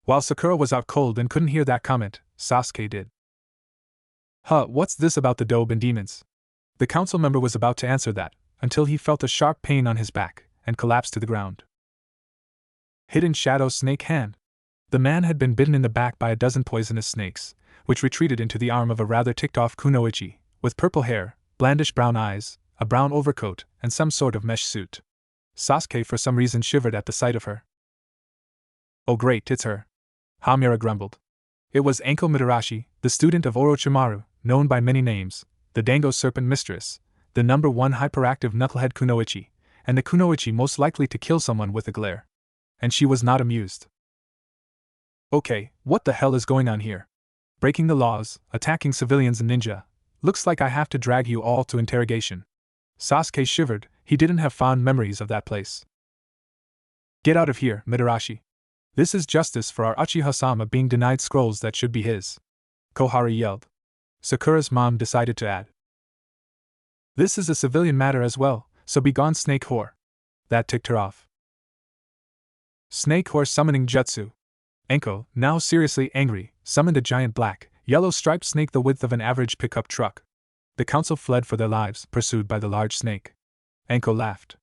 While Sakura was out cold and couldn't hear that comment, Sasuke did. What's this about the dobe and demons? The council member was about to answer that, until he felt a sharp pain on his back, and collapsed to the ground. Hidden Shadow Snake Hand. The man had been bitten in the back by a dozen poisonous snakes, which retreated into the arm of a rather ticked-off kunoichi, with purple hair, blandish brown eyes, a brown overcoat, and some sort of mesh suit. Sasuke for some reason shivered at the sight of her. Oh great, it's her! Hamura grumbled. It was Anko Mitarashi, the student of Orochimaru, known by many names, the Dango Serpent Mistress, the #1 hyperactive knucklehead kunoichi, and the kunoichi most likely to kill someone with a glare. And she was not amused. Okay, what the hell is going on here? Breaking the laws, attacking civilians and ninja. Looks like I have to drag you all to interrogation. Sasuke shivered, he didn't have fond memories of that place. Get out of here, Mitarashi. This is justice for our Uchiha-sama being denied scrolls that should be his. Koharu yelled. Sakura's mom decided to add. This is a civilian matter as well, so be gone, snake whore. That ticked her off. Snake whore summoning jutsu. Anko, now seriously angry, summoned a giant black, yellow striped snake the width of an average pickup truck. The council fled for their lives, pursued by the large snake. Anko laughed.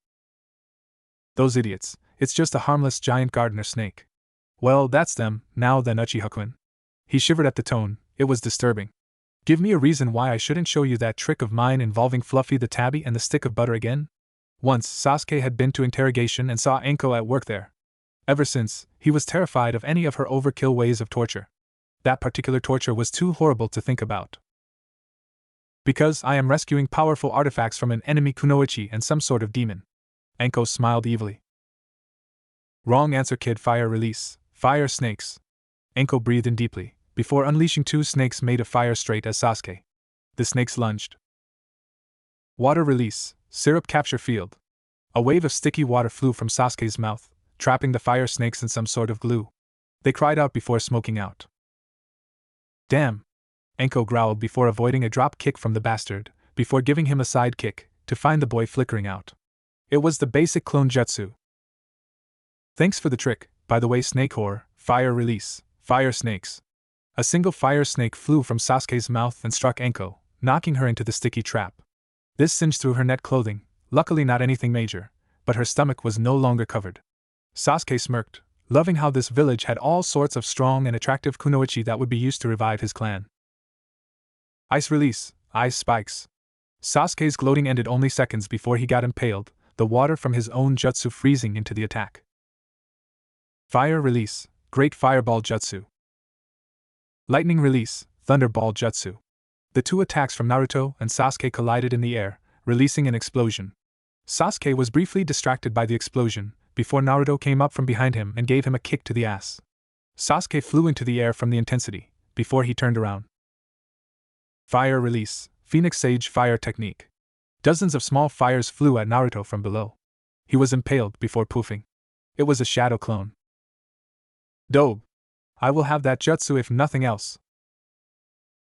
Those idiots, it's just a harmless giant gardener snake. Well, that's them, now then Uchiha-kun. He shivered at the tone, it was disturbing. Give me a reason why I shouldn't show you that trick of mine involving Fluffy the tabby and the stick of butter again? Once, Sasuke had been to interrogation and saw Anko at work there. Ever since, he was terrified of any of her overkill ways of torture. That particular torture was too horrible to think about. Because I am rescuing powerful artifacts from an enemy kunoichi and some sort of demon. Anko smiled evilly. Wrong answer, kid. Fire release. Fire snakes. Anko breathed in deeply, before unleashing 2 snakes made of fire straight at Sasuke. The snakes lunged. Water release. Syrup capture field. A wave of sticky water flew from Sasuke's mouth, trapping the fire snakes in some sort of glue. They cried out before smoking out. Damn! Anko growled before avoiding a drop kick from the bastard, before giving him a side kick, to find the boy flickering out. It was the basic clone jutsu. Thanks for the trick, by the way, snake whore. Fire release. Fire snakes. A single fire snake flew from Sasuke's mouth and struck Anko, knocking her into the sticky trap. This singed through her net clothing, luckily not anything major, but her stomach was no longer covered. Sasuke smirked, loving how this village had all sorts of strong and attractive kunoichi that would be used to revive his clan. Ice release. Ice spikes. Sasuke's gloating ended only seconds before he got impaled, the water from his own jutsu freezing into the attack. Fire release. Great Fireball Jutsu. Lightning release. Thunderball Jutsu. The 2 attacks from Naruto and Sasuke collided in the air, releasing an explosion. Sasuke was briefly distracted by the explosion, before Naruto came up from behind him and gave him a kick to the ass. Sasuke flew into the air from the intensity, before he turned around. Fire release. Phoenix Sage Fire Technique. Dozens of small fires flew at Naruto from below. He was impaled before poofing. It was a shadow clone. Dope. I will have that jutsu if nothing else.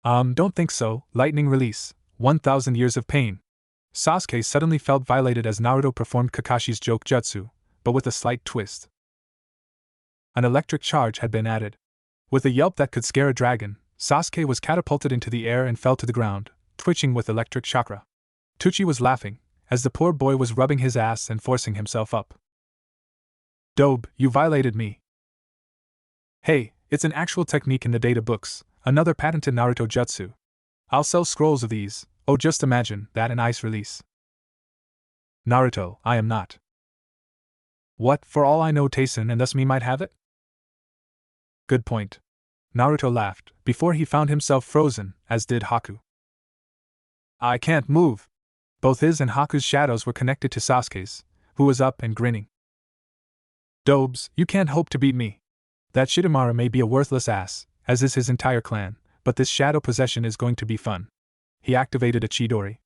Don't think so. Lightning release. 1,000 years of pain. Sasuke suddenly felt violated as Naruto performed Kakashi's joke jutsu, but with a slight twist. An electric charge had been added. With a yelp that could scare a dragon, Sasuke was catapulted into the air and fell to the ground, twitching with electric chakra. Tsuchi was laughing, as the poor boy was rubbing his ass and forcing himself up. "Dobe, you violated me." "Hey, it's an actual technique in the data books, another patented Naruto jutsu. I'll sell scrolls of these. Oh, just imagine that in ice release." "Naruto, I am not." "What, for all I know Tayson and thus me might have it?" "Good point." Naruto laughed, before he found himself frozen, as did Haku. "I can't move." Both his and Haku's shadows were connected to Sasuke's, who was up and grinning. "Dobes, you can't hope to beat me. That Shidamara may be a worthless ass, as is his entire clan, but this shadow possession is going to be fun." He activated a Chidori.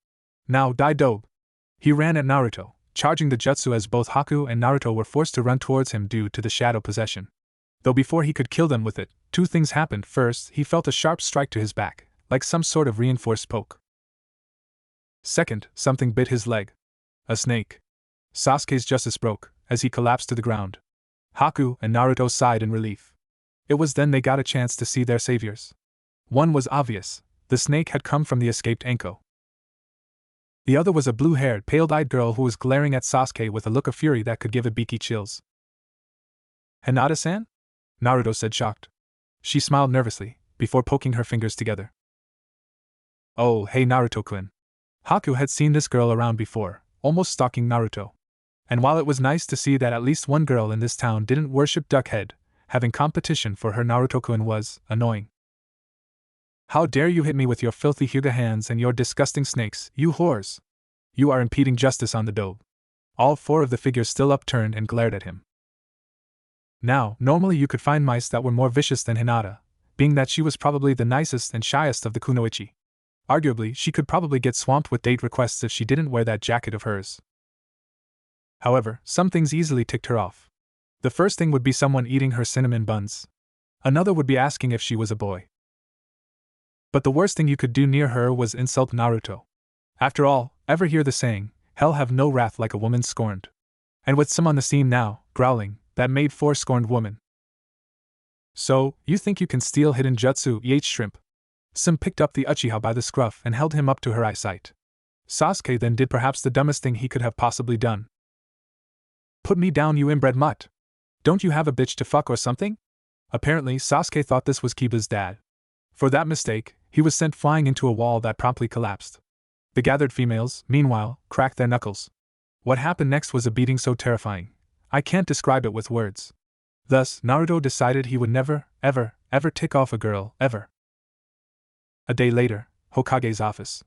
"Now die, Dobe." He ran at Naruto, charging the jutsu as both Haku and Naruto were forced to run towards him due to the shadow possession. Though before he could kill them with it, two things happened. First, he felt a sharp strike to his back, like some sort of reinforced poke. Second, something bit his leg. A snake. Sasuke's justice broke, as he collapsed to the ground. Haku and Naruto sighed in relief. It was then they got a chance to see their saviors. One was obvious: the snake had come from the escaped Anko. The other was a blue-haired, pale-eyed girl who was glaring at Sasuke with a look of fury that could give Ibiki chills. "Hinata-san?" Naruto said, shocked. She smiled nervously, before poking her fingers together. "Oh, hey Naruto-kun." Haku had seen this girl around before, almost stalking Naruto. And while it was nice to see that at least one girl in this town didn't worship Duckhead, having competition for her Naruto-kun was annoying. "How dare you hit me with your filthy Hyuga hands and your disgusting snakes, you whores! You are impeding justice on the Dobe." All four of the figures still upturned and glared at him. Now, normally you could find mice that were more vicious than Hinata, being that she was probably the nicest and shyest of the Kunoichi. Arguably, she could probably get swamped with date requests if she didn't wear that jacket of hers. However, some things easily ticked her off. The first thing would be someone eating her cinnamon buns. Another would be asking if she was a boy. But the worst thing you could do near her was insult Naruto. After all, ever hear the saying, "Hell have no wrath like a woman scorned." And with some on the scene now, growling, that made for scorned woman. "So, you think you can steal hidden jutsu, shrimp?" Sim picked up the Uchiha by the scruff and held him up to her eyesight. Sasuke then did perhaps the dumbest thing he could have possibly done. "Put me down, you inbred mutt. Don't you have a bitch to fuck or something?" Apparently, Sasuke thought this was Kiba's dad. For that mistake, he was sent flying into a wall that promptly collapsed. The gathered females, meanwhile, cracked their knuckles. What happened next was a beating so terrifying, I can't describe it with words. Thus, Naruto decided he would never, ever, ever tick off a girl, ever. A day later, Hokage's office.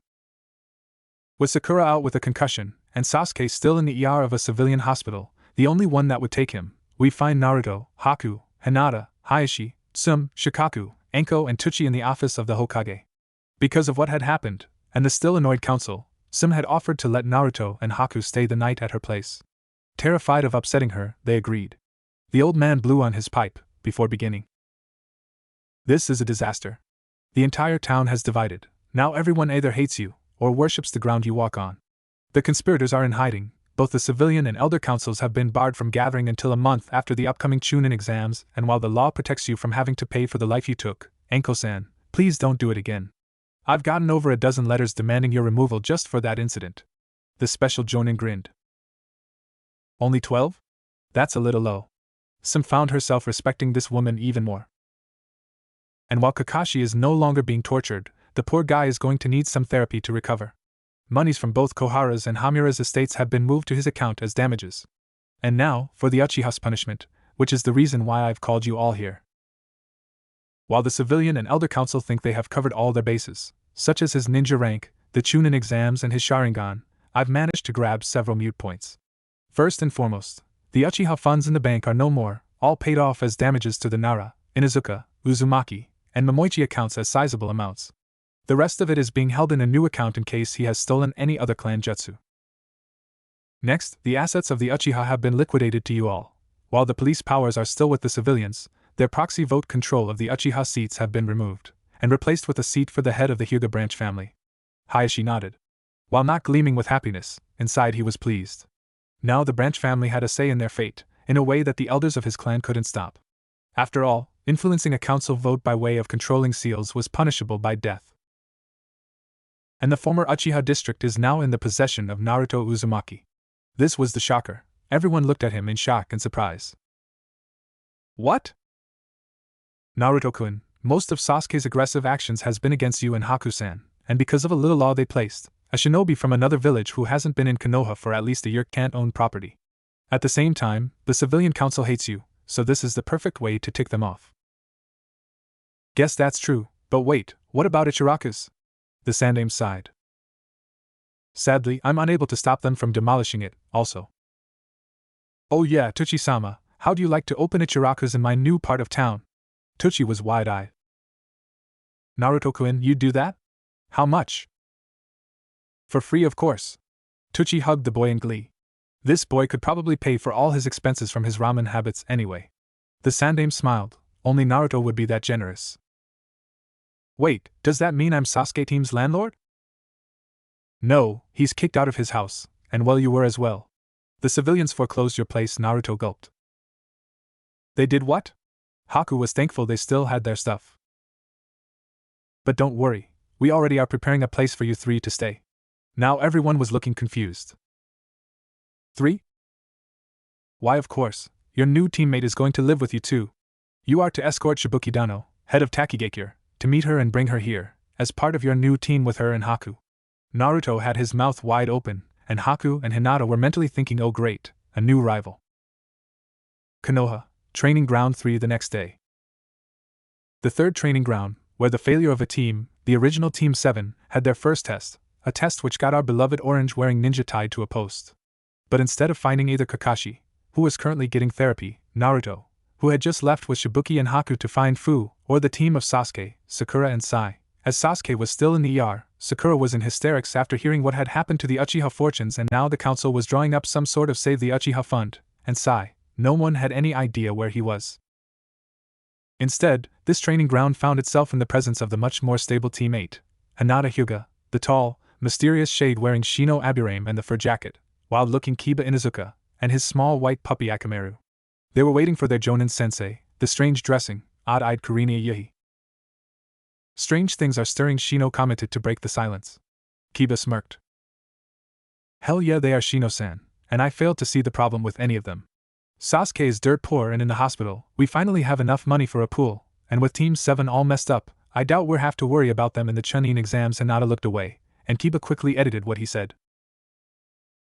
With Sakura out with a concussion, and Sasuke still in the ER of a civilian hospital, the only one that would take him, we find Naruto, Haku, Hinata, Hayashi, Tsume, Shikaku, Anko and Tuchi in the office of the Hokage. Because of what had happened, and the still annoyed council, Tsume had offered to let Naruto and Haku stay the night at her place. Terrified of upsetting her, they agreed. The old man blew on his pipe, before beginning. "This is a disaster. The entire town has divided. Now everyone either hates you, or worships the ground you walk on. The conspirators are in hiding. Both the civilian and elder councils have been barred from gathering until a month after the upcoming Chunin exams, and while the law protects you from having to pay for the life you took, Anko-san, please don't do it again. I've gotten over a dozen letters demanding your removal just for that incident." The special Jonin grinned. "Only 12? That's a little low." Sim found herself respecting this woman even more. "And while Kakashi is no longer being tortured, the poor guy is going to need some therapy to recover. Monies from both Kohara's and Hamura's estates have been moved to his account as damages. And now, for the Uchiha's punishment, which is the reason why I've called you all here." While the civilian and elder council think they have covered all their bases, such as his ninja rank, the Chunin exams and his Sharingan, I've managed to grab several mute points. First and foremost, the Uchiha funds in the bank are no more, all paid off as damages to the Nara, Inuzuka, Uzumaki, and Momoichi accounts as sizable amounts. The rest of it is being held in a new account in case he has stolen any other clan jutsu. Next, the assets of the Uchiha have been liquidated to you all. While the police powers are still with the civilians, their proxy vote control of the Uchiha seats have been removed, and replaced with a seat for the head of the Hyuga branch family. Hayashi nodded. While not gleaming with happiness, inside he was pleased. Now the branch family had a say in their fate, in a way that the elders of his clan couldn't stop. After all, influencing a council vote by way of controlling seals was punishable by death. And the former Uchiha district is now in the possession of Naruto Uzumaki. This was the shocker. Everyone looked at him in shock and surprise. What? Naruto-kun, most of Sasuke's aggressive actions has been against you and Haku-san, and because of a little law they placed, a shinobi from another village who hasn't been in Konoha for at least a year can't own property. At the same time, the civilian council hates you, so this is the perfect way to tick them off. Guess that's true, but wait, what about Ichiraku's? The Sandaime sighed. Sadly, I'm unable to stop them from demolishing it, also. Oh yeah, Tuchi-sama, how do you like to open Ichiraku's in my new part of town? Tuchi was wide-eyed. Naruto-kun, you'd do that? How much? For free, of course. Tuchi hugged the boy in glee. This boy could probably pay for all his expenses from his ramen habits anyway. The Sandaime smiled, only Naruto would be that generous. Wait, does that mean I'm Sasuke team's landlord? No, he's kicked out of his house, and well you were as well. The civilians foreclosed your place, Naruto gulped. They did what? Haku was thankful they still had their stuff. But don't worry, we already are preparing a place for you three to stay. Now everyone was looking confused. 3? Why of course, your new teammate is going to live with you too. You are to escort Shibuki Dano, head of Takigakure, to meet her and bring her here, as part of your new team with her and Haku. Naruto had his mouth wide open, and Haku and Hinata were mentally thinking, oh great, a new rival. Konoha, Training Ground 3 the next day. The third training ground, where the failure of a team, the original Team 7, had their first test, a test which got our beloved orange-wearing ninja tied to a post. But instead of finding either Kakashi, who was currently getting therapy, Naruto, who had just left with Shibuki and Haku to find Fu, or the team of Sasuke, Sakura and Sai. As Sasuke was still in the ER, Sakura was in hysterics after hearing what had happened to the Uchiha fortunes, and now the council was drawing up some sort of Save the Uchiha fund, and Sai, no one had any idea where he was. Instead, this training ground found itself in the presence of the much more stable Team 8, Hinata Hyuga, the tall, mysterious shade wearing Shino Aburame and the fur jacket, wild-looking Kiba Inuzuka, and his small white puppy Akamaru. They were waiting for their Jonin sensei, the strange-dressing, odd-eyed Kurinya Yuhi. Strange things are stirring, Shino commented to break the silence. Kiba smirked. Hell yeah, they are, Shino-san, and I failed to see the problem with any of them. Sasuke is dirt poor and in the hospital, we finally have enough money for a pool, and with Team 7 all messed up, I doubt we'll have to worry about them in the Chunin exams. Hinata looked away, and Kiba quickly edited what he said.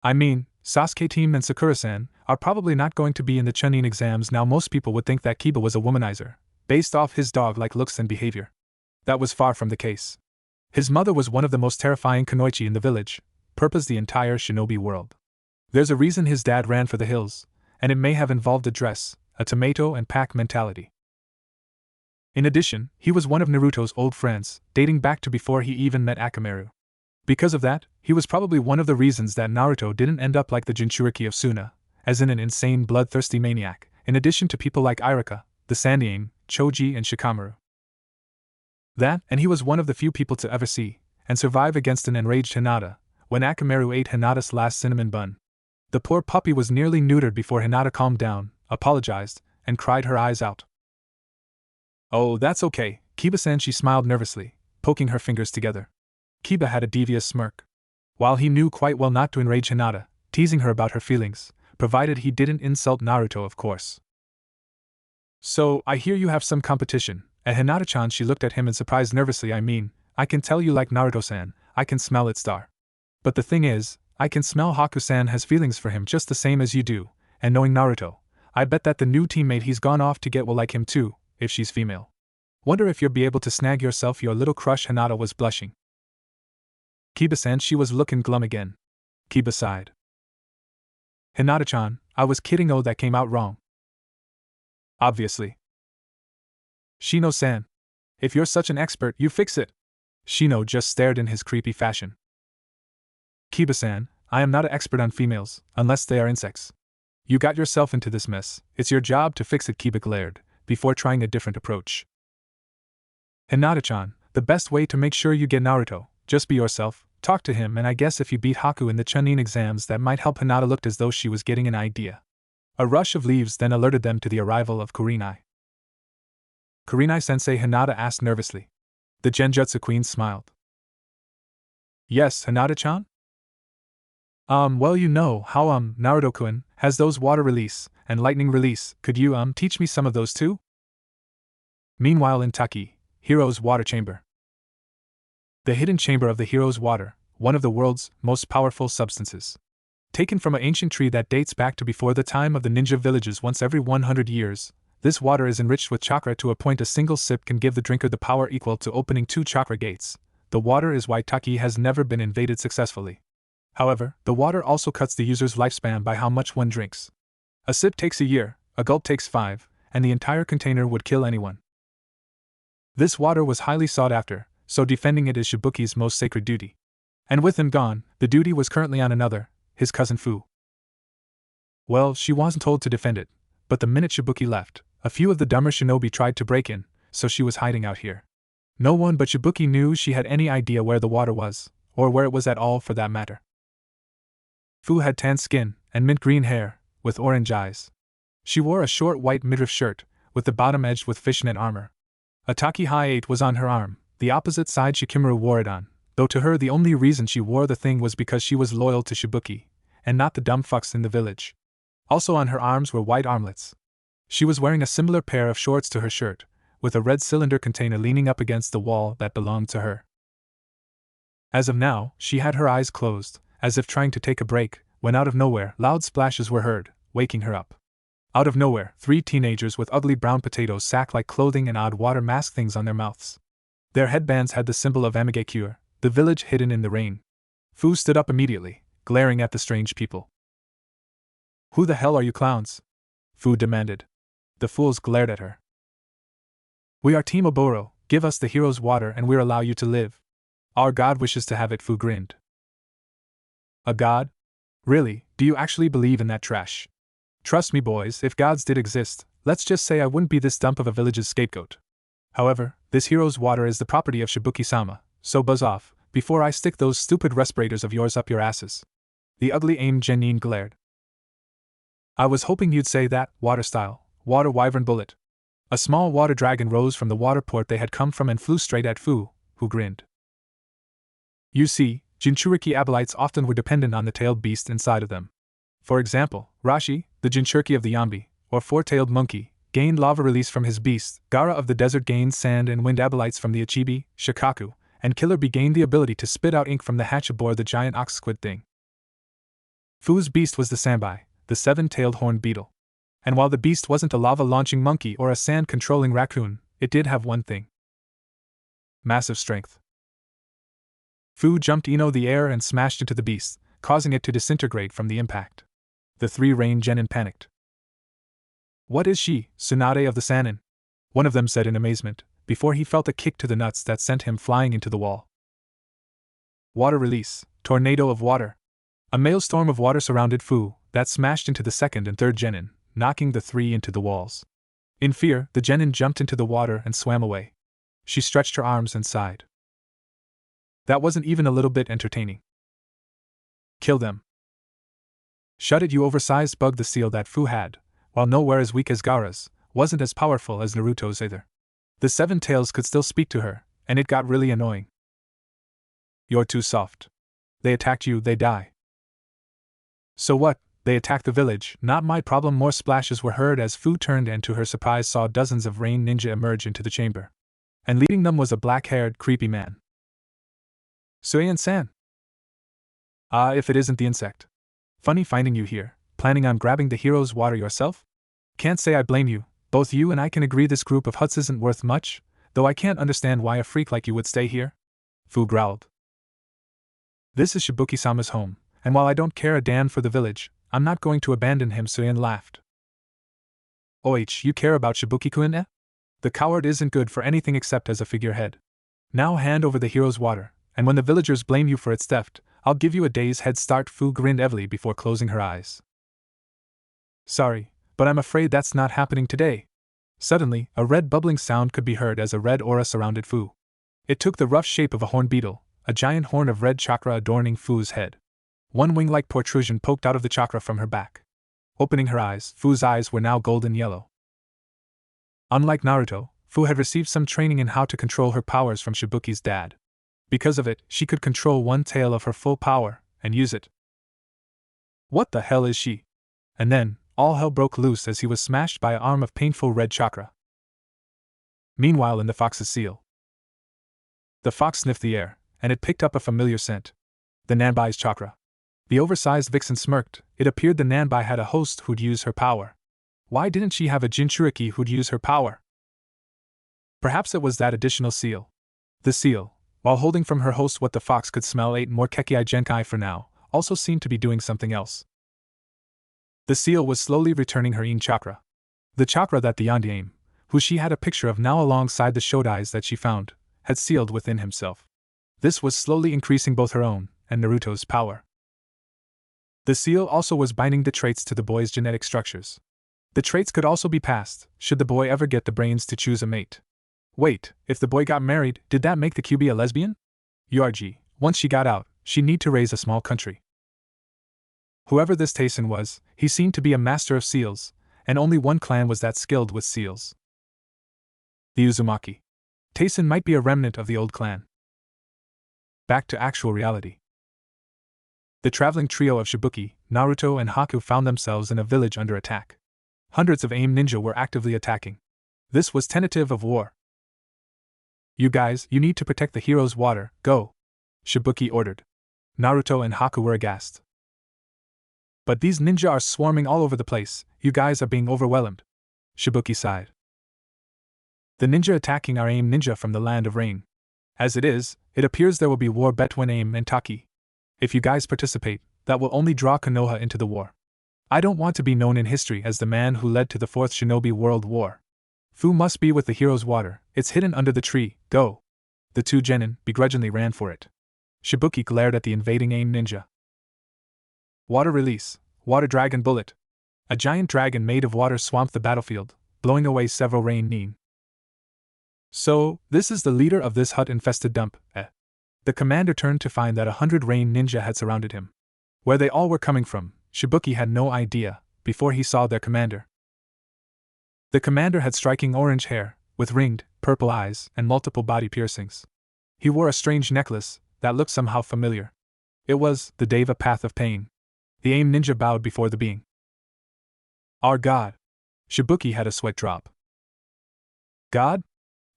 I mean, Sasuke team and Sakura-san are probably not going to be in the Chunin exams now. Most people would think that Kiba was a womanizer, based off his dog-like looks and behavior. That was far from the case. His mother was one of the most terrifying kunoichi in the village, purposed the entire shinobi world. There's a reason his dad ran for the hills, and it may have involved a dress, a tomato and pack mentality. In addition, he was one of Naruto's old friends, dating back to before he even met Akamaru. Because of that, he was probably one of the reasons that Naruto didn't end up like the Jinchuriki of Suna, as in an insane bloodthirsty maniac, in addition to people like Iruka, the Sandaime, Choji and Shikamaru. That, and he was one of the few people to ever see and survive against an enraged Hinata, when Akamaru ate Hinata's last cinnamon bun. The poor puppy was nearly neutered before Hinata calmed down, apologized, and cried her eyes out. Oh, that's okay, Kiba-san, she smiled nervously, poking her fingers together. Kiba had a devious smirk. While he knew quite well not to enrage Hinata, teasing her about her feelings, provided he didn't insult Naruto, of course. So, I hear you have some competition. At Hinata-chan, she looked at him in surprise nervously. I mean, I can tell you like Naruto-san, I can smell it, star. But the thing is, I can smell Haku-san has feelings for him just the same as you do, and knowing Naruto, I bet that the new teammate he's gone off to get will like him too, if she's female. Wonder if you'll be able to snag yourself your little crush. Hinata was blushing. Kiba-san, she was looking glum again. Kiba sighed. Hinata-chan, I was kidding. Oh, that came out wrong. Obviously. Shino-san. If you're such an expert, you fix it. Shino just stared in his creepy fashion. Kiba-san, I am not an expert on females, unless they are insects. You got yourself into this mess, it's your job to fix it, Kiba glared, before trying a different approach. Hinata-chan, the best way to make sure you get Naruto, just be yourself, talk to him, and I guess if you beat Haku in the Chunin exams that might help. Hinata looked as though she was getting an idea. A rush of leaves then alerted them to the arrival of Kurenai. Kurenai-sensei, Hinata asked nervously. The Genjutsu queen smiled. Yes, Hinata-chan? Well, you know how, Naruto-kun has those water release and lightning release. Could you, teach me some of those too? Meanwhile, in Taki, Hero's water chamber. The hidden chamber of the hero's water, one of the world's most powerful substances. Taken from an ancient tree that dates back to before the time of the ninja villages once every 100 years, this water is enriched with chakra to a point a single sip can give the drinker the power equal to opening 2 chakra gates. The water is why Taki has never been invaded successfully. However, the water also cuts the user's lifespan by how much one drinks. A sip takes a year, a gulp takes 5, and the entire container would kill anyone. This water was highly sought after, so defending it is Shibuki's most sacred duty. And with him gone, the duty was currently on another, his cousin Fu. Well, she wasn't told to defend it, but the minute Shibuki left, a few of the dumber shinobi tried to break in, so she was hiding out here. No one but Shibuki knew she had any idea where the water was, or where it was at all for that matter. Fu had tan skin and mint green hair, with orange eyes. She wore a short white midriff shirt, with the bottom edged with fishnet armor. A Taki High 8 was on her arm, the opposite side Shikamaru wore it on, though to her the only reason she wore the thing was because she was loyal to Shibuki, and not the dumb fucks in the village. Also on her arms were white armlets. She was wearing a similar pair of shorts to her shirt, with a red cylinder container leaning up against the wall that belonged to her. As of now, she had her eyes closed, as if trying to take a break, when out of nowhere, loud splashes were heard, waking her up. Out of nowhere, 3 teenagers with ugly brown potato sack-like clothing and odd water mask things on their mouths. Their headbands had the symbol of Amigakure, the village hidden in the rain. Fu stood up immediately, glaring at the strange people. "Who the hell are you clowns?" Fu demanded. The fools glared at her. "We are Team Oboro, give us the hero's water and we'll allow you to live. Our god wishes to have it," Fu grinned. "A god? Really, do you actually believe in that trash? Trust me boys, if gods did exist, let's just say I wouldn't be this dump of a village's scapegoat. However, this hero's water is the property of Shibuki-sama, so buzz off, before I stick those stupid respirators of yours up your asses." The ugly Aim Genin glared. "I was hoping you'd say that, water style, water wyvern bullet." A small water dragon rose from the water port they had come from and flew straight at Fu, who grinned. You see, Jinchuriki Abelites often were dependent on the tailed beast inside of them. For example, Rashi, the Jinchuriki of the Yambi, or four-tailed monkey, gained lava release from his beast, Gara of the desert gained sand and wind Abelites from the Achibi, Shikaku, and Killer Bee gained the ability to spit out ink from the hatch aboard the giant ox squid thing. Fu's beast was the Sambai, the 7-tailed horned beetle. And while the beast wasn't a lava-launching monkey or a sand-controlling raccoon, it did have one thing. Massive strength. Fu jumped the air and smashed into the beast, causing it to disintegrate from the impact. The 3 Rain Genin panicked. "What is she, Tsunade of the Sannin?" one of them said in amazement, before he felt a kick to the nuts that sent him flying into the wall. Water release, tornado of water. A maelstrom of water surrounded Fu, that smashed into the 2nd and 3rd Genin, knocking the 3 into the walls. In fear, the Genin jumped into the water and swam away. She stretched her arms and sighed. That wasn't even a little bit entertaining. "Kill them." "Shut it, you oversized bug." The seal that Fu had, while nowhere as weak as Gaara's, wasn't as powerful as Naruto's either. The 7 tails could still speak to her, and it got really annoying. "You're too soft. They attacked you, they die." "So what? They attacked the village, not my problem." More splashes were heard as Fu turned and to her surprise saw dozens of rain ninja emerge into the chamber. And leading them was a black-haired, creepy man. "Suiyan-san." "Ah, if it isn't the insect. Funny finding you here, planning on grabbing the hero's water yourself? Can't say I blame you, both you and I can agree this group of huts isn't worth much, though I can't understand why a freak like you would stay here," Fu growled. "This is Shibuki-sama's home, and while I don't care a damn for the village, I'm not going to abandon him." Suiyan laughed. You care about Shibuki-kun, eh? The coward isn't good for anything except as a figurehead. Now hand over the hero's water, and when the villagers blame you for its theft, I'll give you a day's head start." Fu grinned evilly before closing her eyes. "Sorry, but I'm afraid that's not happening today." Suddenly, a red bubbling sound could be heard as a red aura surrounded Fu. It took the rough shape of a horned beetle, a giant horn of red chakra adorning Fu's head. One wing-like protrusion poked out of the chakra from her back. Opening her eyes, Fu's eyes were now golden yellow. Unlike Naruto, Fu had received some training in how to control her powers from Shibuki's dad. Because of it, she could control one tail of her full power, and use it. What the hell is she? And then, all hell broke loose as he was smashed by an arm of painful red chakra. Meanwhile, in the fox's seal. The fox sniffed the air, and it picked up a familiar scent. The Nanbai's chakra. The oversized vixen smirked. It appeared the Nanbai had a host who'd use her power. Why didn't she have a Jinchuriki who'd use her power? Perhaps it was that additional seal. The seal, while holding from her host what the fox could smell 8 more Kekiai Genkai for now, also seemed to be doing something else. The seal was slowly returning her Yin chakra. The chakra that the Yandiame, who she had a picture of now alongside the Shodais that she found, had sealed within himself. This was slowly increasing both her own and Naruto's power. The seal also was binding the traits to the boy's genetic structures. The traits could also be passed, should the boy ever get the brains to choose a mate. Wait, if the boy got married, did that make the QB a lesbian? URG, once she got out, she'd need to raise a small country. Whoever this Tayson was, he seemed to be a master of seals, and only one clan was that skilled with seals. The Uzumaki. Tayson might be a remnant of the old clan. Back to actual reality. The traveling trio of Shibuki, Naruto, and Haku found themselves in a village under attack. Hundreds of AIM ninja were actively attacking. This was tentative of war. You guys, you need to protect the hero's water, go! Shibuki ordered. Naruto and Haku were aghast. But these ninja are swarming all over the place, you guys are being overwhelmed. Shibuki sighed. The ninja attacking are AIM ninja from the land of rain. As it is, it appears there will be war between AIM and Taki. If you guys participate, that will only draw Konoha into the war. I don't want to be known in history as the man who led to the 4th Shinobi World War. Fu must be with the hero's water, it's hidden under the tree, go! The 2 genin begrudgingly ran for it. Shibuki glared at the invading AIM ninja. Water release, water dragon bullet. A giant dragon made of water swamped the battlefield, blowing away several rain nin. So, this is the leader of this hut-infested dump, eh? The commander turned to find that 100 rain ninja had surrounded him. Where they all were coming from, Shibuki had no idea, before he saw their commander. The commander had striking orange hair, with ringed, purple eyes, and multiple body piercings. He wore a strange necklace that looked somehow familiar. It was the Deva Path of Pain. The AIM ninja bowed before the being. Our god! Shibuki had a sweat drop. God?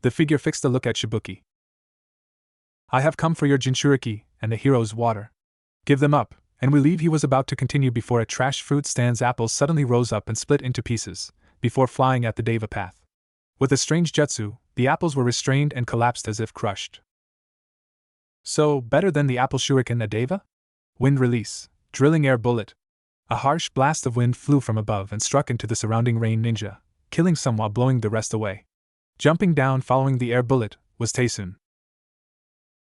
The figure fixed a look at Shibuki. I have come for your Jinchuriki and the hero's water. Give them up, and we leave. He was about to continue before a trash fruit stand's apples suddenly rose up and split into pieces, before flying at the Deva path. With a strange jutsu, the apples were restrained and collapsed as if crushed. So, better than the apple shuriken a Deva? Wind release, drilling air bullet. A harsh blast of wind flew from above and struck into the surrounding rain ninja, killing some while blowing the rest away. Jumping down following the air bullet was Taysun.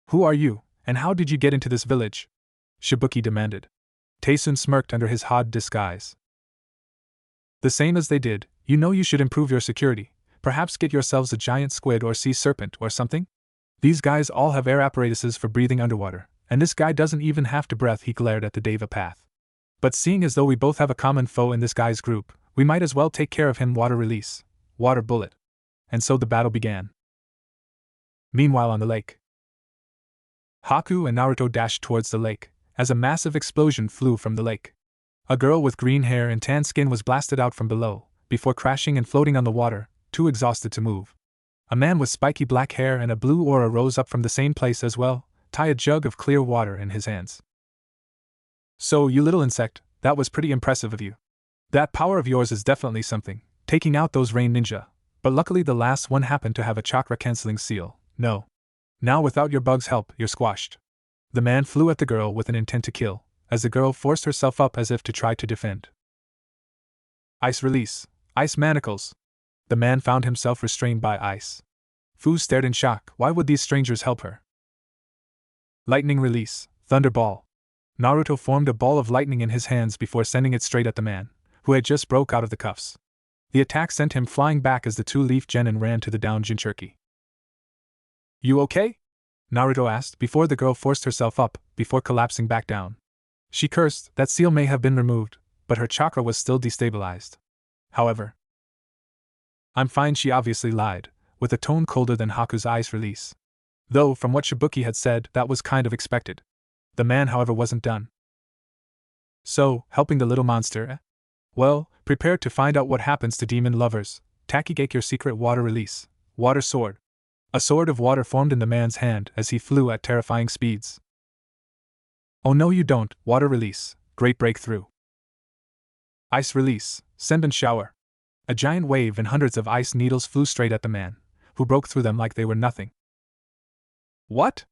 Who are you, and how did you get into this village? Shibuki demanded. Taysun smirked under his hard disguise. The same as they did, you know you should improve your security, perhaps get yourselves a giant squid or sea serpent or something? These guys all have air apparatuses for breathing underwater, and this guy doesn't even have to breath. He glared at the Deva path. But seeing as though we both have a common foe in this guy's group, we might as well take care of him. Water release, water bullet. And so the battle began. Meanwhile on the lake, Haku and Naruto dashed towards the lake, as a massive explosion flew from the lake. A girl with green hair and tan skin was blasted out from below, before crashing and floating on the water, too exhausted to move. A man with spiky black hair and a blue aura rose up from the same place as well, tie a jug of clear water in his hands. So, you little insect, that was pretty impressive of you. That power of yours is definitely something, taking out those rain ninja. But luckily the last one happened to have a chakra-canceling seal. No. Now without your bug's help, you're squashed. The man flew at the girl with an intent to kill, as the girl forced herself up as if to try to defend. Ice release, ice manacles. The man found himself restrained by ice. Fu stared in shock. Why would these strangers help her? Lightning release, thunderball. Naruto formed a ball of lightning in his hands before sending it straight at the man, who had just broke out of the cuffs. The attack sent him flying back as the 2-leaf genin ran to the downed Jinchuriki. You okay? Naruto asked before the girl forced herself up, before collapsing back down. She cursed. That seal may have been removed, but her chakra was still destabilized. However, I'm fine. She obviously lied, with a tone colder than Haku's ice release. Though, from what Shibuki had said, that was kind of expected. The man, however, wasn't done. So, helping the little monster, eh? Well, prepare to find out what happens to demon lovers. Takigake your secret water release. Water sword. A sword of water formed in the man's hand as he flew at terrifying speeds. Oh no you don't, water release, great breakthrough. Ice release, send and shower. A giant wave and hundreds of ice needles flew straight at the man, who broke through them like they were nothing. What?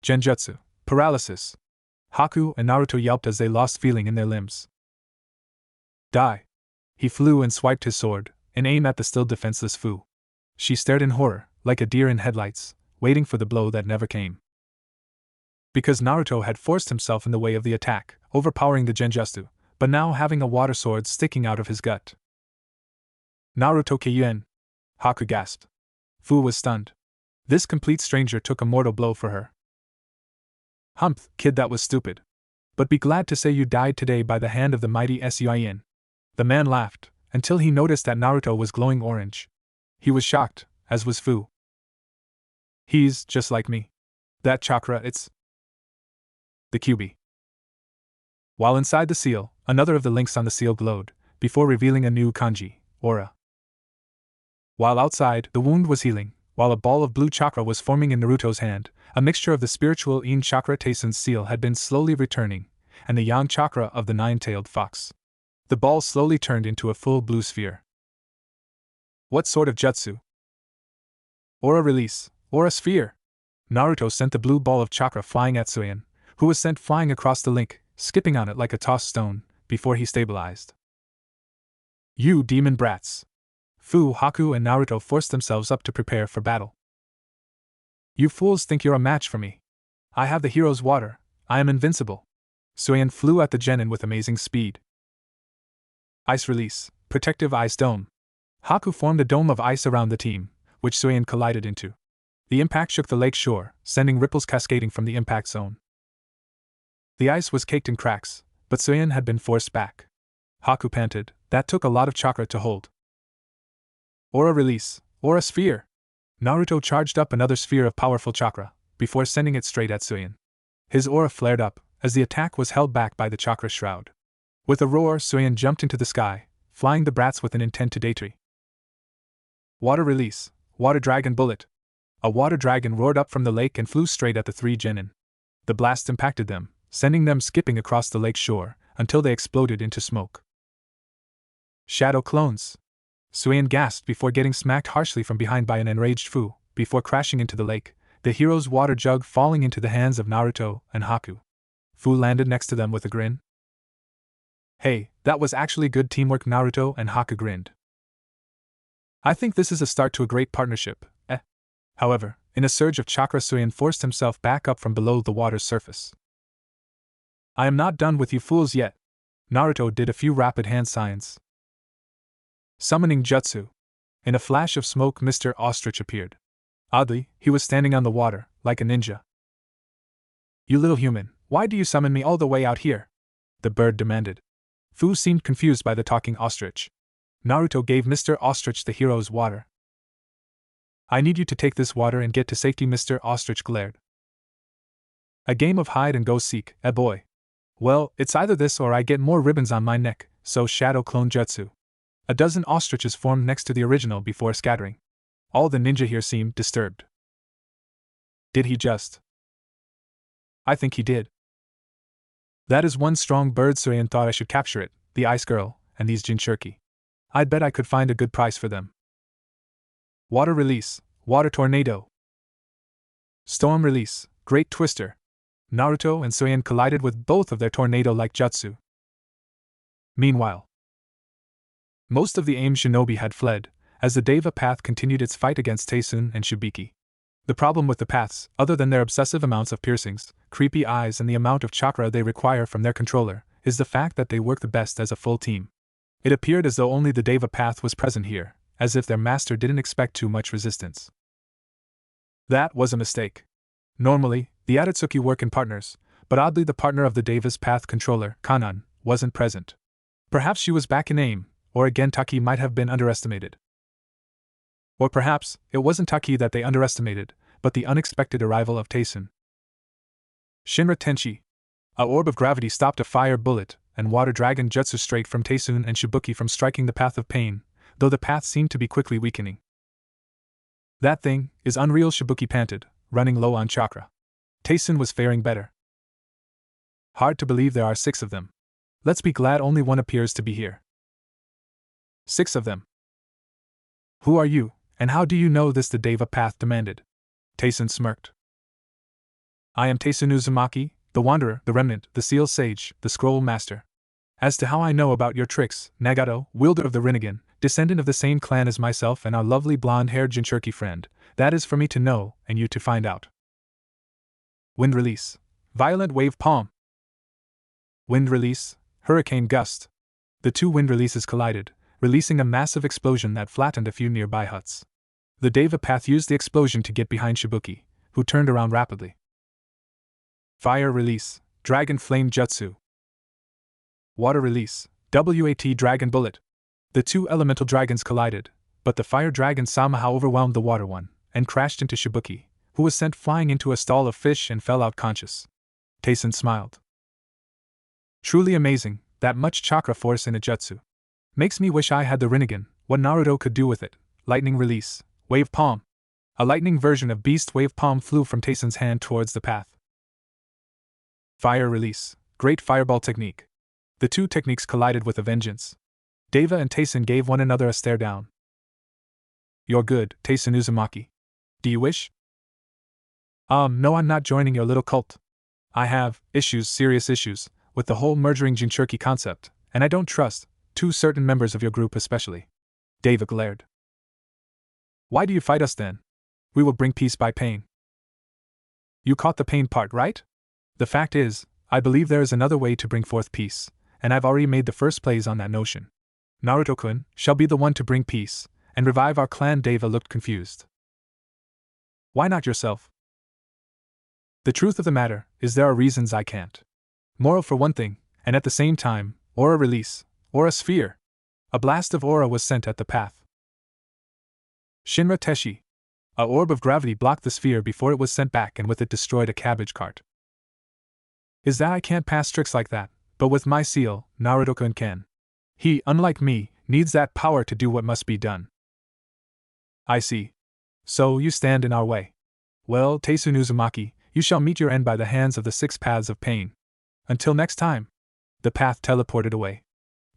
Genjutsu, paralysis. Haku and Naruto yelped as they lost feeling in their limbs. Die. He flew and swiped his sword, and aimed at the still defenseless Fu. She stared in horror, like a deer in headlights, waiting for the blow that never came. Because Naruto had forced himself in the way of the attack, overpowering the Genjutsu, but now having a water sword sticking out of his gut. Naruto Keiyuin! Haku gasped. Fu was stunned. This complete stranger took a mortal blow for her. Humph, kid, that was stupid. But be glad to say you died today by the hand of the mighty Suin. The man laughed, until he noticed that Naruto was glowing orange. He was shocked, as was Fu. He's just like me. That chakra, it's the QB. While inside the seal, another of the links on the seal glowed, before revealing a new kanji, aura. While outside, the wound was healing, while a ball of blue chakra was forming in Naruto's hand. A mixture of the spiritual Yin chakra Taisun's seal had been slowly returning, and the yang chakra of the nine-tailed fox. The ball slowly turned into a full blue sphere. What sort of jutsu? Aura release, aura sphere. Naruto sent the blue ball of chakra flying at Suin, who was sent flying across the link, skipping on it like a tossed stone, before he stabilized. You demon brats! Fu, Haku, and Naruto forced themselves up to prepare for battle. You fools think you're a match for me. I have the hero's water, I am invincible. Suin flew at the genin with amazing speed. Ice release, protective ice dome. Haku formed a dome of ice around the team, which Suin collided into. The impact shook the lake shore, sending ripples cascading from the impact zone. The ice was caked in cracks, but Suin had been forced back. Haku panted, that took a lot of chakra to hold. Aura release, aura sphere. Naruto charged up another sphere of powerful chakra, before sending it straight at Suin. His aura flared up, as the attack was held back by the chakra shroud. With a roar, Suin jumped into the sky, flying the brats with an intent to daitri. Water release, water dragon bullet. A water dragon roared up from the lake and flew straight at the three genin. The blast impacted them, sending them skipping across the lake shore, until they exploded into smoke. Shadow clones. Suin gasped before getting smacked harshly from behind by an enraged Fu, before crashing into the lake, the hero's water jug falling into the hands of Naruto and Haku. Fu landed next to them with a grin. Hey, that was actually good teamwork, Naruto and Haku grinned. I think this is a start to a great partnership, eh? However, in a surge of chakra, Suin forced himself back up from below the water's surface. I am not done with you fools yet. Naruto did a few rapid hand signs. Summoning jutsu. In a flash of smoke, Mr. Ostrich appeared. Oddly, he was standing on the water, like a ninja. You little human, why do you summon me all the way out here? The bird demanded. Fu seemed confused by the talking ostrich. Naruto gave Mr. Ostrich the hero's water. I need you to take this water and get to safety, Mr. Ostrich glared. A game of hide and go seek, eh boy? Well, it's either this or I get more ribbons on my neck, so shadow clone jutsu. A dozen ostriches formed next to the original before scattering. All the ninja here seemed disturbed. Did he just? I think he did. That is one strong bird. Suin thought I should capture it, the ice girl, and these Jinchuriki. I'd bet I could find a good price for them. Water release, water tornado. Storm release, great twister. Naruto and Suin collided with both of their tornado-like jutsu. Meanwhile, most of the AIM shinobi had fled, as the Deva path continued its fight against Taisun and Shibiki. The problem with the paths, other than their obsessive amounts of piercings, creepy eyes and the amount of chakra they require from their controller, is the fact that they work the best as a full team. It appeared as though only the Deva path was present here, as if their master didn't expect too much resistance. That was a mistake. Normally, the Atatsuki work in partners, but oddly the partner of the Deva's path controller, Kanan, wasn't present. Perhaps she was back in AIM, or again Taki might have been underestimated. Or perhaps, it wasn't Taki that they underestimated, but the unexpected arrival of Taesun. Shinra Tenchi. A orb of gravity stopped a fire bullet and water dragon jutsu straight from Taesun and Shibuki from striking the path of pain, though the path seemed to be quickly weakening. That thing is unreal, Shibuki panted, running low on chakra. Taesun was faring better. Hard to believe there are 6 of them. Let's be glad only one appears to be here. 6 of them. Who are you, and how do you know this? The Deva Path demanded. Taesun smirked. I am Taesun Uzumaki, the Wanderer, the Remnant, the Seal Sage, the Scroll Master. As to how I know about your tricks, Nagato, wielder of the Rinnegan, descendant of the same clan as myself and our lovely blonde-haired Jinchuriki friend, that is for me to know and you to find out. Wind release. Violent wave palm. Wind release. Hurricane gust. The 2 wind releases collided, releasing a massive explosion that flattened a few nearby huts. The Deva Path used the explosion to get behind Shibuki, who turned around rapidly. Fire release. Dragon flame jutsu. Water release. WAT dragon bullet. The 2 elemental dragons collided, but the fire dragon somehow overwhelmed the water one and crashed into Shibuki, who was sent flying into a stall of fish and fell out conscious. Taesun smiled. Truly amazing, that much chakra force in a jutsu. Makes me wish I had the Rinnegan, what Naruto could do with it. Lightning release. Wave palm. A lightning version of Beast Wave Palm flew from Taesun's hand towards the path. Fire release. Great fireball technique. The 2 techniques collided with a vengeance. Deva and Taesun gave one another a stare down. You're good, Taesun Uzumaki. Do you wish? No, I'm not joining your little cult. I have serious issues, with the whole murdering Jinchuriki concept, and I don't trust 2 certain members of your group especially. Deva glared. Why do you fight us then? We will bring peace by pain. You caught the pain part, right? The fact is, I believe there is another way to bring forth peace, and I've already made the first plays on that notion. Naruto-kun shall be the one to bring peace, and revive our clan. Deva looked confused. Why not yourself? The truth of the matter is there are reasons I can't. Moral for one thing, and at the same time, aura release, aura sphere. A blast of aura was sent at the path. Shinra Teshi. A orb of gravity blocked the sphere before it was sent back and with it destroyed a cabbage cart. Is that I can't pass tricks like that, but with my seal, Naruto-kun can. He, unlike me, needs that power to do what must be done. I see. So you stand in our way. Well, Taesun Uzumaki, you shall meet your end by the hands of the 6 paths of pain. Until next time. The path teleported away.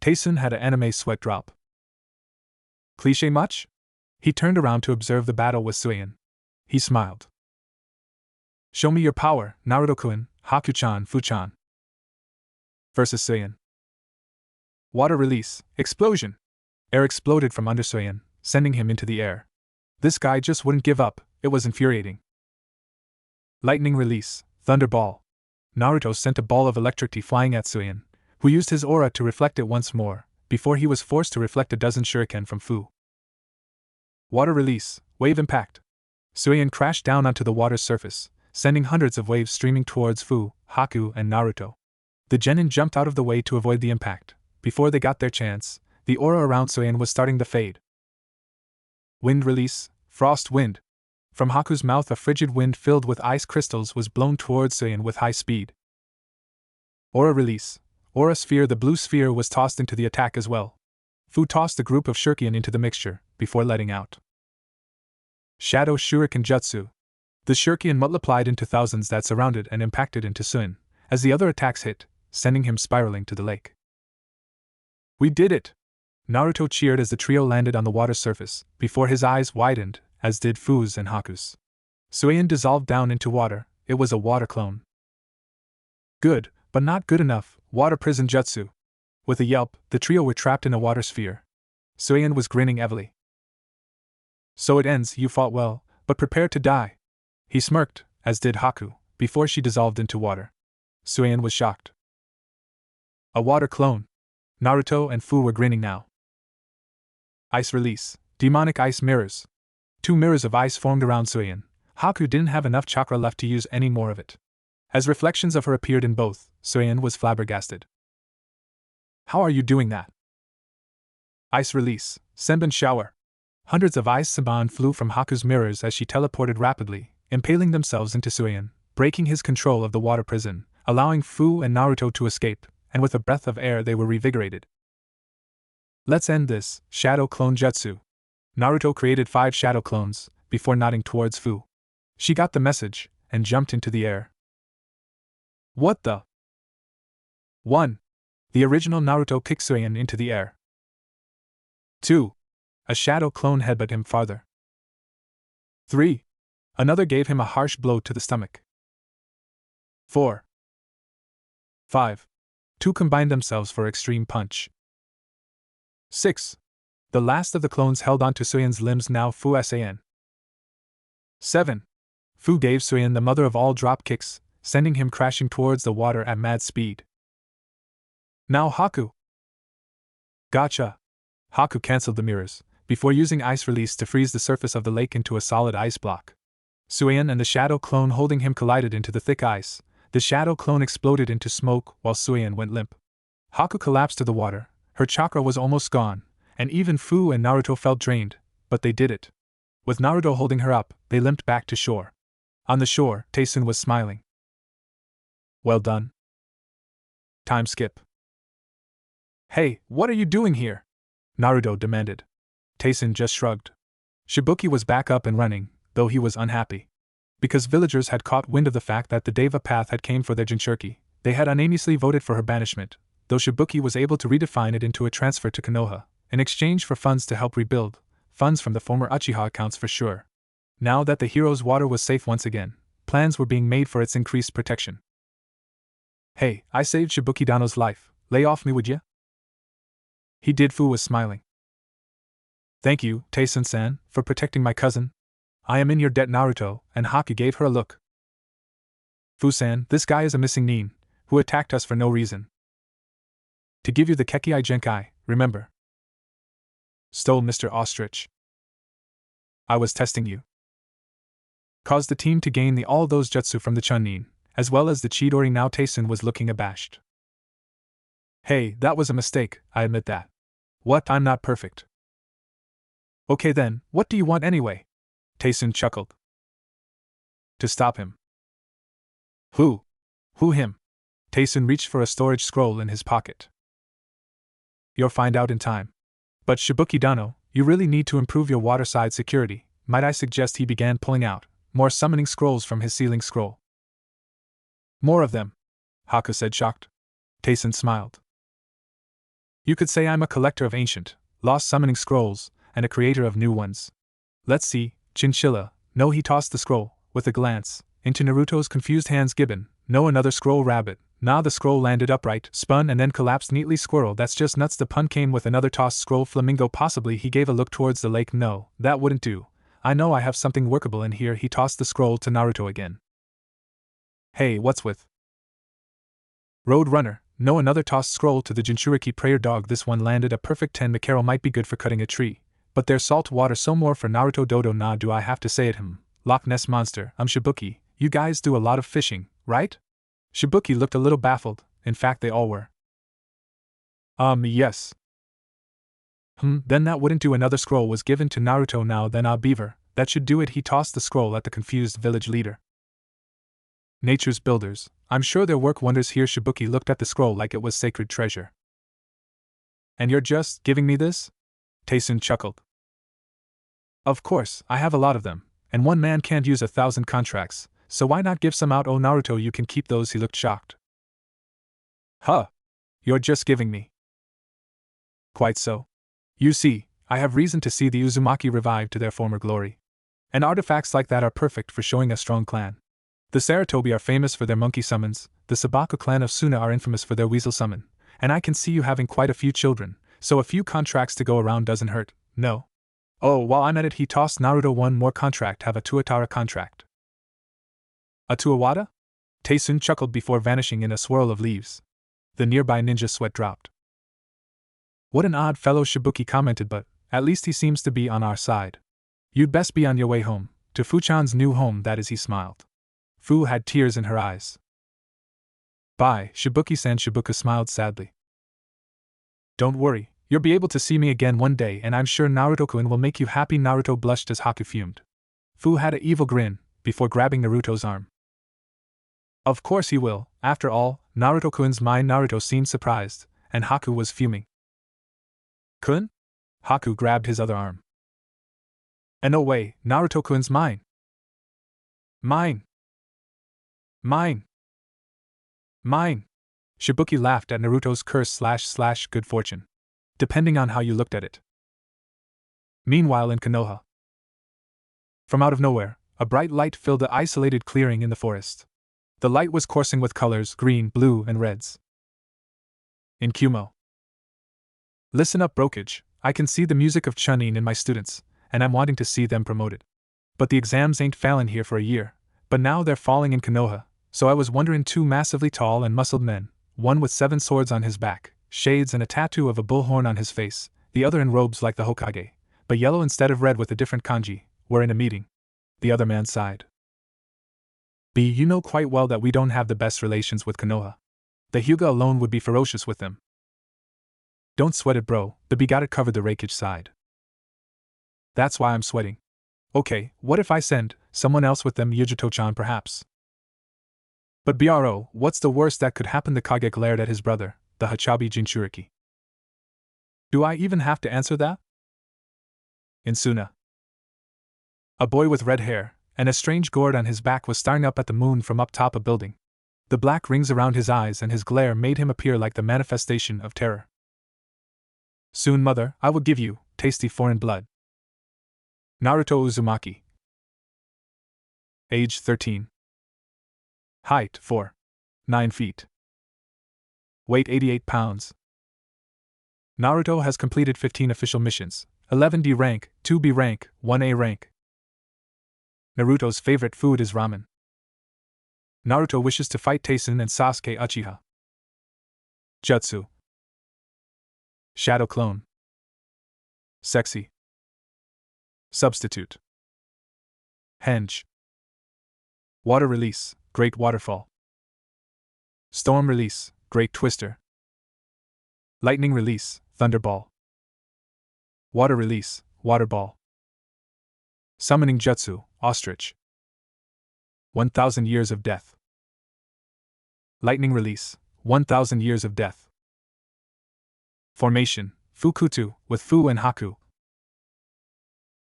Taesun had an anime sweat drop. Cliché much? He turned around to observe the battle with Suion. He smiled. Show me your power, Naruto-kun, Haku-chan, Fu-chan. Versus Suion. Water release, explosion. Air exploded from under Suion, sending him into the air. This guy just wouldn't give up, it was infuriating. Lightning release, thunderball. Naruto sent a ball of electricity flying at Suion, who used his aura to reflect it once more, before he was forced to reflect a dozen shuriken from Fu. Water release, wave impact. Suion crashed down onto the water's surface, sending hundreds of waves streaming towards Fu, Haku, and Naruto. The genin jumped out of the way to avoid the impact. Before they got their chance, the aura around Suion was starting to fade. Wind release, frost wind. From Haku's mouth a frigid wind filled with ice crystals was blown towards Suion with high speed. Aura release, aura sphere. The blue sphere was tossed into the attack as well. Fu tossed the group of shuriken into the mixture, before letting out. Shadow shuriken jutsu. The shuriken multiplied into thousands that surrounded and impacted into Suion, as the other attacks hit, sending him spiraling to the lake. We did it! Naruto cheered as the trio landed on the water surface, before his eyes widened, as did Fu's and Haku's. Suion dissolved down into water. It was a water clone. Good, but not good enough. Water prison jutsu. With a yelp, the trio were trapped in a water sphere. Suion was grinning heavily. So it ends. You fought well, but prepare to die. He smirked, as did Haku, before she dissolved into water. Suion was shocked. A water clone. Naruto and Fu were grinning now. Ice release, demonic ice mirrors. 2 mirrors of ice formed around Suion. Haku didn't have enough chakra left to use any more of it. As reflections of her appeared in both, Suion was flabbergasted. How are you doing that? Ice release, Senbon shower. Hundreds of ice Senbon flew from Haku's mirrors as she teleported rapidly, impaling themselves into Suian, breaking his control of the water prison, allowing Fu and Naruto to escape, and with a breath of air they were revigorated. Let's end this, Shadow Clone Jutsu. Naruto created 5 shadow clones, before nodding towards Fu. She got the message, and jumped into the air. What the? 1. The original Naruto kicked Suian into the air. 2. A shadow clone headbutted him farther. 3. Another gave him a harsh blow to the stomach. 4. 5. 2 combined themselves for extreme punch. 6. The last of the clones held onto Suian's limbs, now Fu San. 7. Fu gave Suian the mother of all drop kicks, sending him crashing towards the water at mad speed. Now Haku. Gotcha. Haku cancelled the mirrors, before using ice release to freeze the surface of the lake into a solid ice block. Suian and the shadow clone holding him collided into the thick ice. The shadow clone exploded into smoke while Suian went limp. Haku collapsed to the water, her chakra was almost gone, and even Fu and Naruto felt drained, but they did it. With Naruto holding her up, they limped back to shore. On the shore, Taesun was smiling. Well done. Time skip. Hey, what are you doing here? Naruto demanded. Taesun just shrugged. Shibuki was back up and running, though he was unhappy. Because villagers had caught wind of the fact that the Deva path had came for their Jinchuriki, they had unanimously voted for her banishment, though Shibuki was able to redefine it into a transfer to Konoha, in exchange for funds to help rebuild, funds from the former Uchiha accounts for sure. Now that the hero's water was safe once again, plans were being made for its increased protection. Hey, I saved Shibuki Dano's life, lay off me would ya? He did. Fu was smiling. Thank you, Taesun-san, for protecting my cousin. I am in your debt. Naruto and Haku gave her a look. Fu-san, this guy is a missing nin, who attacked us for no reason. To give you the Kekkei Genkai, remember? Stole Mr. Ostrich. I was testing you. Caused the team to gain all those jutsu from the Chunin, as well as the Chidori. Now Taesun was looking abashed. Hey, that was a mistake, I admit that. What? I'm not perfect. Okay then, what do you want anyway? Taesun chuckled. To stop him. Who? Who him? Taesun reached for a storage scroll in his pocket. You'll find out in time. But Shibuki Dano, you really need to improve your waterside security. Might I suggest? He began pulling out more summoning scrolls from his sealing scroll. More of them? Haku said, shocked. Taesun smiled. You could say I'm a collector of ancient, lost summoning scrolls, and a creator of new ones. Let's see, Chinchilla. No, he tossed the scroll, with a glance, into Naruto's confused hands. Gibbon. No, another scroll. Rabbit. Nah, the scroll landed upright, spun and then collapsed neatly. Squirrel. That's just nuts. The pun came with another tossed scroll. Flamingo. Possibly. He gave a look towards the lake. No, that wouldn't do. I know I have something workable in here. He tossed the scroll to Naruto again. Hey, what's with Road Runner? No, another tossed scroll to the Jinchuriki prayer dog. This one landed a perfect 10. Mikaro might be good for cutting a tree, but there's salt water, so more for Naruto. Dodo. Nah, do I have to say it? Loch Ness Monster. Shibuki, you guys do a lot of fishing, right? Shibuki looked a little baffled. In fact, they all were. Yes. Then that wouldn't do. Another scroll was given to Naruto. Now then, Beaver, that should do it. He tossed the scroll at the confused village leader. Nature's builders, I'm sure they'll work wonders here. Shibuki looked at the scroll like it was sacred treasure. And you're just giving me this? Taesun chuckled. Of course, I have a lot of them, and one man can't use 1,000 contracts, so why not give some out? Oh, Naruto, you can keep those. He looked shocked. Huh? You're just giving me? Quite so. You see, I have reason to see the Uzumaki revived to their former glory. And artifacts like that are perfect for showing a strong clan. The Saratobi are famous for their monkey summons, the Sabaku clan of Suna are infamous for their weasel summon, and I can see you having quite a few children, so a few contracts to go around doesn't hurt, no? Oh, while I'm at it, he tossed Naruto one more contract. Have a Tuatara contract. A Tuawada? Taesun chuckled before vanishing in a swirl of leaves. The nearby ninja sweat dropped. What an odd fellow, Shibuki commented, but at least he seems to be on our side. You'd best be on your way home, to Fuchan's new home, that is. He smiled. Fu had tears in her eyes. Bye, Shibuki-san. Shibuka smiled sadly. Don't worry, you'll be able to see me again one day, and I'm sure Naruto-kun will make you happy. Naruto blushed as Haku fumed. Fu had an evil grin, before grabbing Naruto's arm. Of course he will, after all, Naruto-kun's mind. Naruto seemed surprised, and Haku was fuming. Kun? Haku grabbed his other arm. And no way, Naruto-kun's mine. Mine. Mine. Mine. Shibuki laughed at Naruto's curse / good fortune. Depending on how you looked at it. Meanwhile in Konoha. From out of nowhere, a bright light filled the isolated clearing in the forest. The light was coursing with colors green, blue, and reds. In Kumo. Listen up, brokage, I can see the music of Chunin in my students, and I'm wanting to see them promoted. But the exams ain't fallin' here for a year, but now they're falling in Konoha, so I was wondering two massively tall and muscled men, one with 7 swords on his back, shades and a tattoo of a bullhorn on his face, the other in robes like the Hokage, but yellow instead of red with a different kanji, were in a meeting. The other man sighed. B, you know quite well that we don't have the best relations with Konoha. The Hyuga alone would be ferocious with them. Don't sweat it, bro, the B got it covered, the Reikage sighed. That's why I'm sweating. Okay, what if I send someone else with them, Yujuto-chan perhaps? But bro, what's the worst that could happen? The Kage glared at his brother, the Hachabi Jinchuriki. Do I even have to answer that? In Suna. A boy with red hair, and a strange gourd on his back was staring up at the moon from up top a building. The black rings around his eyes and his glare made him appear like the manifestation of terror. Soon, mother, I will give you tasty foreign blood. Naruto Uzumaki. Age 13. Height 4.9 feet. Weight 88 pounds. Naruto has completed 15 official missions, 11 D rank, 2 B rank, 1 A rank. Naruto's favorite food is ramen. Naruto wishes to fight Taisen and Sasuke Uchiha. Jutsu. Shadow clone. Sexy. Substitute. Henge. Water release, Great Waterfall. Storm release, Great Twister. Lightning release, Thunderball. Water release, Waterball. Summoning Jutsu, Ostrich. 1000 Years of Death. Lightning release, 1000 Years of Death. Formation, Fukutu, with Fu and Haku.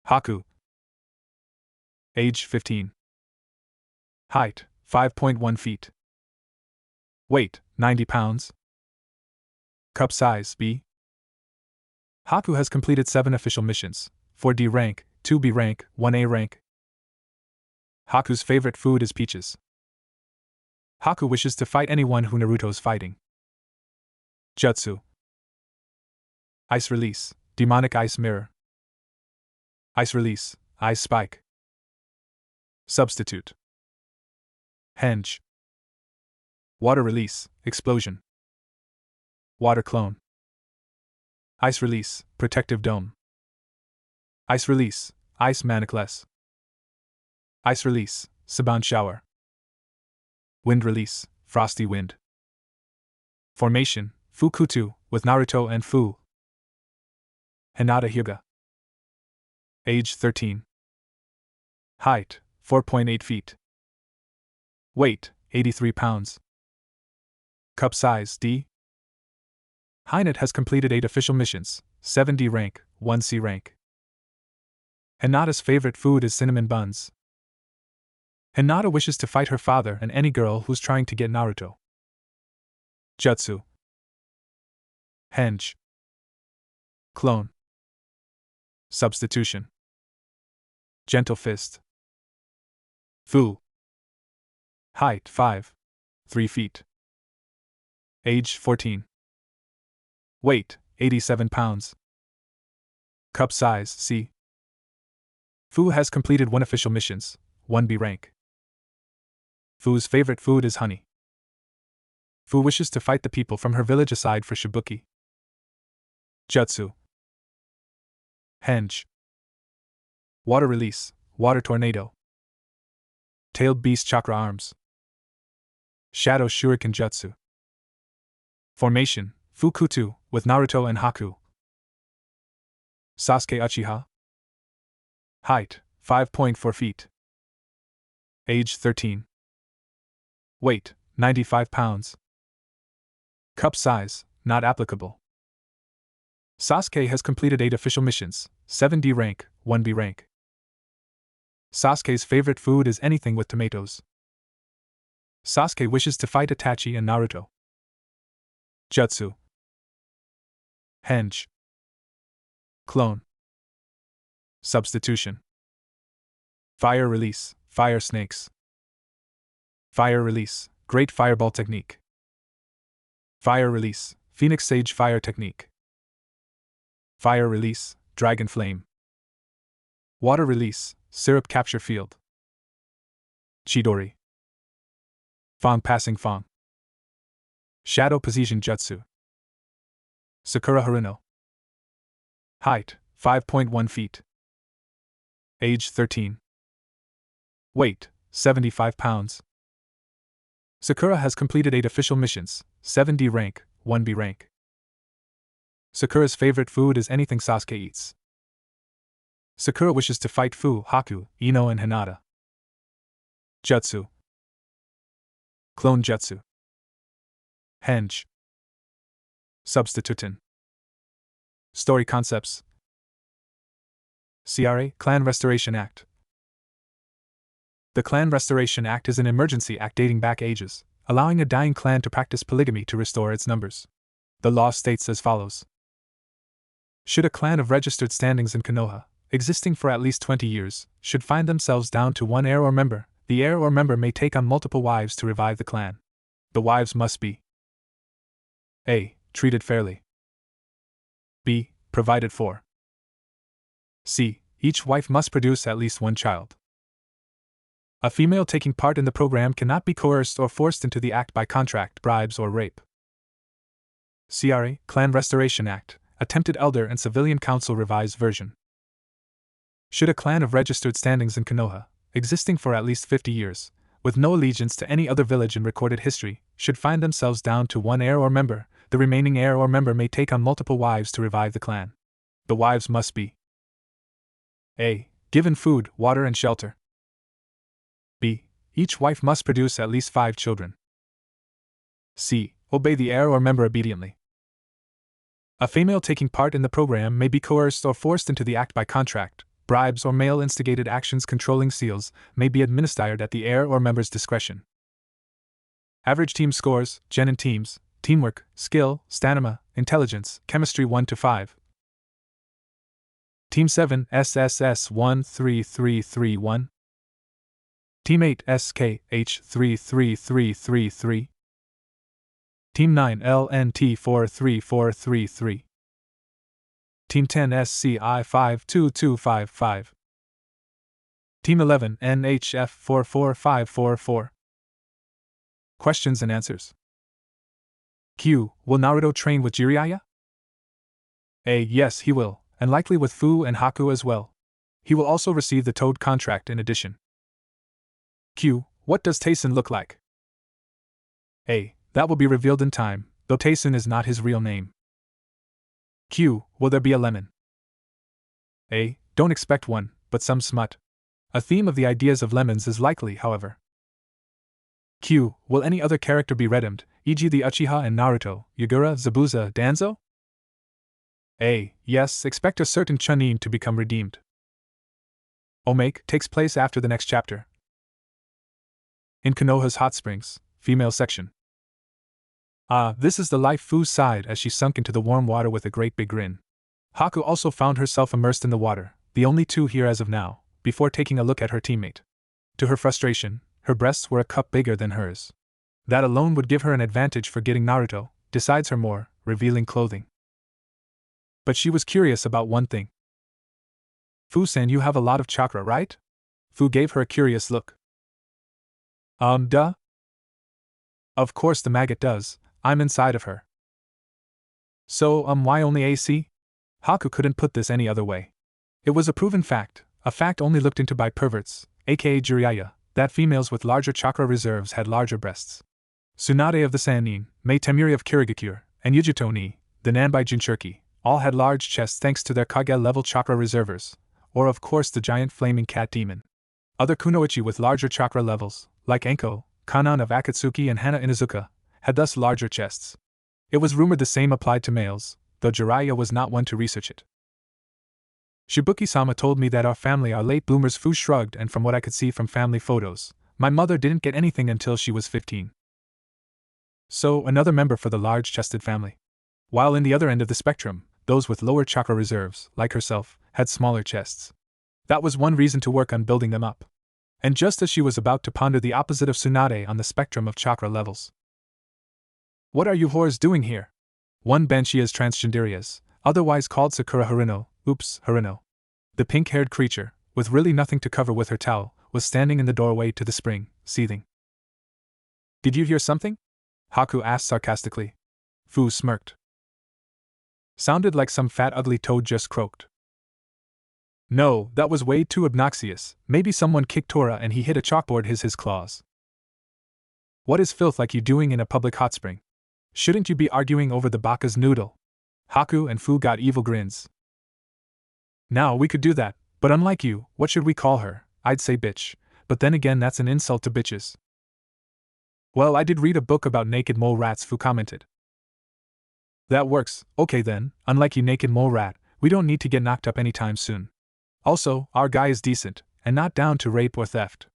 Haku. Age 15. Height, 5.1 feet. Weight, 90 pounds. Cup size, B. Haku has completed 7 official missions, 4 D rank, 2 B rank, 1 A rank. Haku's favorite food is peaches. Haku wishes to fight anyone who Naruto's fighting. Jutsu. Ice release, Demonic Ice Mirror. Ice release, Ice Spike. Substitute. Henge. Water release, Explosion. Water clone. Ice release, Protective Dome. Ice release, Ice Manacless. Ice release, Saban Shower. Wind release, Frosty Wind. Formation, Fukutu, with Naruto and Fu. Hinata Hyuga. Age 13. Height, 4.8 feet. Weight, 83 pounds. Cup size, D. Hinata has completed 8 official missions, 7 D rank, 1 C rank. Hinata's favorite food is cinnamon buns. Hinata wishes to fight her father and any girl who's trying to get Naruto. Jutsu. Henge. Clone. Substitution. Gentle Fist. Fu. Height 5.3 feet. Age 14. Weight 87 pounds. Cup size, C. Fu has completed 1 official missions, 1 B rank. Fu's favorite food is honey. Fu wishes to fight the people from her village aside for Shibuki. Jutsu. Henge. Water release, Water Tornado. Tailed Beast Chakra Arms. Shadow Shuriken Jutsu. Formation, Fukutu, with Naruto and Haku. Sasuke Uchiha. Height, 5.4 feet. Age 13. Weight, 95 pounds. Cup size, not applicable. Sasuke has completed 8 official missions, 7D rank, 1B rank. Sasuke's favorite food is anything with tomatoes. Sasuke wishes to fight Itachi and Naruto. Jutsu. Henge. Clone. Substitution. Fire release, fire snakes. Fire release, great fireball technique. Fire release, Phoenix Sage fire technique. Fire release, dragon flame. Water release, syrup capture field. Chidori. Fang passing Fang. Shadow position jutsu. Sakura Haruno. Height, 5.1 feet. Age 13. Weight, 75 pounds. Sakura has completed 8 official missions, 7D rank, 1B rank. Sakura's favorite food is anything Sasuke eats. Sakura wishes to fight Fu, Haku, Ino and Hinata. Jutsu. Clone Jutsu. Henge. Substitutin. Story concepts. CRA, Clan Restoration Act. The Clan Restoration Act is an emergency act dating back ages, allowing a dying clan to practice polygamy to restore its numbers. The law states as follows. Should a clan of registered standings in Konoha, existing for at least 20 years, should find themselves down to one heir or member, the heir or member may take on multiple wives to revive the clan. The wives must be A. Treated fairly. B. Provided for. C. Each wife must produce at least one child. A female taking part in the program cannot be coerced or forced into the act by contract, bribes, or rape. CRA, Clan Restoration Act, Attempted Elder and Civilian Council Revised Version. Should a clan of registered standings in Konoha, existing for at least 50 years, with no allegiance to any other village in recorded history, should find themselves down to one heir or member, the remaining heir or member may take on multiple wives to revive the clan. The wives must be A. Given food, water, and shelter. B. Each wife must produce at least 5 children. C. Obey the heir or member obediently. A female taking part in the program may be coerced or forced into the act by contract, bribes, or male instigated actions. Controlling seals may be administered at the heir or member's discretion. Average team scores, genin teams, teamwork, skill, stamina, intelligence, chemistry 1 to 5. Team 7 SSS 13331. Team 8 SKH 33333. Team 9 LNT 43433. Team 10 SCI 52255. Team 11 NHF 44544. Questions and answers. Q. Will Naruto train with Jiraiya? A. Yes, he will, and likely with Fu and Haku as well. He will also receive the Toad contract in addition. Q. What does Taysen look like? A. That will be revealed in time, though Taysen is not his real name. Q. Will there be a lemon? A. Don't expect one, but some smut. A theme of the ideas of lemons is likely, however. Q. Will any other character be redeemed, e.g. the Uchiha and Naruto, Yagura, Zabuza, Danzo? A. Yes, expect a certain Chunin to become redeemed. Omake takes place after the next chapter. In Konoha's hot springs, female section. Ah, this is the life Fu sighed as she sunk into the warm water with a great big grin. Haku also found herself immersed in the water, the only two here as of now, before taking a look at her teammate. To her frustration, her breasts were a cup bigger than hers. That alone would give her an advantage for getting Naruto, decides her more revealing clothing. But she was curious about one thing. Fu-san, you have a lot of chakra, right? Fu gave her a curious look. Duh? Of course the maggot does, I'm inside of her. So, why only AC? Haku couldn't put this any other way. It was a proven fact, a fact only looked into by perverts, aka Jiraiya, that females with larger chakra reserves had larger breasts. Tsunade of the Sannin, Mei Temuri of Kirigakure, and Yujuto ni, the Nanbai Jinchuriki, all had large chests thanks to their Kage-level chakra reservers, or of course the giant flaming cat demon. Other kunoichi with larger chakra levels, like Enko, Kanan of Akatsuki and Hana Inuzuka, had thus larger chests. It was rumored the same applied to males, though Jiraiya was not one to research it. Shibuki-sama told me that our family are late bloomers. Fu shrugged, and from what I could see from family photos, my mother didn't get anything until she was 15. So, another member for the large-chested family. While in the other end of the spectrum, those with lower chakra reserves, like herself, had smaller chests. That was one reason to work on building them up. And just as she was about to ponder the opposite of Tsunade on the spectrum of chakra levels. What are you whores doing here? One banshee is transgenderias, otherwise called Sakura Harino, the pink-haired creature, with really nothing to cover with her towel, was standing in the doorway to the spring, seething. Did you hear something? Haku asked sarcastically. Fu smirked. Sounded like some fat ugly toad just croaked. No, that was way too obnoxious. Maybe someone kicked Tora and he hit a chalkboard. His claws. What is filth like you doing in a public hot spring? Shouldn't you be arguing over the baka's noodle? Haku and Fu got evil grins. Now we could do that, but unlike you, what should we call her? I'd say bitch, but then again that's an insult to bitches. Well, I did read a book about naked mole rats, Fu commented. That works. Okay then, unlike you naked mole rat, we don't need to get knocked up anytime soon. Also, our guy is decent, and not down to rape or theft.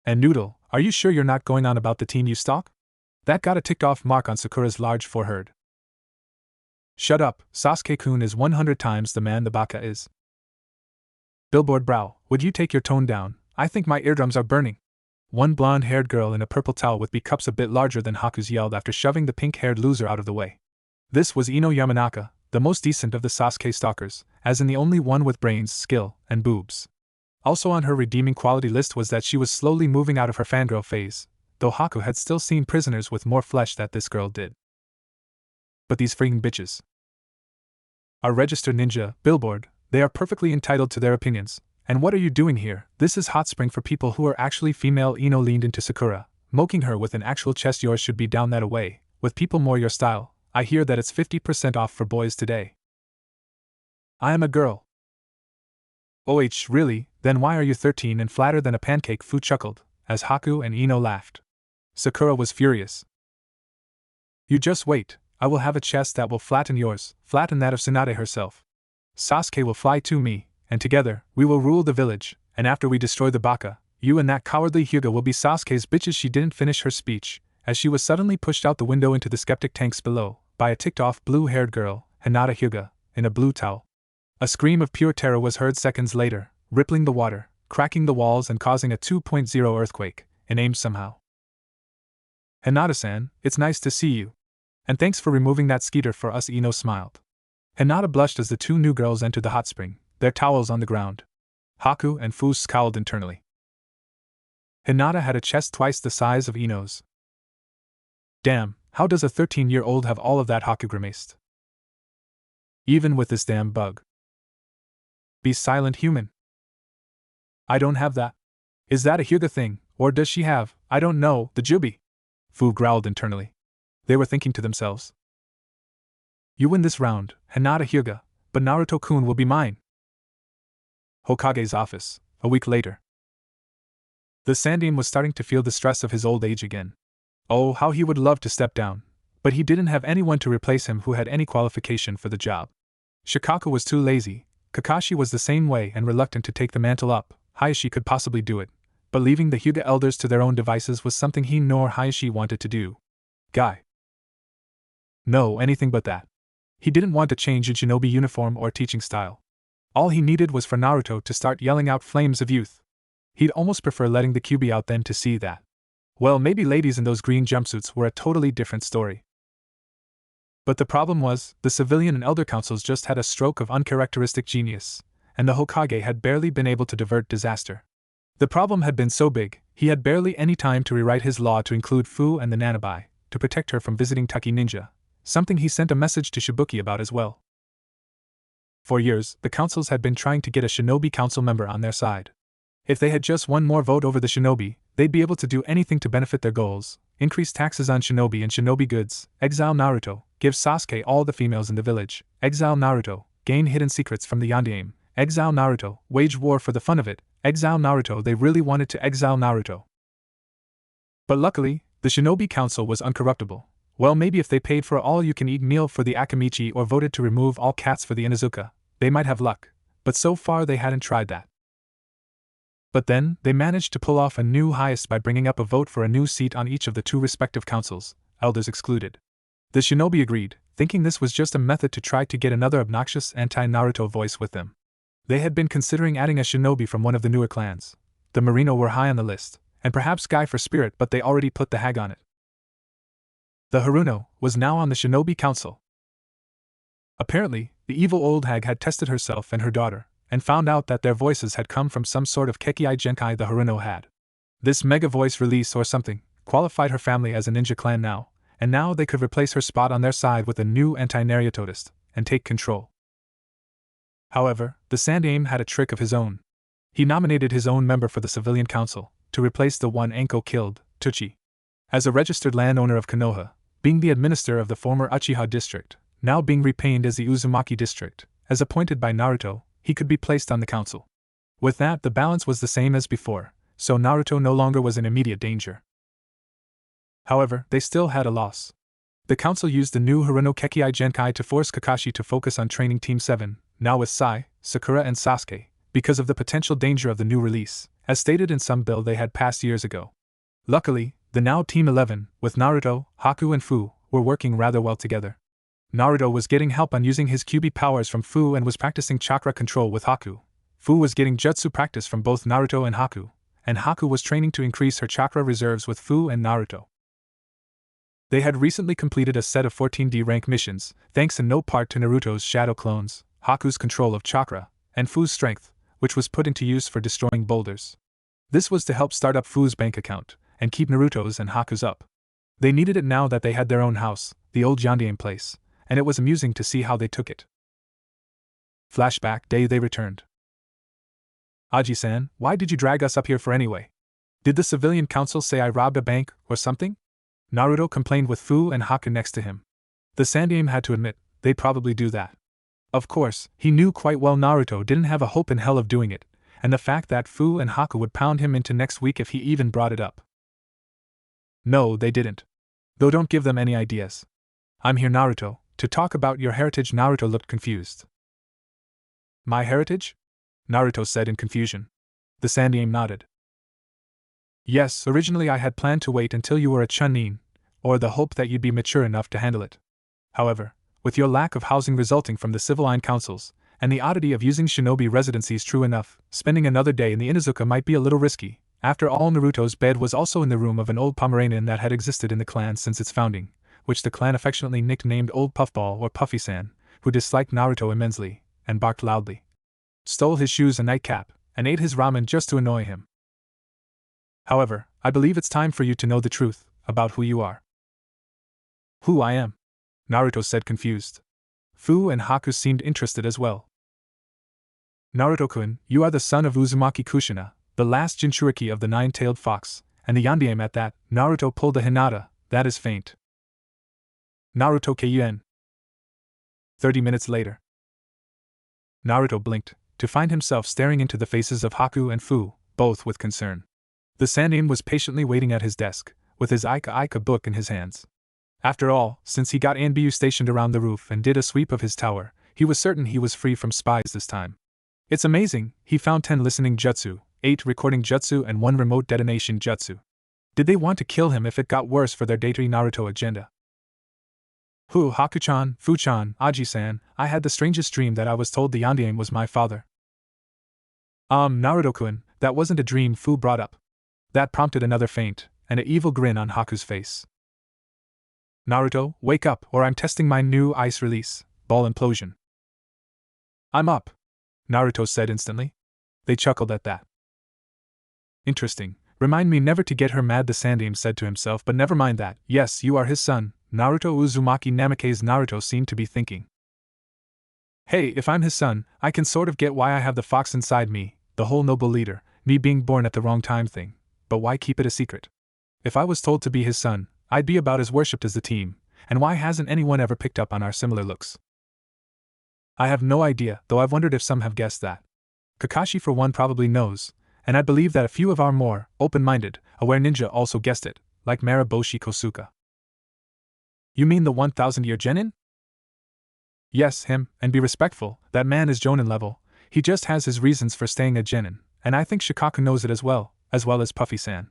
And Noodle, are you sure you're not going on about the teen you stalk? That got a ticked-off mark on Sakura's large forehead. Shut up, Sasuke-kun is 100 times the man the baka is. Billboard brow, would you take your tone down? I think my eardrums are burning. One blonde-haired girl in a purple towel with B-cups a bit larger than Haku's yelled after shoving the pink-haired loser out of the way. This was Ino Yamanaka, the most decent of the Sasuke stalkers, as in the only one with brains, skill, and boobs. Also on her redeeming quality list was that she was slowly moving out of her fangirl phase, though Haku had still seen prisoners with more flesh than this girl did. But these freaking bitches are registered ninja, Billboard, they are perfectly entitled to their opinions. And what are you doing here? This is hot spring for people who are actually female. Ino leaned into Sakura, moking her with an actual chest. Yours should be down that away, with people more your style. I hear that it's 50% off for boys today. I am a girl. Oh, really? Then why are you 13 and flatter than a pancake? Fu chuckled, as Haku and Ino laughed. Sakura was furious. You just wait, I will have a chest that will flatten yours, flatten that of Tsunade herself. Sasuke will fly to me, and together, we will rule the village, and after we destroy the baka, you and that cowardly Hyuga will be Sasuke's bitches. She didn't finish her speech, as she was suddenly pushed out the window into the skeptic tanks below, by a ticked-off blue-haired girl, Hinata Hyuga, in a blue towel. A scream of pure terror was heard seconds later, rippling the water, cracking the walls and causing a 2.0 earthquake, aimed somehow. Hinata-san, it's nice to see you. And thanks for removing that skeeter for us. Ino smiled. Hinata blushed as the two new girls entered the hot spring, their towels on the ground. Haku and Fu scowled internally. Hinata had a chest twice the size of Ino's. Damn, how does a 13-year-old have all of that? Haku grimaced. Even with this damn bug. Be silent, human. I don't have that. Is that a Hyuga thing, or does she have, I don't know, the jubi? Fu growled internally. They were thinking to themselves. You win this round, Hinata Hyuga, but Naruto-kun will be mine. Hokage's office, a week later. The Sandaime was starting to feel the stress of his old age again. Oh, how he would love to step down, but he didn't have anyone to replace him who had any qualification for the job. Shikaku was too lazy, Kakashi was the same way and reluctant to take the mantle up. Hayashi could possibly do it, but leaving the Hyuga elders to their own devices was something he nor Hayashi wanted to do. Guy. No, anything but that. He didn't want to change in shinobi uniform or teaching style. All he needed was for Naruto to start yelling out flames of youth. He'd almost prefer letting the Kyuubi out than to see that. Well, maybe ladies in those green jumpsuits were a totally different story. But the problem was, the civilian and elder councils just had a stroke of uncharacteristic genius, and the Hokage had barely been able to divert disaster. The problem had been so big, he had barely any time to rewrite his law to include Fu and the Nanabai, to protect her from visiting Taki Ninja, something he sent a message to Shibuki about as well. For years, the councils had been trying to get a shinobi council member on their side. If they had just one more vote over the shinobi, they'd be able to do anything to benefit their goals: increase taxes on shinobi and shinobi goods, exile Naruto, give Sasuke all the females in the village, exile Naruto, gain hidden secrets from the Yondaime, exile Naruto, wage war for the fun of it, Exile Naruto. They really wanted to exile Naruto. But luckily, the Shinobi Council was uncorruptible. Well, maybe if they paid for all-you-can-eat meal for the Akamichi or voted to remove all cats for the Inuzuka, they might have luck, but so far they hadn't tried that. But then, they managed to pull off a new heist by bringing up a vote for a new seat on each of the two respective councils, elders excluded. The Shinobi agreed, thinking this was just a method to try to get another obnoxious anti-Naruto voice with them. They had been considering adding a shinobi from one of the newer clans. The Marino were high on the list, and perhaps Guy for Spirit, but they already put the hag on it. The Haruno was now on the Shinobi Council. Apparently, the evil old hag had tested herself and her daughter, and found out that their voices had come from some sort of Kekei Genkai the Haruno had. This mega voice release or something qualified her family as a ninja clan now, and now they could replace her spot on their side with a new anti-Narutoist, and take control. However, the Sandaime had a trick of his own. He nominated his own member for the civilian council, to replace the one Anko killed, Tuchi. As a registered landowner of Konoha, being the administrator of the former Uchiha district, now being repainted as the Uzumaki district, as appointed by Naruto, he could be placed on the council. With that, the balance was the same as before, so Naruto no longer was in immediate danger. However, they still had a loss. The council used the new Haruno Kekei Genkai to force Kakashi to focus on training Team 7, now with Sai, Sakura and Sasuke, because of the potential danger of the new release, as stated in some bill they had passed years ago. Luckily, the now Team 11, with Naruto, Haku and Fu, were working rather well together. Naruto was getting help on using his Kyuubi powers from Fu and was practicing chakra control with Haku. Fu was getting jutsu practice from both Naruto and Haku was training to increase her chakra reserves with Fu and Naruto. They had recently completed a set of 14D rank missions, thanks in no part to Naruto's shadow clones, Haku's control of chakra, and Fu's strength, which was put into use for destroying boulders. This was to help start up Fu's bank account, and keep Naruto's and Haku's up. They needed it now that they had their own house, the old Yondaime place, and it was amusing to see how they took it. Flashback day they returned. Aji-san, why did you drag us up here for anyway? Did the civilian council say I robbed a bank, or something? Naruto complained with Fu and Haku next to him. The Sandaime had to admit, they'd probably do that. Of course, he knew quite well Naruto didn't have a hope in hell of doing it, and the fact that Fu and Haku would pound him into next week if he even brought it up. No, they didn't. Though don't give them any ideas. I'm here, Naruto, to talk about your heritage. Naruto looked confused. My heritage? Naruto said in confusion. The Sandaime nodded. Yes, originally I had planned to wait until you were a Chunin, or the hope that you'd be mature enough to handle it. However, with your lack of housing resulting from the civilian councils, and the oddity of using shinobi residencies, true enough, spending another day in the Inuzuka might be a little risky. After all, Naruto's bed was also in the room of an old Pomeranian that had existed in the clan since its founding, which the clan affectionately nicknamed Old Puffball or Puffy-san, who disliked Naruto immensely, and barked loudly. Stole his shoes and nightcap, and ate his ramen just to annoy him. However, I believe it's time for you to know the truth about who you are. Who I am? Naruto said, confused. Fu and Haku seemed interested as well. Naruto-kun, you are the son of Uzumaki Kushina, the last Jinchuriki of the nine-tailed fox, and the Yondaime at that. Naruto pulled a Hinata, that is faint. Naruto Keien. 30 minutes later. Naruto blinked, to find himself staring into the faces of Haku and Fu, both with concern. The Sandaime was patiently waiting at his desk, with his Ika book in his hands. After all, since he got Anbu stationed around the roof and did a sweep of his tower, he was certain he was free from spies this time. It's amazing, he found 10 listening jutsu, 8 recording jutsu and 1 remote detonation jutsu. Did they want to kill him if it got worse for their Daitari Naruto agenda? Haku-chan, Fu-chan, Aji-san, I had the strangest dream that I was told the Yondaime was my father. Naruto-kun, that wasn't a dream, Fu brought up. That prompted another feint, and an evil grin on Haku's face. Naruto, wake up, or I'm testing my new ice release, ball implosion. I'm up, Naruto said instantly. They chuckled at that. Interesting, remind me never to get her mad, the Sandaime said to himself, but never mind that. Yes, you are his son, Naruto Uzumaki Namikaze. Naruto seemed to be thinking. Hey, if I'm his son, I can sort of get why I have the fox inside me, the whole noble leader, me being born at the wrong time thing. But why keep it a secret? If I was told to be his son, I'd be about as worshipped as the team, and why hasn't anyone ever picked up on our similar looks? I have no idea, though I've wondered if some have guessed that. Kakashi for one probably knows, and I believe that a few of our more open-minded, aware ninja also guessed it, like Maraboshi Kosuka. You mean the 1,000-year genin? Yes, him, and be respectful, that man is Jonin level, he just has his reasons for staying a genin, and I think Shikaku knows it as well as Puffy-san.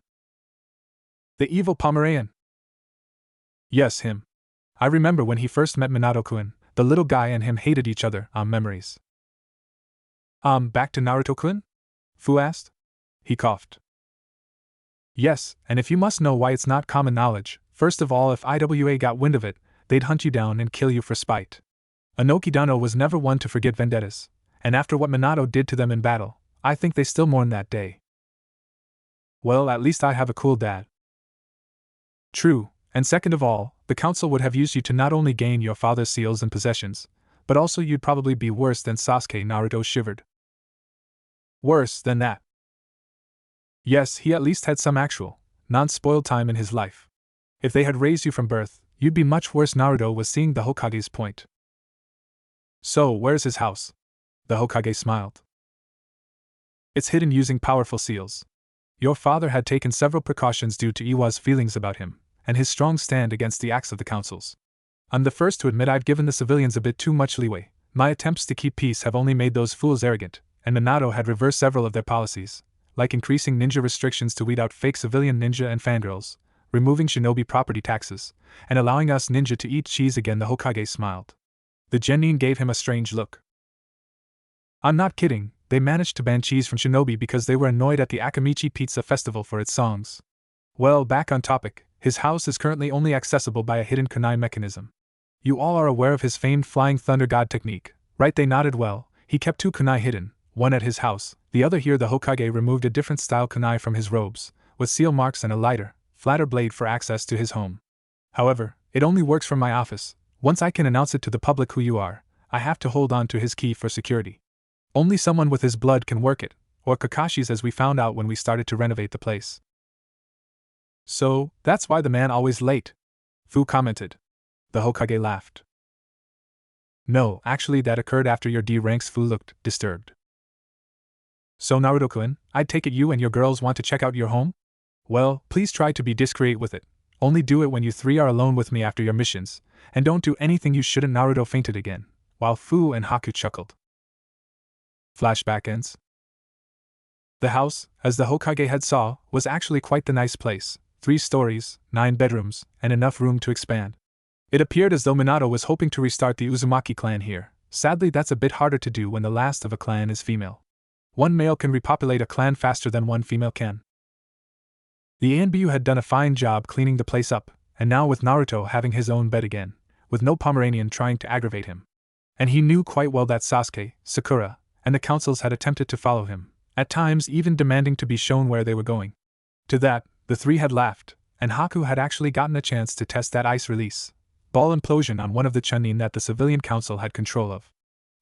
The evil Pomeranian? Yes, him. I remember when he first met Minato-kun, the little guy and him hated each other, memories. Back to Naruto-kun? Fu asked. He coughed. Yes, and if you must know why it's not common knowledge, first of all, if IWA got wind of it, they'd hunt you down and kill you for spite. Inoki Dano was never one to forget vendettas, and after what Minato did to them in battle, I think they still mourn that day. Well, at least I have a cool dad. True, and second of all, the council would have used you to not only gain your father's seals and possessions, but also you'd probably be worse than Sasuke. Naruto shivered. Worse than that. Yes, he at least had some actual, non-spoiled time in his life. If they had raised you from birth, you'd be much worse. Naruto was seeing the Hokage's point. So, where's his house? The Hokage smiled. It's hidden using powerful seals. Your father had taken several precautions due to Iwa's feelings about him, and his strong stand against the acts of the councils. I'm the first to admit I've given the civilians a bit too much leeway. My attempts to keep peace have only made those fools arrogant, and Minato had reversed several of their policies, like increasing ninja restrictions to weed out fake civilian ninja and fangirls, removing shinobi property taxes, and allowing us ninja to eat cheese again. The Hokage smiled. The genin gave him a strange look. I'm not kidding, they managed to ban cheese from shinobi because they were annoyed at the Akamichi Pizza Festival for its songs. Well, back on topic, his house is currently only accessible by a hidden kunai mechanism. You all are aware of his famed Flying Thunder God technique, right? They nodded. Well, he kept 2 kunai hidden, one at his house, the other here. The Hokage removed a different style kunai from his robes, with seal marks and a lighter, flatter blade for access to his home. However, it only works from my office. Once I can announce it to the public who you are, I have to hold on to his key for security. Only someone with his blood can work it, or Kakashi's, as we found out when we started to renovate the place. So, that's why the man always late? Fu commented. The Hokage laughed. No, actually that occurred after your D ranks. Fu looked disturbed. So Naruto-kun, I'd take it you and your girls want to check out your home? Well, please try to be discreet with it. Only do it when you 3 are alone with me after your missions, and don't do anything you shouldn't. Naruto fainted again, while Fu and Haku chuckled. Flashback ends. The house, as the Hokage had saw, was actually quite the nice place, 3 stories, 9 bedrooms, and enough room to expand. It appeared as though Minato was hoping to restart the Uzumaki clan here. Sadly, that's a bit harder to do when the last of a clan is female. One male can repopulate a clan faster than one female can. The ANBU had done a fine job cleaning the place up, and now with Naruto having his own bed again, with no Pomeranian trying to aggravate him. And he knew quite well that Sasuke, Sakura, and the councils had attempted to follow him, at times even demanding to be shown where they were going. To that, the 3 had laughed, and Haku had actually gotten a chance to test that ice release ball implosion on one of the Chunin that the civilian council had control of.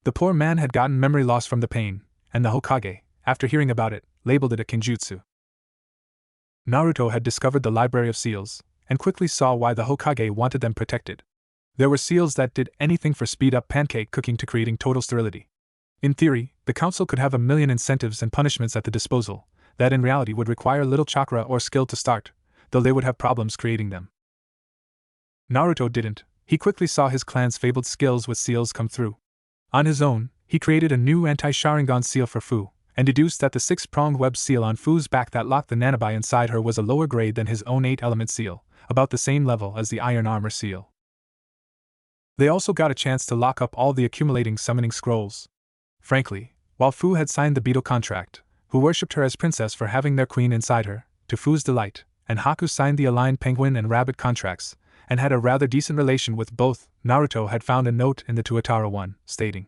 The poor man had gotten memory loss from the pain, and the Hokage, after hearing about it, labeled it a kinjutsu. Naruto had discovered the library of seals, and quickly saw why the Hokage wanted them protected. There were seals that did anything for speed up pancake cooking to creating total sterility. In theory, the council could have a million incentives and punishments at the disposal, that in reality would require little chakra or skill to start, though they would have problems creating them. Naruto didn't. He quickly saw his clan's fabled skills with seals come through. On his own, he created a new anti-Sharingan seal for Fu, and deduced that the 6-pronged web seal on Fu's back that locked the nanobi inside her was a lower grade than his own 8-element seal, about the same level as the iron armor seal. They also got a chance to lock up all the accumulating summoning scrolls. Frankly, while Fu had signed the beetle contract, who worshipped her as princess for having their queen inside her, to Fu's delight, and Haku signed the aligned penguin and rabbit contracts, and had a rather decent relation with both, Naruto had found a note in the Tuatara one, stating,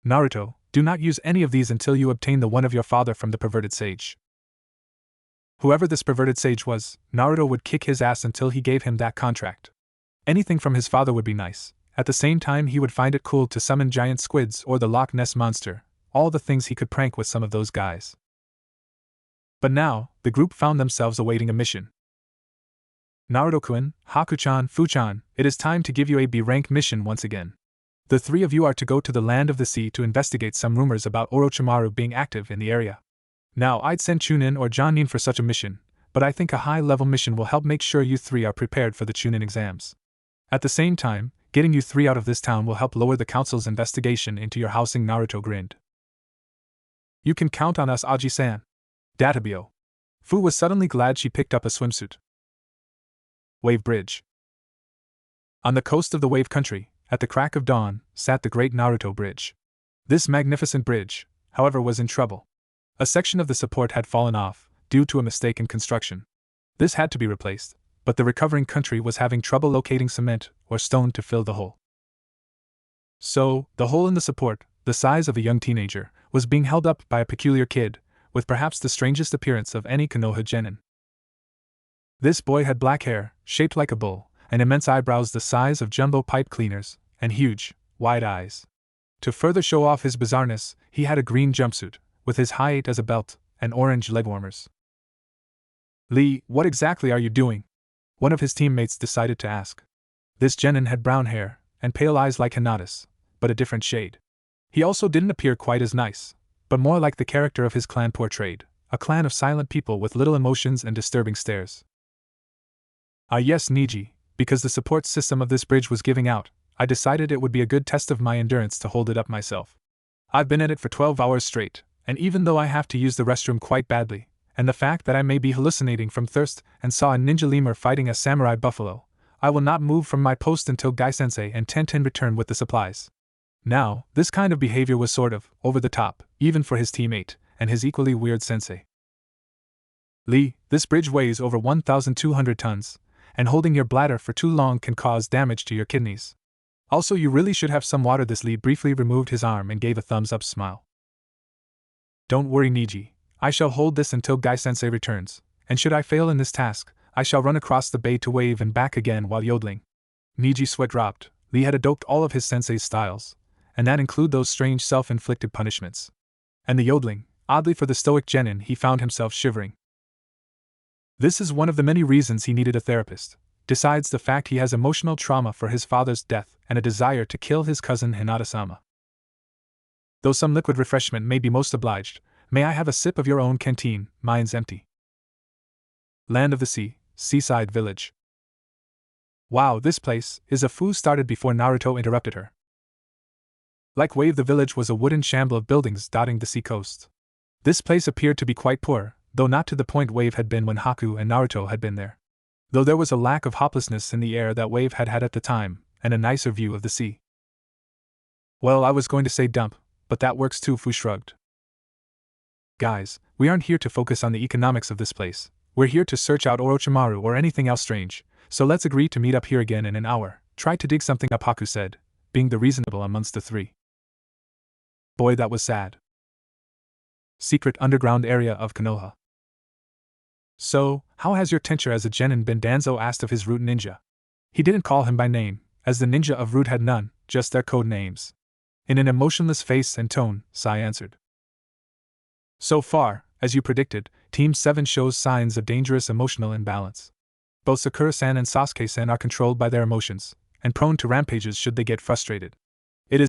Naruto, do not use any of these until you obtain the one of your father from the perverted sage. Whoever this perverted sage was, Naruto would kick his ass until he gave him that contract. Anything from his father would be nice. At the same time, he would find it cool to summon giant squids or the Loch Ness monster, all the things he could prank with some of those guys. But now, the group found themselves awaiting a mission. Naruto-kun, Haku-chan, Fu-chan, it is time to give you a B-rank mission once again. The 3 of you are to go to the land of the sea to investigate some rumors about Orochimaru being active in the area. Now, I'd send Chunin or Jonin for such a mission, but I think a high-level mission will help make sure you three are prepared for the Chunin exams. At the same time, getting you three out of this town will help lower the council's investigation into your housing. Naruto grinned. You can count on us, Aji-san. Databio. Fu was suddenly glad she picked up a swimsuit. Wave Bridge. On the coast of the Wave Country, at the crack of dawn, sat the great Naruto Bridge. This magnificent bridge, however, was in trouble. A section of the support had fallen off, due to a mistake in construction. This had to be replaced, but the recovering country was having trouble locating cement or stone to fill the hole. So, the hole in the support, the size of a young teenager, was being held up by a peculiar kid, with perhaps the strangest appearance of any Konoha genin. This boy had black hair, shaped like a bull, and immense eyebrows the size of jumbo pipe cleaners, and huge, wide eyes. To further show off his bizarreness, he had a green jumpsuit, with his height as a belt, and orange leg warmers. Lee, what exactly are you doing? One of his teammates decided to ask. This genin had brown hair, and pale eyes like Hinata's, but a different shade. He also didn't appear quite as nice, but more like the character of his clan portrayed, a clan of silent people with little emotions and disturbing stares. Ah yes, Niji, because the support system of this bridge was giving out, I decided it would be a good test of my endurance to hold it up myself. I've been at it for 12 hours straight, and even though I have to use the restroom quite badly, and the fact that I may be hallucinating from thirst and saw a ninja lemur fighting a samurai buffalo, I will not move from my post until Gai-sensei and Tenten return with the supplies. Now, this kind of behavior was sort of over the top, even for his teammate, and his equally weird sensei. Lee, this bridge weighs over 1,200 tons, and holding your bladder for too long can cause damage to your kidneys. Also, you really should have some water. This Lee briefly removed his arm and gave a thumbs-up smile. Don't worry, Niji, I shall hold this until Gai-sensei returns, and should I fail in this task, I shall run across the bay to Wave and back again while yodeling. Niji's sweat dropped. Lee had adopted all of his sensei's styles, and that include those strange self-inflicted punishments. And the yodeling, oddly for the stoic genin, he found himself shivering. This is one of the many reasons he needed a therapist, besides the fact he has emotional trauma for his father's death and a desire to kill his cousin Hinata-sama. Though some liquid refreshment may be most obliged, may I have a sip of your own canteen? Mine's empty. Land of the Sea, Seaside Village. Wow, this place is a Fu started before Naruto interrupted her. Like Wave, the village was a wooden shamble of buildings dotting the sea coast. This place appeared to be quite poor, though not to the point Wave had been when Haku and Naruto had been there. Though there was a lack of hopelessness in the air that Wave had had at the time, and a nicer view of the sea. Well, I was going to say dump, but that works too, Fu shrugged. Guys, we aren't here to focus on the economics of this place. We're here to search out Orochimaru or anything else strange, so let's agree to meet up here again in an hour. Try to dig something up, Haku said, being the reasonable amongst the three. Boy, that was sad. Secret underground area of Konoha. So, how has your tenure as a genin been? Danzo asked of his root ninja. He didn't call him by name, as the ninja of root had none, just their code names. In an emotionless face and tone, Sai answered. So far, as you predicted, Team 7 shows signs of dangerous emotional imbalance. Both Sakura-san and Sasuke-san are controlled by their emotions, and prone to rampages should they get frustrated.